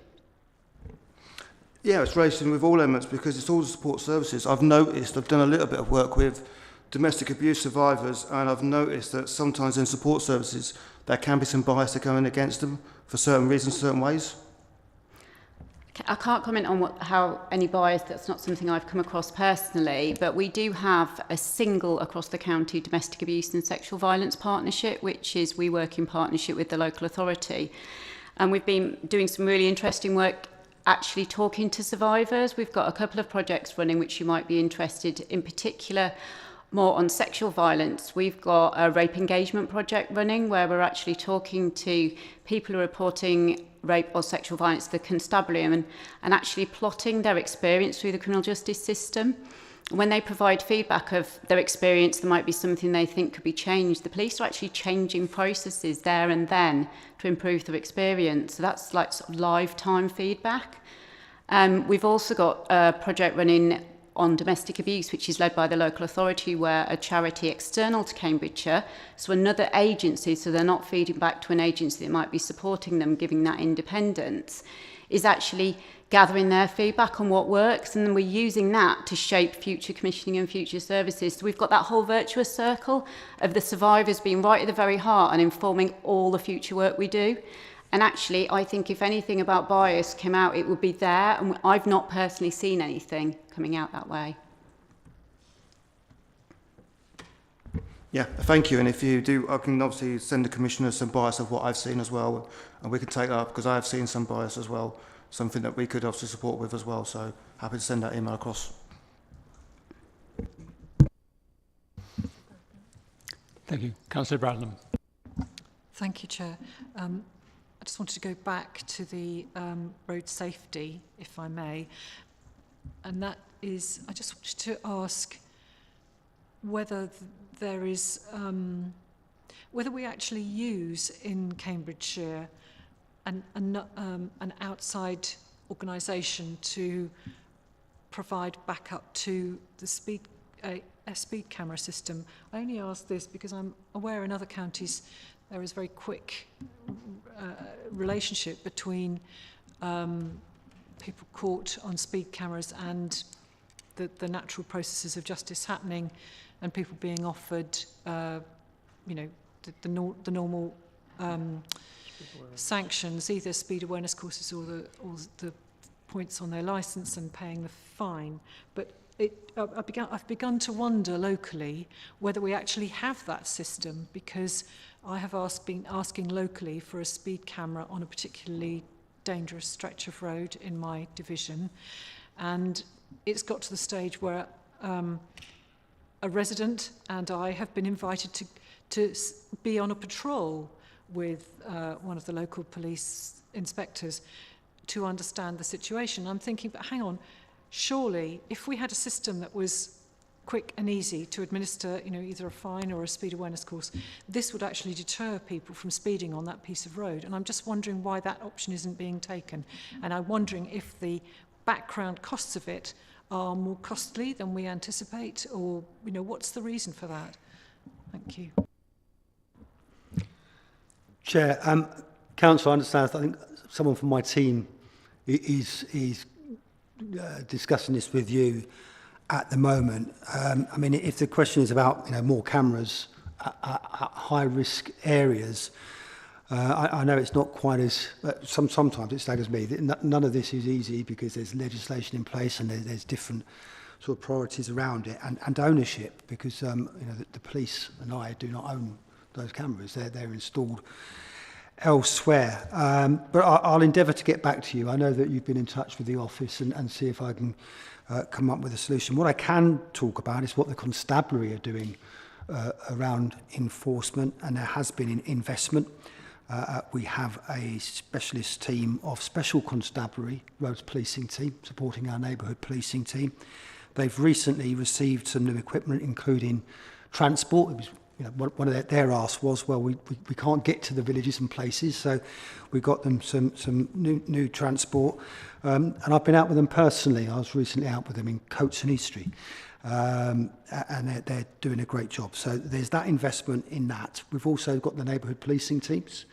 Yeah, it's racing with all elements because it's all the support services. I've noticed, I've done a little bit of work with domestic abuse survivors, and I've noticed that sometimes in support services there can be some bias going against them for certain reasons, certain ways. I can't comment on how any bias, that's not something I've come across personally, but we do have a single across the county domestic abuse and sexual violence partnership, which is we work in partnership with the local authority. And we've been doing some really interesting work actually talking to survivors. We've got a couple of projects running which you might be interested in, particular more on sexual violence. We've got a rape engagement project running where we're actually talking to people who are reporting rape or sexual violence to the constabulary and actually plotting their experience through the criminal justice system. When they provide feedback of their experience, there might be something they think could be changed. The police are actually changing processes there and then to improve their experience. So that's like sort of live time feedback. We've also got a project running on domestic abuse, which is led by the local authority, where a charity external to Cambridgeshire, so another agency, so they're not feeding back to an agency that might be supporting them, giving that independence, is actually gathering their feedback on what works, and then we're using that to shape future commissioning and future services. So we've got that whole virtuous circle of the survivors being right at the very heart and informing all the future work we do. And actually, I think if anything about bias came out, it would be there. And I've not personally seen anything coming out that way. Yeah, thank you. And if you do, I can obviously send the Commissioner some bias of what I've seen as well. And we can take that up because I have seen some bias as well. Something that we could obviously support with as well. So happy to send that email across. Thank you. Councillor Bradlam. Thank you, Chair. I just wanted to go back to the road safety, if I may. And that is, I just wanted to ask whether there is, whether we actually use in Cambridgeshire an outside organisation to provide backup to the speed a speed camera system. I only ask this because I'm aware in other counties there is a very quick relationship between people caught on speed cameras and the natural processes of justice happening, and people being offered, you know, the normal sanctions, either speed awareness courses or the points on their licence and paying the fine. But I've begun to wonder locally whether we actually have that system, because I have been asking locally for a speed camera on a particularly dangerous stretch of road in my division, and it's got to the stage where a resident and I have been invited to be on a patrol with one of the local police inspectors to understand the situation. I'm thinking, but hang on, surely if we had a system that was quick and easy to administer, you know, either a fine or a speed awareness course, this would actually deter people from speeding on that piece of road. And I'm just wondering why that option isn't being taken. And I'm wondering if the background costs of it are more costly than we anticipate, or, you know, what's the reason for that? Thank you. Chair, Council, I understand, I think someone from my team is discussing this with you at the moment. I mean, if the question is about, you know, more cameras at high-risk areas, I know it's not quite as, sometimes it staggers me that none of this is easy, because there's legislation in place and there's different sort of priorities around it, and ownership, because you know, the police and I do not own those cameras. They're installed elsewhere. But I'll endeavour to get back to you. I know that you've been in touch with the office and see if I can come up with a solution. What I can talk about is what the constabulary are doing around enforcement, and there has been an investment. We have a specialist team of special constabulary, roads policing team, supporting our neighbourhood policing team. They've recently received some new equipment, including transport. It was, you know, one of their asks was, well, we can't get to the villages and places, so we got them some new transport. And I've been out with them personally. I was recently out with them in Coates and Eastry, and they're doing a great job. So there's that investment in that. We've also got the neighbourhood policing teams,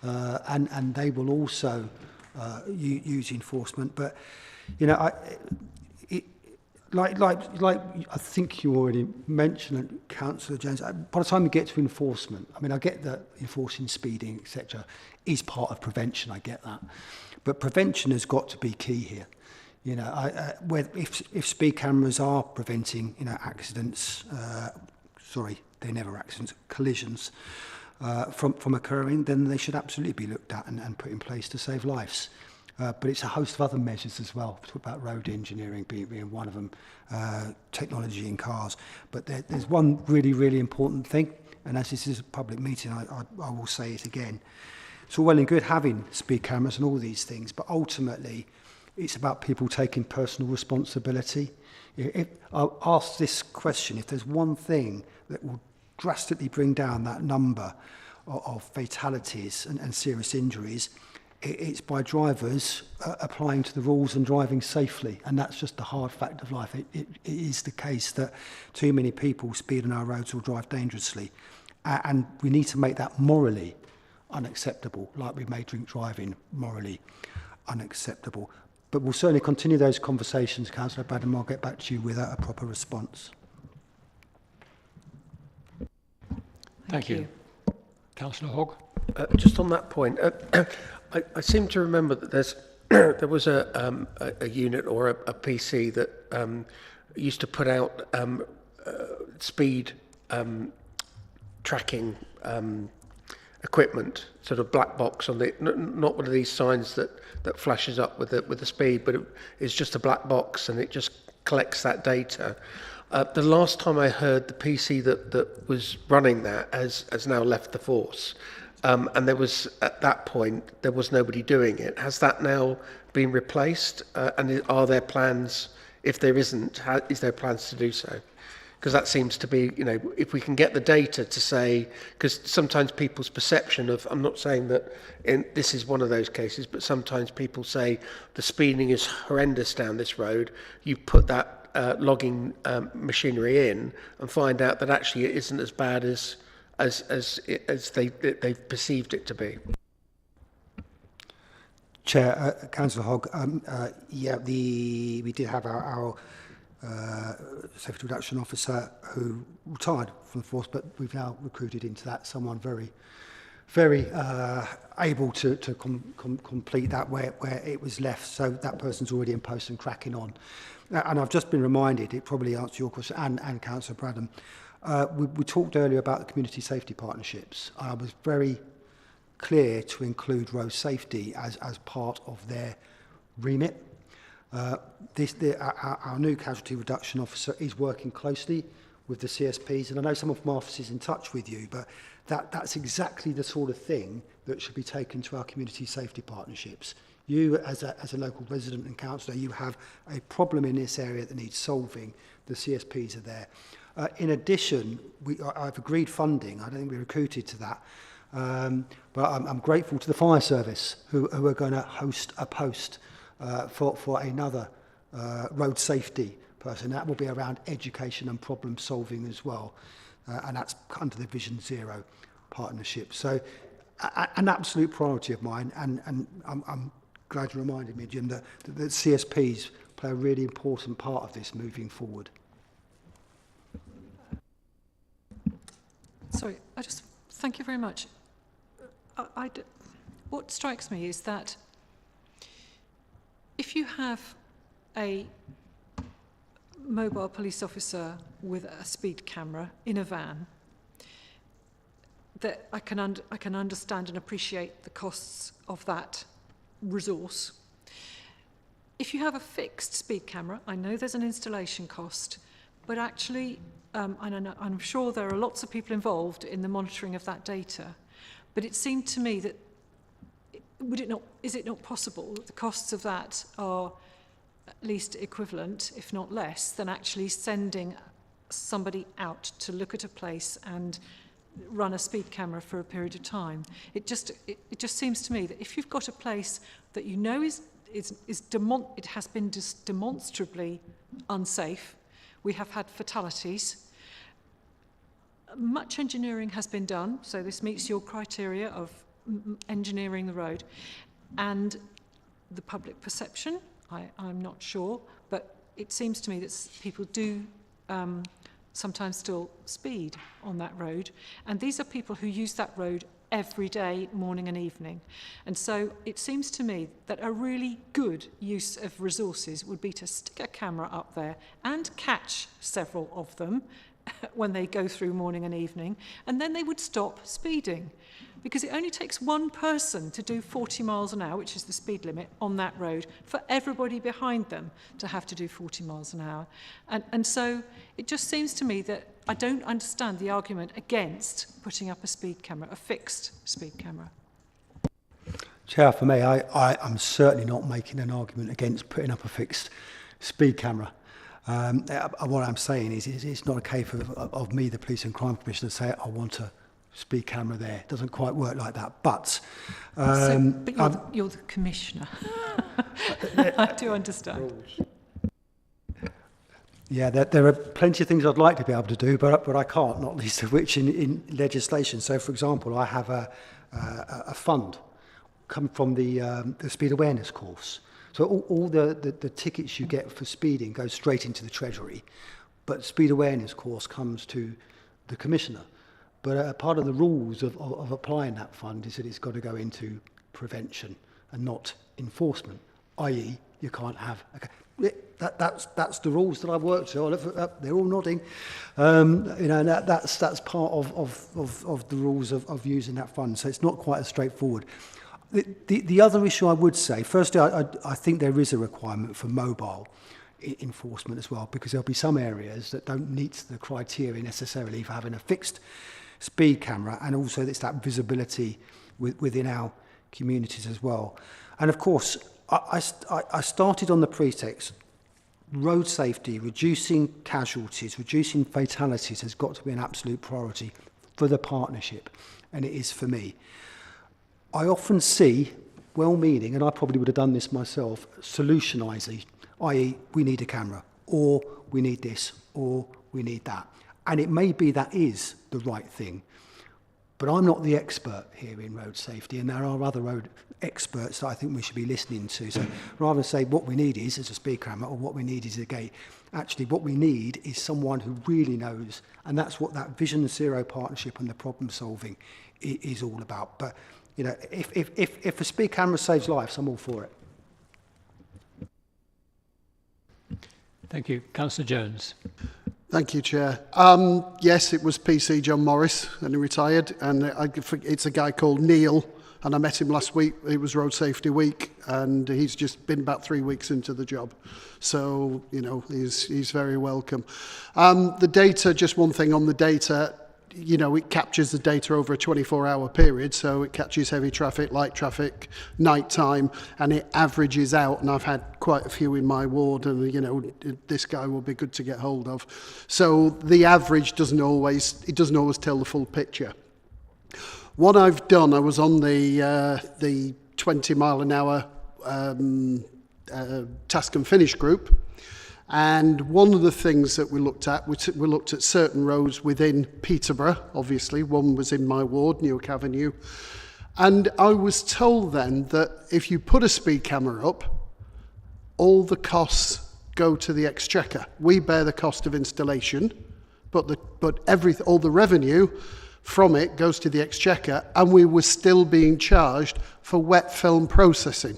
and they will also use enforcement. But, you know, like I think you already mentioned, Councillor Jones, by the time you get to enforcement, I mean, I get that enforcing speeding, etc., is part of prevention, I get that. But prevention has got to be key here. You know, if speed cameras are preventing, you know, accidents, they're never accidents, collisions, from occurring, then they should absolutely be looked at and put in place to save lives. But it's a host of other measures as well. We talk about road engineering being one of them, technology in cars. But there's one really, really important thing, and as this is a public meeting, I will say it again. It's all well and good having speed cameras and all these things, but ultimately it's about people taking personal responsibility. I'll ask this question: if there's one thing that will drastically bring down that number of fatalities and serious injuries, it's by drivers applying to the rules and driving safely. And that's just the hard fact of life. It is the case that too many people speed on our roads or drive dangerously. And we need to make that morally unacceptable, like we made drink driving morally unacceptable. But we'll certainly continue those conversations, Councillor Badham. I'll get back to you with a proper response. Thank you. Councillor Hogg. Just on that point, I seem to remember that there was a unit or a PC that used to put out speed tracking equipment, sort of black box on the, not one of these signs that flashes up with the speed, but it's just a black box and it just collects that data. The last time I heard, the PC that was running that has now left the force. And there was, at that point, there was nobody doing it. Has that now been replaced? And are there plans, if there isn't, is there plans to do so? Because that seems to be, you know, if we can get the data to say, because sometimes people's perception of, I'm not saying that this is one of those cases, but sometimes people say the speeding is horrendous down this road. You put that logging machinery in and find out that actually it isn't as bad as they've perceived it to be. Chair, Councillor Hogg, we did have our safety reduction officer who retired from the force, but we've now recruited into that someone very able to complete that where it was left. So that person's already in post and cracking on. And I've just been reminded, it probably answers your question, and Councillor Bradham, we talked earlier about the community safety partnerships. I was very clear to include road safety as part of their remit. Our new casualty reduction officer is working closely with the CSPs, and I know some of my office is in touch with you, but that's exactly the sort of thing that should be taken to our community safety partnerships. You, as a local resident and councillor, you have a problem in this area that needs solving. The CSPs are there. In addition, I've agreed funding. I don't think we recruited to that. But I'm grateful to the fire service who are going to host a post for another road safety person. That will be around education and problem solving as well. And that's under the Vision Zero partnership. So an absolute priority of mine, and I'm glad you reminded me, Jim, that the CSPs play a really important part of this moving forward. Sorry, thank you very much. What strikes me is that if you have a mobile police officer with a speed camera in a van, that I can understand and appreciate the costs of that resource. If you have a fixed speed camera, I know there's an installation cost, but actually, I'm sure there are lots of people involved in the monitoring of that data. But it seemed to me that is it not possible that the costs of that are at least equivalent, if not less, than actually sending somebody out to look at a place and run a speed camera for a period of time? It just seems to me that if you've got a place that you know it has been demonstrably unsafe, we have had fatalities. Much engineering has been done, so this meets your criteria of engineering the road. And the public perception, I'm not sure, but it seems to me that people do sometimes still speed on that road. And these are people who use that road every day, morning and evening. And so it seems to me that a really good use of resources would be to stick a camera up there and catch several of them when they go through morning and evening, and then they would stop speeding. Because it only takes one person to do 40 miles an hour, which is the speed limit on that road, for everybody behind them to have to do 40 miles an hour. And so it just seems to me that I don't understand the argument against putting up a speed camera, a fixed speed camera. Chair, for me, I'm certainly not making an argument against putting up a fixed speed camera. What I'm saying is it's not a case of me, the Police and Crime Commissioner, say I want a speed camera there. It doesn't quite work like that. But you're the Commissioner. I do understand. Yeah, there are plenty of things I'd like to be able to do, but I can't, not least of which in legislation. So, for example, I have a fund come from the speed awareness course. So all the tickets you get for speeding go straight into the Treasury, but speed awareness course comes to the Commissioner. But part of the rules of applying that fund is that it's got to go into prevention and not enforcement, i.e. you can't have... That's the rules that I've worked to. They're all nodding. That's part of the rules of using that fund. So it's not quite as straightforward. The other issue I would say, firstly, I think there is a requirement for mobile enforcement as well, because there'll be some areas that don't meet the criteria necessarily for having a fixed speed camera, and also it's that visibility within our communities as well. And of course, I started on the pretext, road safety, reducing casualties, reducing fatalities has got to be an absolute priority for the partnership, and it is for me. I often see, well-meaning, and I probably would have done this myself, solutionising, i.e. we need a camera, or we need this, or we need that. And it may be that is the right thing. But I'm not the expert here in road safety, and there are other road experts that I think we should be listening to. So rather than say what we need is a speed camera or what we need is a gate, actually what we need is someone who really knows, and that's what that Vision Zero partnership and the problem solving is all about. But you know, if a speed camera saves lives, I'm all for it. Thank you. Councillor Jones. Thank you, Chair. Yes, it was PC John Morris, and he retired, and it's a guy called Neil, and I met him last week. It was Road Safety Week, and he's just been about 3 weeks into the job. So, you know, he's very welcome. The data, just one thing on the data, you know, it captures the data over a 24-hour period, so it catches heavy traffic, light traffic, night time, and it averages out, and I've had quite a few in my ward, and, you know, this guy will be good to get hold of. So the average doesn't always tell the full picture. What I've done, I was on the 20 mile an hour task and finish group, and one of the things that we looked at certain roads within Peterborough, obviously. One was in my ward, Newark Avenue. And I was told then that if you put a speed camera up, all the costs go to the Exchequer. We bear the cost of installation, but all the revenue from it goes to the Exchequer, and we were still being charged for wet film processing.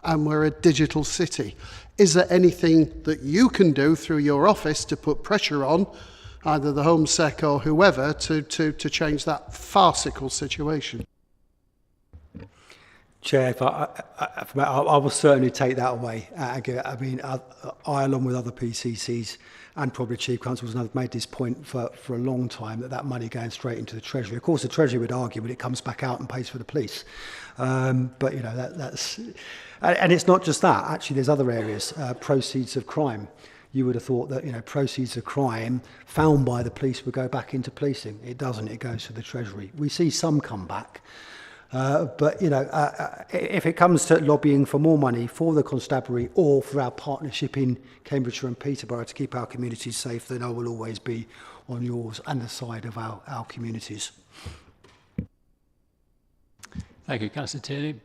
And we're a digital city. Is there anything that you can do through your office to put pressure on either the Home Sec or whoever to change that farcical situation? Chair, I will certainly take that away. I mean, I, along with other PCCs and probably Chief Constables, have made this point for a long time, that money going straight into the Treasury. Of course, the Treasury would argue when it comes back out and pays for the police. But, you know, that's... And it's not just that. Actually, there's other areas, proceeds of crime. You would have thought that, you know, proceeds of crime found by the police would go back into policing. It doesn't. It goes to the Treasury. We see some come back. But, you know, if it comes to lobbying for more money for the constabulary or for our partnership in Cambridgeshire and Peterborough to keep our communities safe, then I will always be on yours and the side of our communities. Thank you. Councillor Tierney.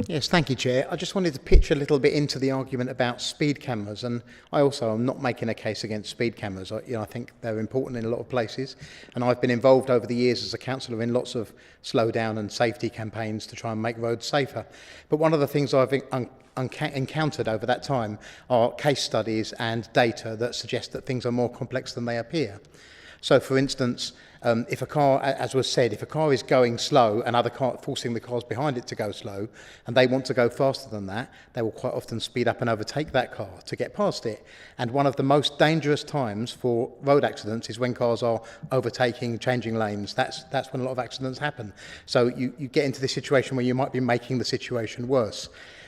Yes, thank you, Chair. I just wanted to pitch a little bit into the argument about speed cameras, and I also am not making a case against speed cameras. I think they're important in a lot of places, and I've been involved over the years as a councillor in lots of slow down and safety campaigns to try and make roads safer. But one of the things I've encountered over that time are case studies and data that suggest that things are more complex than they appear. So, for instance, if a car, as was said, if a car is going slow and other car forcing the cars behind it to go slow, and they want to go faster than that, they will quite often speed up and overtake that car to get past it. And one of the most dangerous times for road accidents is when cars are overtaking, changing lanes. That's when a lot of accidents happen. So you get into this situation where you might be making the situation worse.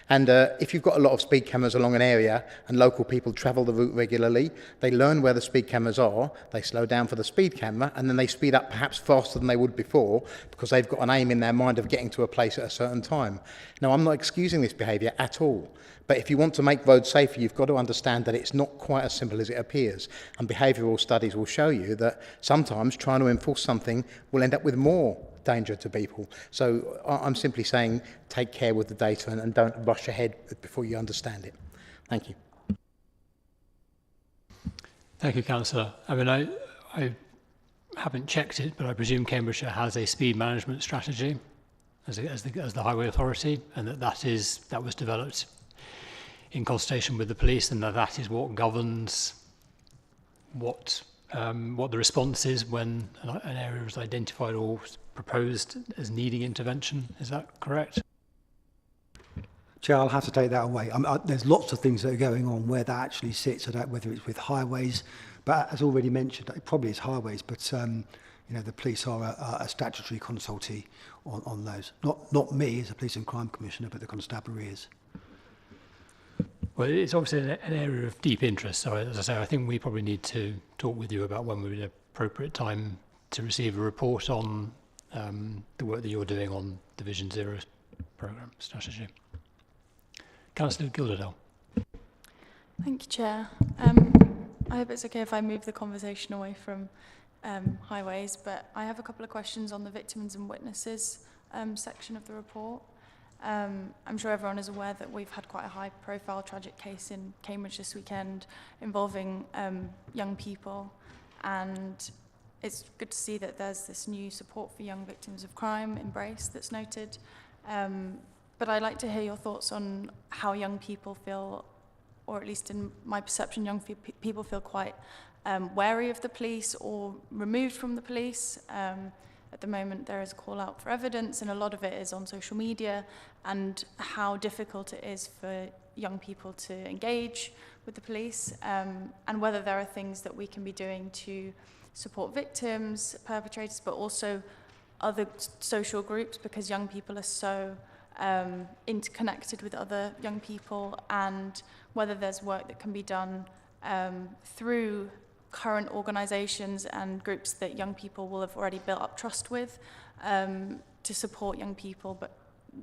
And if you've got a lot of speed cameras along an area and local people travel the route regularly, they learn where the speed cameras are, they slow down for the speed camera, and then they speed up perhaps faster than they would before because they've got an aim in their mind of getting to a place at a certain time. Now, I'm not excusing this behaviour at all, but if you want to make roads safer, you've got to understand that it's not quite as simple as it appears. And behavioural studies will show you that sometimes trying to enforce something will end up with more danger to people. So I'm simply saying take care with the data and don't rush ahead before you understand it. Thank you. Thank you, Councillor. I mean, I haven't checked it, but I presume Cambridgeshire has a speed management strategy as the Highway Authority, and that was developed in consultation with the police, and that is what governs what the response is when an area is identified or proposed as needing intervention. Is that correct? Chair, I'll have to take that away. There's lots of things that are going on where that actually sits, whether it's with highways, but as already mentioned, it probably is highways, but you know, the police are a statutory consultee on those. Not me as a police and crime commissioner, but the constabulary is. Well, it's obviously an area of deep interest. So, as I say, I think we probably need to talk with you about when would be an appropriate time to receive a report on the work that you're doing on the Vision Zero programme strategy. Councillor Gilderdale. Thank you, Chair. I hope it's okay if I move the conversation away from highways, but I have a couple of questions on the victims and witnesses section of the report. I'm sure everyone is aware that we've had quite a high-profile tragic case in Cambridge this weekend involving young people, and it's good to see that there's this new support for young victims of crime, Embrace, that's noted. But I'd like to hear your thoughts on how young people feel, or at least in my perception, young people feel quite wary of the police or removed from the police. At the moment, there is a call out for evidence, and a lot of it is on social media, and how difficult it is for young people to engage with the police, and whether there are things that we can be doing to support victims, perpetrators, but also other social groups, because young people are so interconnected with other young people, and whether there's work that can be done through current organisations and groups that young people will have already built up trust with, to support young people, but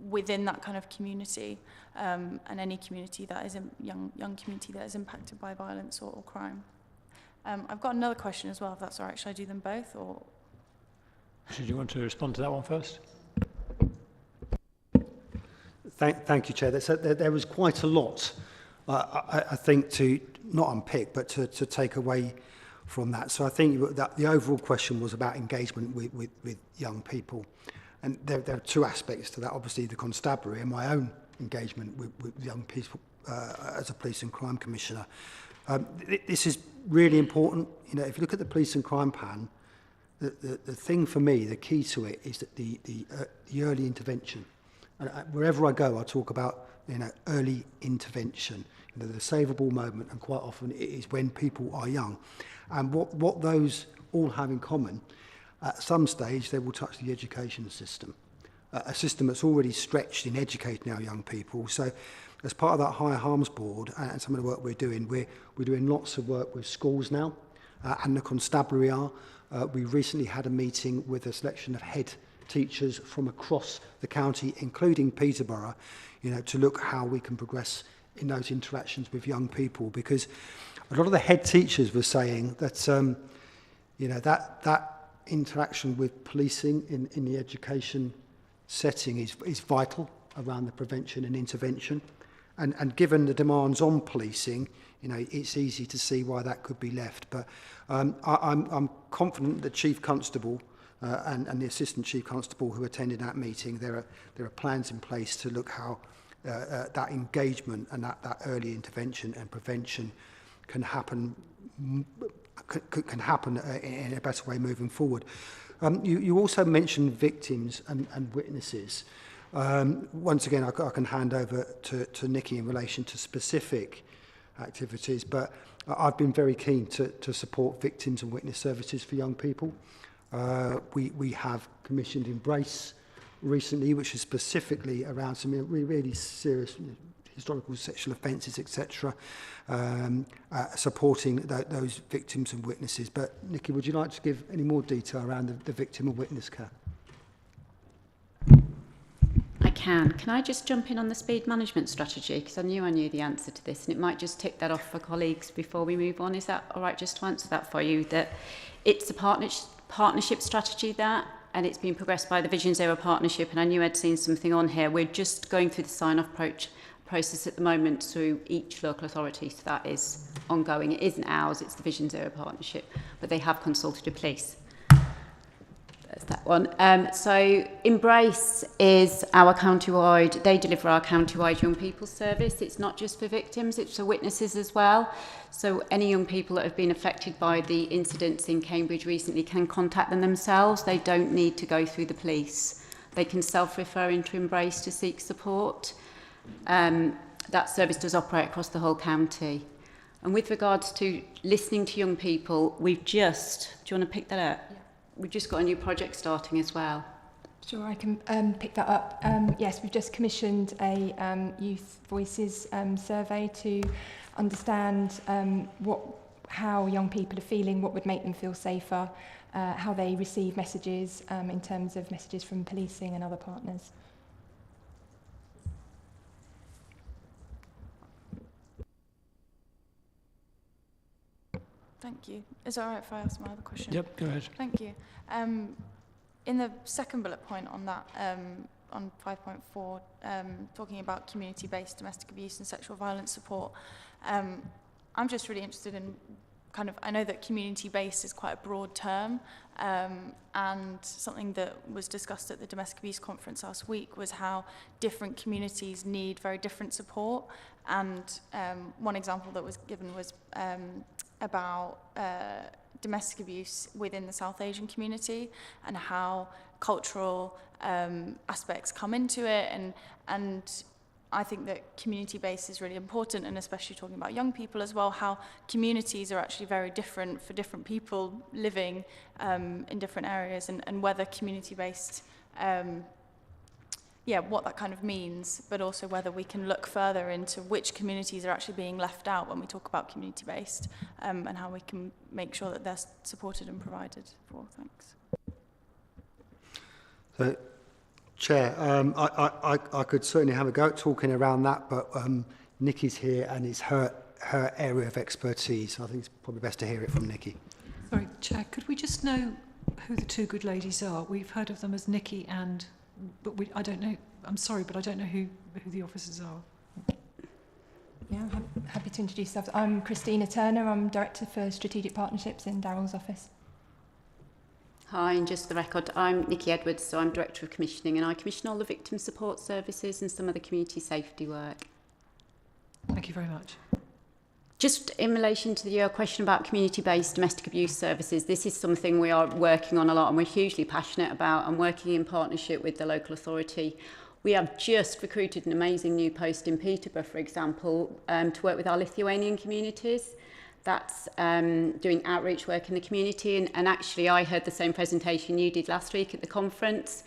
within that kind of community, and any community that is young community that is impacted by violence or crime. I've got another question as well, if that's all right. Should I do them both, or? Should you want to respond to that one first? Thank you, Chair. There was quite a lot, I think, to not unpick, but to take away from that. So I think that the overall question was about engagement with young people. And there are two aspects to that. Obviously, the constabulary and my own engagement with young people as a police and crime commissioner. This is really important. You know, if you look at the police and crime plan, the thing for me, the key to it, is that the early intervention. And wherever I go, I talk about, you know, early intervention, you know, the savable moment, and quite often it is when people are young. And what those all have in common, at some stage they will touch the education system, a system that's already stretched in educating our young people. So as part of that higher harms board and some of the work we're doing lots of work with schools now, and the constabulary are. We recently had a meeting with a selection of head teachers from across the county, including Peterborough, you know, to look how we can progress in those interactions with young people, because a lot of the head teachers were saying that, you know, that interaction with policing in the education setting is vital around the prevention and intervention. And given the demands on policing, you know, it's easy to see why that could be left. But I'm confident the Chief Constable and the Assistant Chief Constable who attended that meeting, there are plans in place to look how that engagement and that early intervention and prevention can happen in a better way moving forward. You also mentioned victims and witnesses. Once again, I can hand over to Nikki in relation to specific activities, but I've been very keen to support victims and witness services for young people. We have commissioned Embrace recently, which is specifically around some really serious historical sexual offences, etc., supporting those victims and witnesses. But Nikki, would you like to give any more detail around the victim and witness care? I can. Can I just jump in on the speed management strategy? Because I knew the answer to this, and it might just tick that off for colleagues before we move on. Is that all right, just to answer that for you? That it's a partnership strategy, that, and it's been progressed by the Vision Zero partnership, and I knew I'd seen something on here. We're just going through the sign-off process at the moment through each local authority, so that is ongoing. It isn't ours, it's the Vision Zero partnership, but they have consulted the police. There's that one. So Embrace is our county-wide, they deliver our county-wide young people service. It's not just for victims, it's for witnesses as well. So any young people that have been affected by the incidents in Cambridge recently can contact them themselves. They don't need to go through the police. They can self-refer into Embrace to seek support. That service does operate across the whole county. And with regards to listening to young people, do you want to pick that up? Yeah. We've just got a new project starting as well. Sure, I can pick that up. Yes, we've just commissioned a Youth Voices survey to understand how young people are feeling, what would make them feel safer, how they receive messages in terms of messages from policing and other partners. Thank you. Is it all right if I ask my other question? Yep, go ahead. Thank you. In the second bullet point on that, on 5.4, talking about community-based domestic abuse and sexual violence support, I'm just really interested in kind of, I know that community-based is quite a broad term, and something that was discussed at the domestic abuse conference last week was how different communities need very different support. And one example that was given was about domestic abuse within the South Asian community and how cultural aspects come into it, and I think that community-based is really important, and especially talking about young people as well, how communities are actually very different for different people living in different areas, and whether community-based, what that kind of means, but also whether we can look further into which communities are actually being left out when we talk about community-based, and how we can make sure that they're supported and provided for. Thanks. So, Chair, I could certainly have a go at talking around that, but Nikki's here and it's her area of expertise. So I think it's probably best to hear it from Nikki. Sorry, Chair, could we just know who the two good ladies are? We've heard of them as Nikki but I don't know, I'm sorry, but I don't know who the officers are. Yeah, I'm happy to introduce myself. I'm Christina Turner. I'm Director for Strategic Partnerships in Darrell's office. Hi, and just for the record, I'm Nikki Edwards, so I'm Director of Commissioning, and I commission all the victim support services and some of the community safety work. Thank you very much. Just in relation to your question about community-based domestic abuse services, this is something we are working on a lot and we're hugely passionate about, and working in partnership with the local authority. We have just recruited an amazing new post in Peterborough, for example, to work with our Lithuanian communities. That's doing outreach work in the community, and actually I heard the same presentation you did last week at the conference,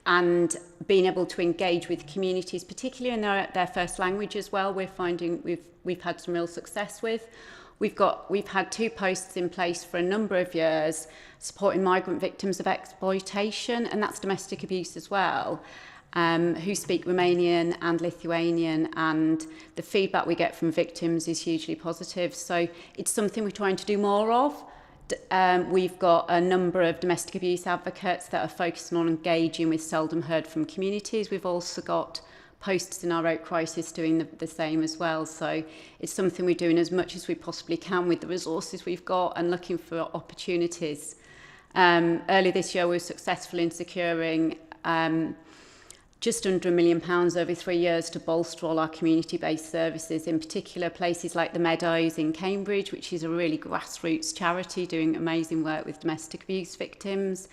and being able to engage with communities, particularly in their first language as well, we're finding we've had some real success with. We've had 2 posts in place for a number of years supporting migrant victims of exploitation, and that's domestic abuse as well, who speak Romanian and Lithuanian, and the feedback we get from victims is hugely positive. So it's something we're trying to do more of. We've got a number of domestic abuse advocates that are focusing on engaging with seldom heard from communities. We've also got posts in our Oak Crisis doing the same as well. So it's something we're doing as much as we possibly can with the resources we've got and looking for opportunities. Earlier this year we were successful in securing just under £1 million over 3 years to bolster all our community-based services, in particular places like the Meadows in Cambridge, which is a really grassroots charity doing amazing work with domestic abuse victims.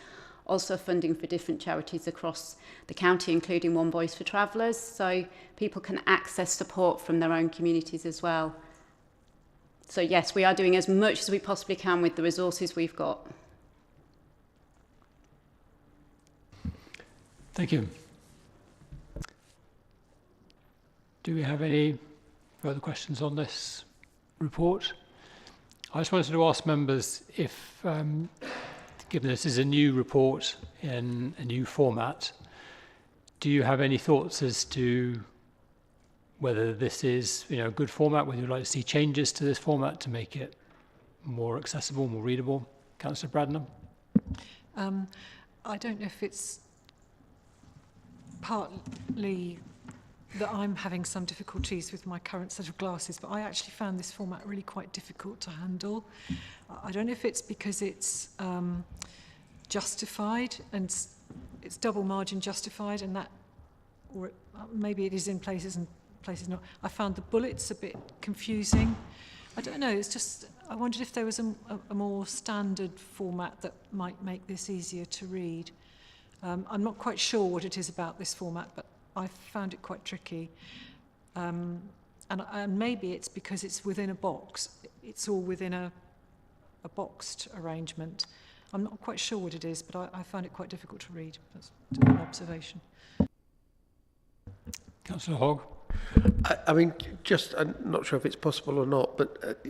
Also funding for different charities across the county, including One Voice for Travellers, so people can access support from their own communities as well. So yes, we are doing as much as we possibly can with the resources we've got. Thank you. Do we have any further questions on this report? I just wanted to ask members if, given this is a new report in a new format, do you have any thoughts as to whether this is a good format, whether you'd like to see changes to this format to make it more accessible, more readable? Councillor Bradnam? I don't know if it's partly that I'm having some difficulties with my current set of glasses, but I actually found this format really quite difficult to handle. I don't know if it's because it's justified and it's double margin justified, and that, or maybe it is in places and places not. I found the bullets a bit confusing. I don't know, it's just, I wondered if there was a more standard format that might make this easier to read. I'm not quite sure what it is about this format, but I found it quite tricky. And maybe it's because it's within a box. It's all within a boxed arrangement. I'm not quite sure what it is, but I found it quite difficult to read. That's an observation. Councillor Hogg? I mean, just, I'm not sure if it's possible or not, but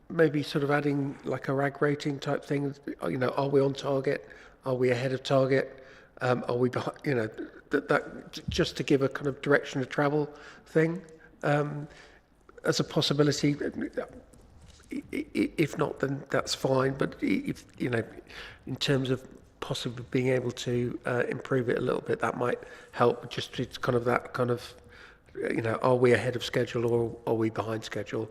maybe sort of adding like a RAG rating type thing. Are we on target? Are we ahead of target? Are we behind? That just to give a kind of direction of travel thing as a possibility. if not, then that's fine. But if you know, in terms of possibly being able to improve it a little bit, that might help. Just it's kind of that kind of, you know, are we ahead of schedule or are we behind schedule?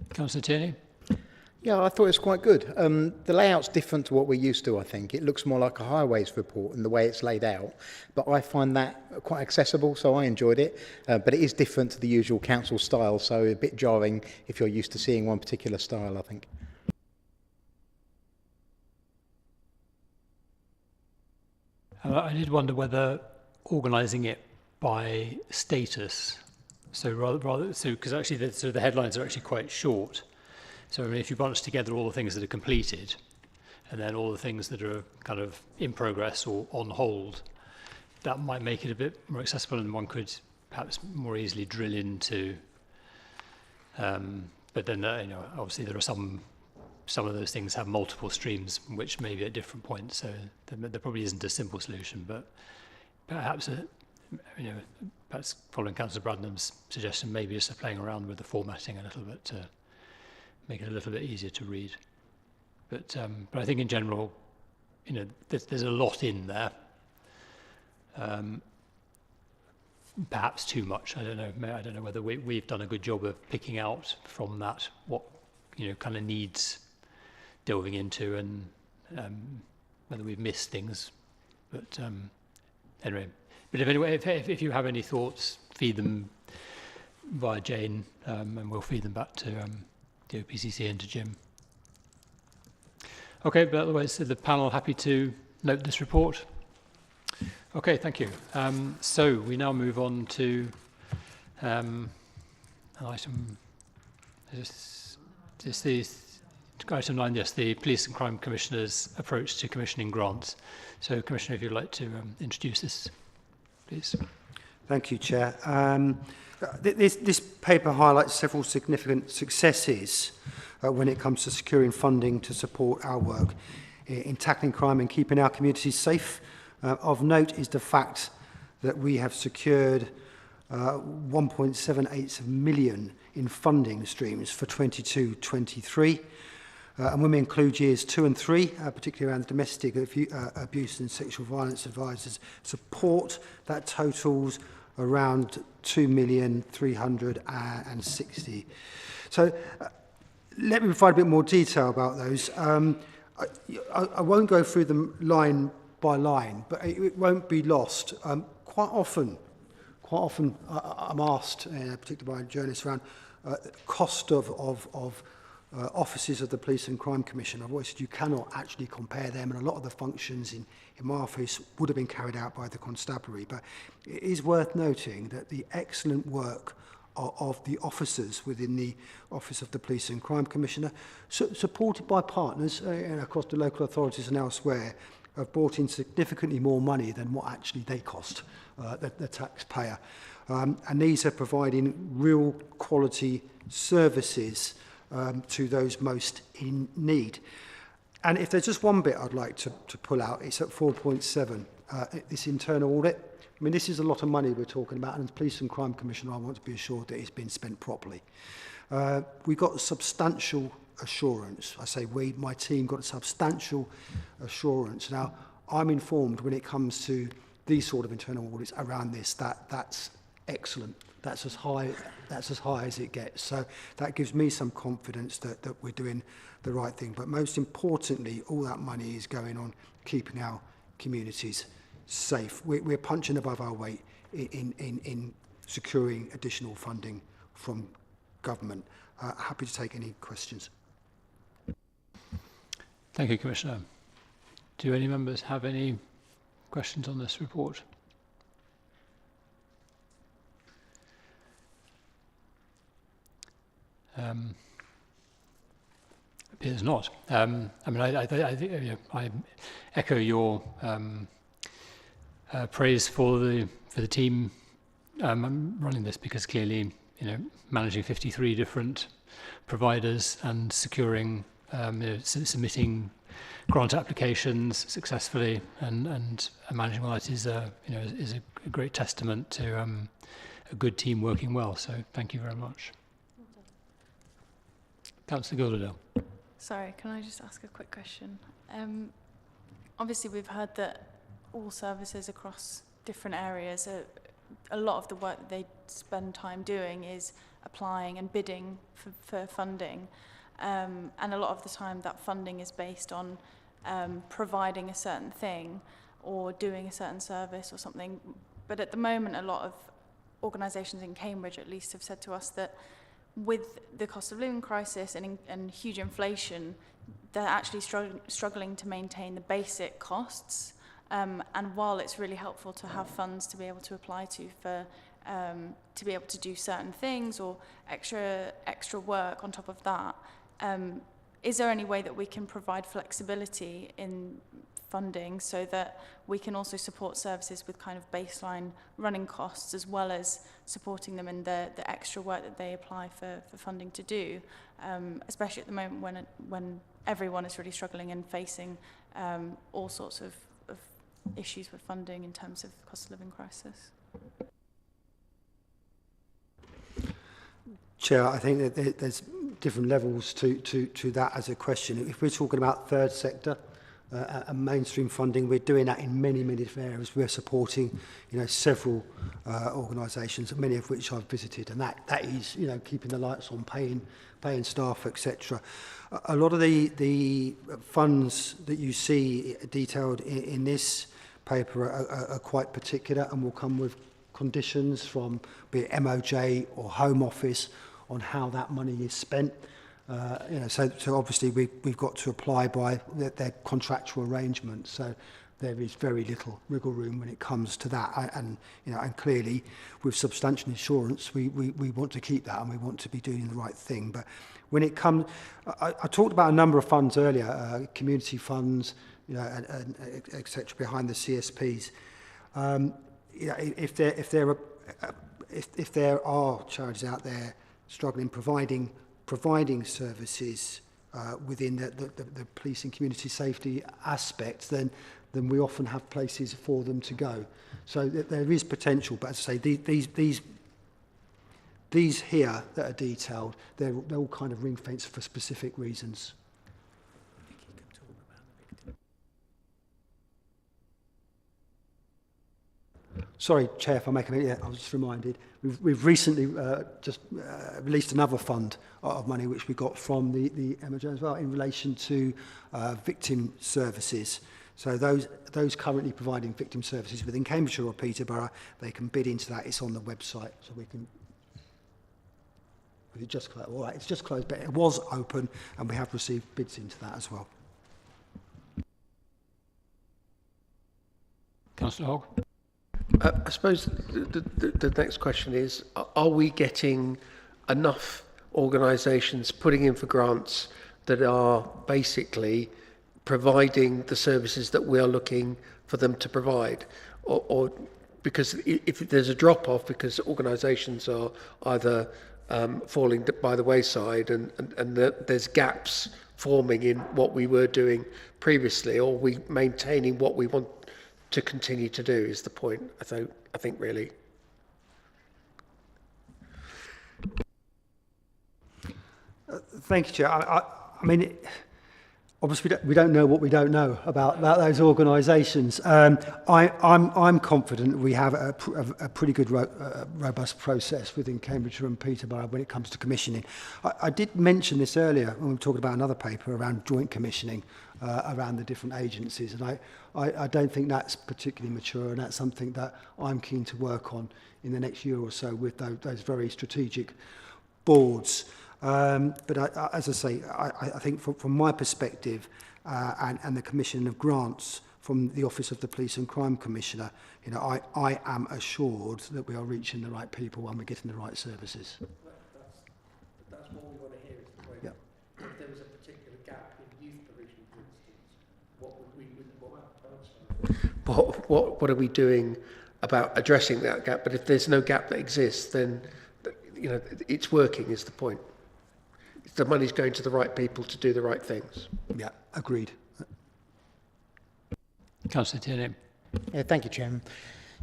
Councillor Tierney? Yeah, I thought it was quite good. The layout's different to what we're used to, I think. It looks more like a highways report in the way it's laid out, but I find that quite accessible, so I enjoyed it. But it is different to the usual council style, so a bit jarring if you're used to seeing one particular style, I think. I did wonder whether organising it by status, so because actually the headlines are actually quite short. So I mean, if you bunch together all the things that are completed, and then all the things that are kind of in progress or on hold, that might make it a bit more accessible, and one could perhaps more easily drill into. But then, you know, obviously there are some of those things have multiple streams, which may be at different points. So there probably isn't a simple solution, but perhaps you know, perhaps following Councillor Bradnam's suggestion, maybe just playing around with the formatting a little bit to make it a little bit easier to read. But I think in general, you know, there's a lot in there. Perhaps too much. I don't know whether we've done a good job of picking out from that what, you know, kind of needs delving into, and whether we've missed things. But anyway, but if you have any thoughts, feed them via Jane, and we'll feed them back to the OPCC and to Jim. Okay, but otherwise, the panel happy to note this report? Okay, thank you. So we now move on to an item. Item 9, yes, the Police and Crime Commissioner's approach to commissioning grants. So, Commissioner, if you'd like to introduce this, please. Thank you, Chair. This paper highlights several significant successes when it comes to securing funding to support our work in tackling crime and keeping our communities safe. Of note is the fact that we have secured 1.78 million in funding streams for 22-23. And when we include years 2 and 3, particularly around domestic abuse and sexual violence advisors support, that totals around 2,360,000. So let me provide a bit more detail about those. I won't go through them line by line, but it won't be lost. Quite often I'm asked, particularly by journalists, around cost of offices of the Police and Crime Commission. I've always said you cannot actually compare them, and a lot of the functions in my office would have been carried out by the constabulary. But it is worth noting that the excellent work of the officers within the Office of the Police and Crime Commissioner, supported by partners across the local authorities and elsewhere, have brought in significantly more money than what actually they cost the taxpayer. And these are providing real quality services to those most in need. And if there's just one bit I'd like to pull out, it's at 4.7, this internal audit. I mean, this is a lot of money we're talking about, and as Police and Crime Commissioner, I want to be assured that it's been spent properly. We got substantial assurance. I say we, my team, got substantial assurance. Now, I'm informed when it comes to these sort of internal audits around this, that's excellent. That's as high as it gets. So that gives me some confidence that we're doing the right thing. But most importantly, all that money is going on keeping our communities safe. We're punching above our weight in securing additional funding from government. Happy to take any questions. Thank you, Commissioner. Do any members have any questions on this report? Appears not. I mean, I think, you know, I echo your praise for the team running this, because clearly, you know, managing 53 different providers and securing submitting grant applications successfully and managing well. It is a great testament to a good team working well. So thank you very much. Councillor Gilderdale. Sorry, can I just ask a quick question? Obviously, we've heard that all services across different areas, a lot of the work that they spend time doing is applying and bidding for funding. And a lot of the time that funding is based on providing a certain thing or doing a certain service or something. But at the moment, a lot of organisations in Cambridge at least have said to us that with the cost of living crisis and huge inflation, they're actually struggling to maintain the basic costs. And while it's really helpful to have funds to be able to apply to for to be able to do certain things or extra work on top of that, is there any way that we can provide flexibility in funding so that we can also support services with kind of baseline running costs as well as supporting them in the extra work that they apply for funding to do, especially at the moment when everyone is really struggling and facing all sorts of issues with funding in terms of cost of living crisis? Chair, I think that there's different levels to that as a question. If we're talking about third sector and mainstream funding, we're doing that in many different areas. We're supporting, several organisations, many of which I've visited, and that is, keeping the lights on, paying staff, etc. A lot of the funds that you see detailed in this paper are quite particular and will come with conditions from be it MOJ or Home Office on how that money is spent. So obviously we've got to apply by their contractual arrangements. So there is very little wriggle room when it comes to that. And clearly with substantial insurance, we want to keep that and we want to be doing the right thing. But when it comes, I talked about a number of funds earlier, community funds, and etc. behind the CSPs. If there are charities out there struggling providing services within the police and community safety aspect, then we often have places for them to go. So there is potential, but as I say, these here that are detailed, they're all kind of ring-fenced for specific reasons. Sorry, Chair, if I make a minute, I was just reminded. We've recently just released another fund of money which we got from the MOJ as well in relation to victim services. So those currently providing victim services within Cambridgeshire or Peterborough, they can bid into that. It's on the website, so we can. It just closed. All right, it's just closed, but it was open, and we have received bids into that as well. Councillor Hogg. I suppose the next question is, are we getting enough organisations putting in for grants that are basically providing the services that we are looking for them to provide? Or because if there's a drop-off because organisations are either falling by the wayside and there's gaps forming in what we were doing previously, or we maintaining what we want to continue to do is the point, I think really. Thank you, Chair. I mean, obviously we don't know what we don't know about those organisations. I'm confident we have a pretty good robust process within Cambridgeshire and Peterborough when it comes to commissioning. I did mention this earlier when we were talking about another paper around joint commissioning around the different agencies, and I don't think that's particularly mature, and that's something that I'm keen to work on in the next year or so with those very strategic boards. But as I say, I think from my perspective and the Commission of Grants from the Office of the Police and Crime Commissioner, I am assured that we are reaching the right people and we're getting the right services. That's what we want to hear is the point. Yep. If there was a particular gap in youth provision, for instance, what are we doing about addressing that gap? But if there's no gap that exists, then it's working is the point. the money's going to the right people to do the right things. Yeah, agreed. Councillor Tierney. Yeah, thank you, Chairman.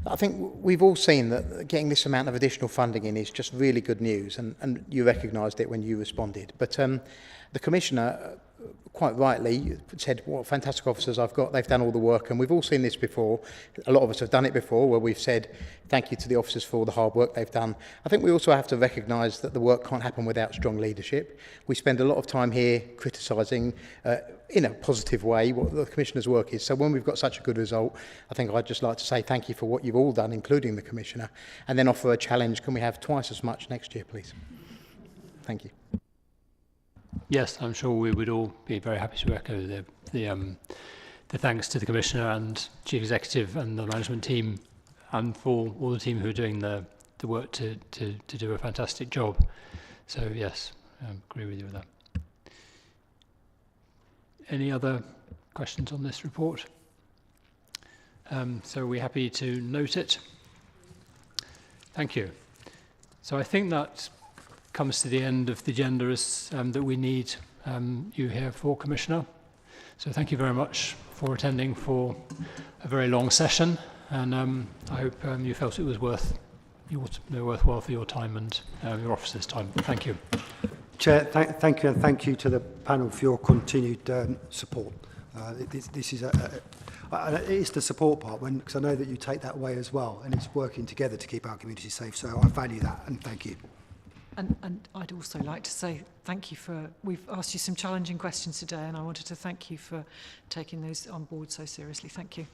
I think we've all seen that getting this amount of additional funding in is just really good news, and you recognised it when you responded. But the Commissioner, quite rightly, said what fantastic officers I've got. They've done all the work, and we've all seen this before. A lot of us have done it before, where we've said thank you to the officers for all the hard work they've done. I think we also have to recognise that the work can't happen without strong leadership. We spend a lot of time here criticising, in a positive way, what the Commissioner's work is. So when we've got such a good result, I think I'd just like to say thank you for what you've all done, including the Commissioner, and then offer a challenge. Can we have twice as much next year, please? Thank you. Yes, I'm sure we would all be very happy to echo the thanks to the Commissioner and Chief Executive and the management team, and for all the team who are doing the work to do a fantastic job. So yes, I agree with you with that. Any other questions on this report? So we're happy to note it. Thank you. So I think that comes to the end of the agenda that we need you here for, Commissioner. So thank you very much for attending for a very long session, and I hope you felt it was worthwhile for your time and your officer's time. Thank you. Chair, thank you, and thank you to the panel for your continued support. This is it is the support part, because I know that you take that way as well, and it's working together to keep our community safe. So I value that, and thank you. And I'd also like to say thank you for, we've asked you some challenging questions today, and I wanted to thank you for taking those on board so seriously. Thank you.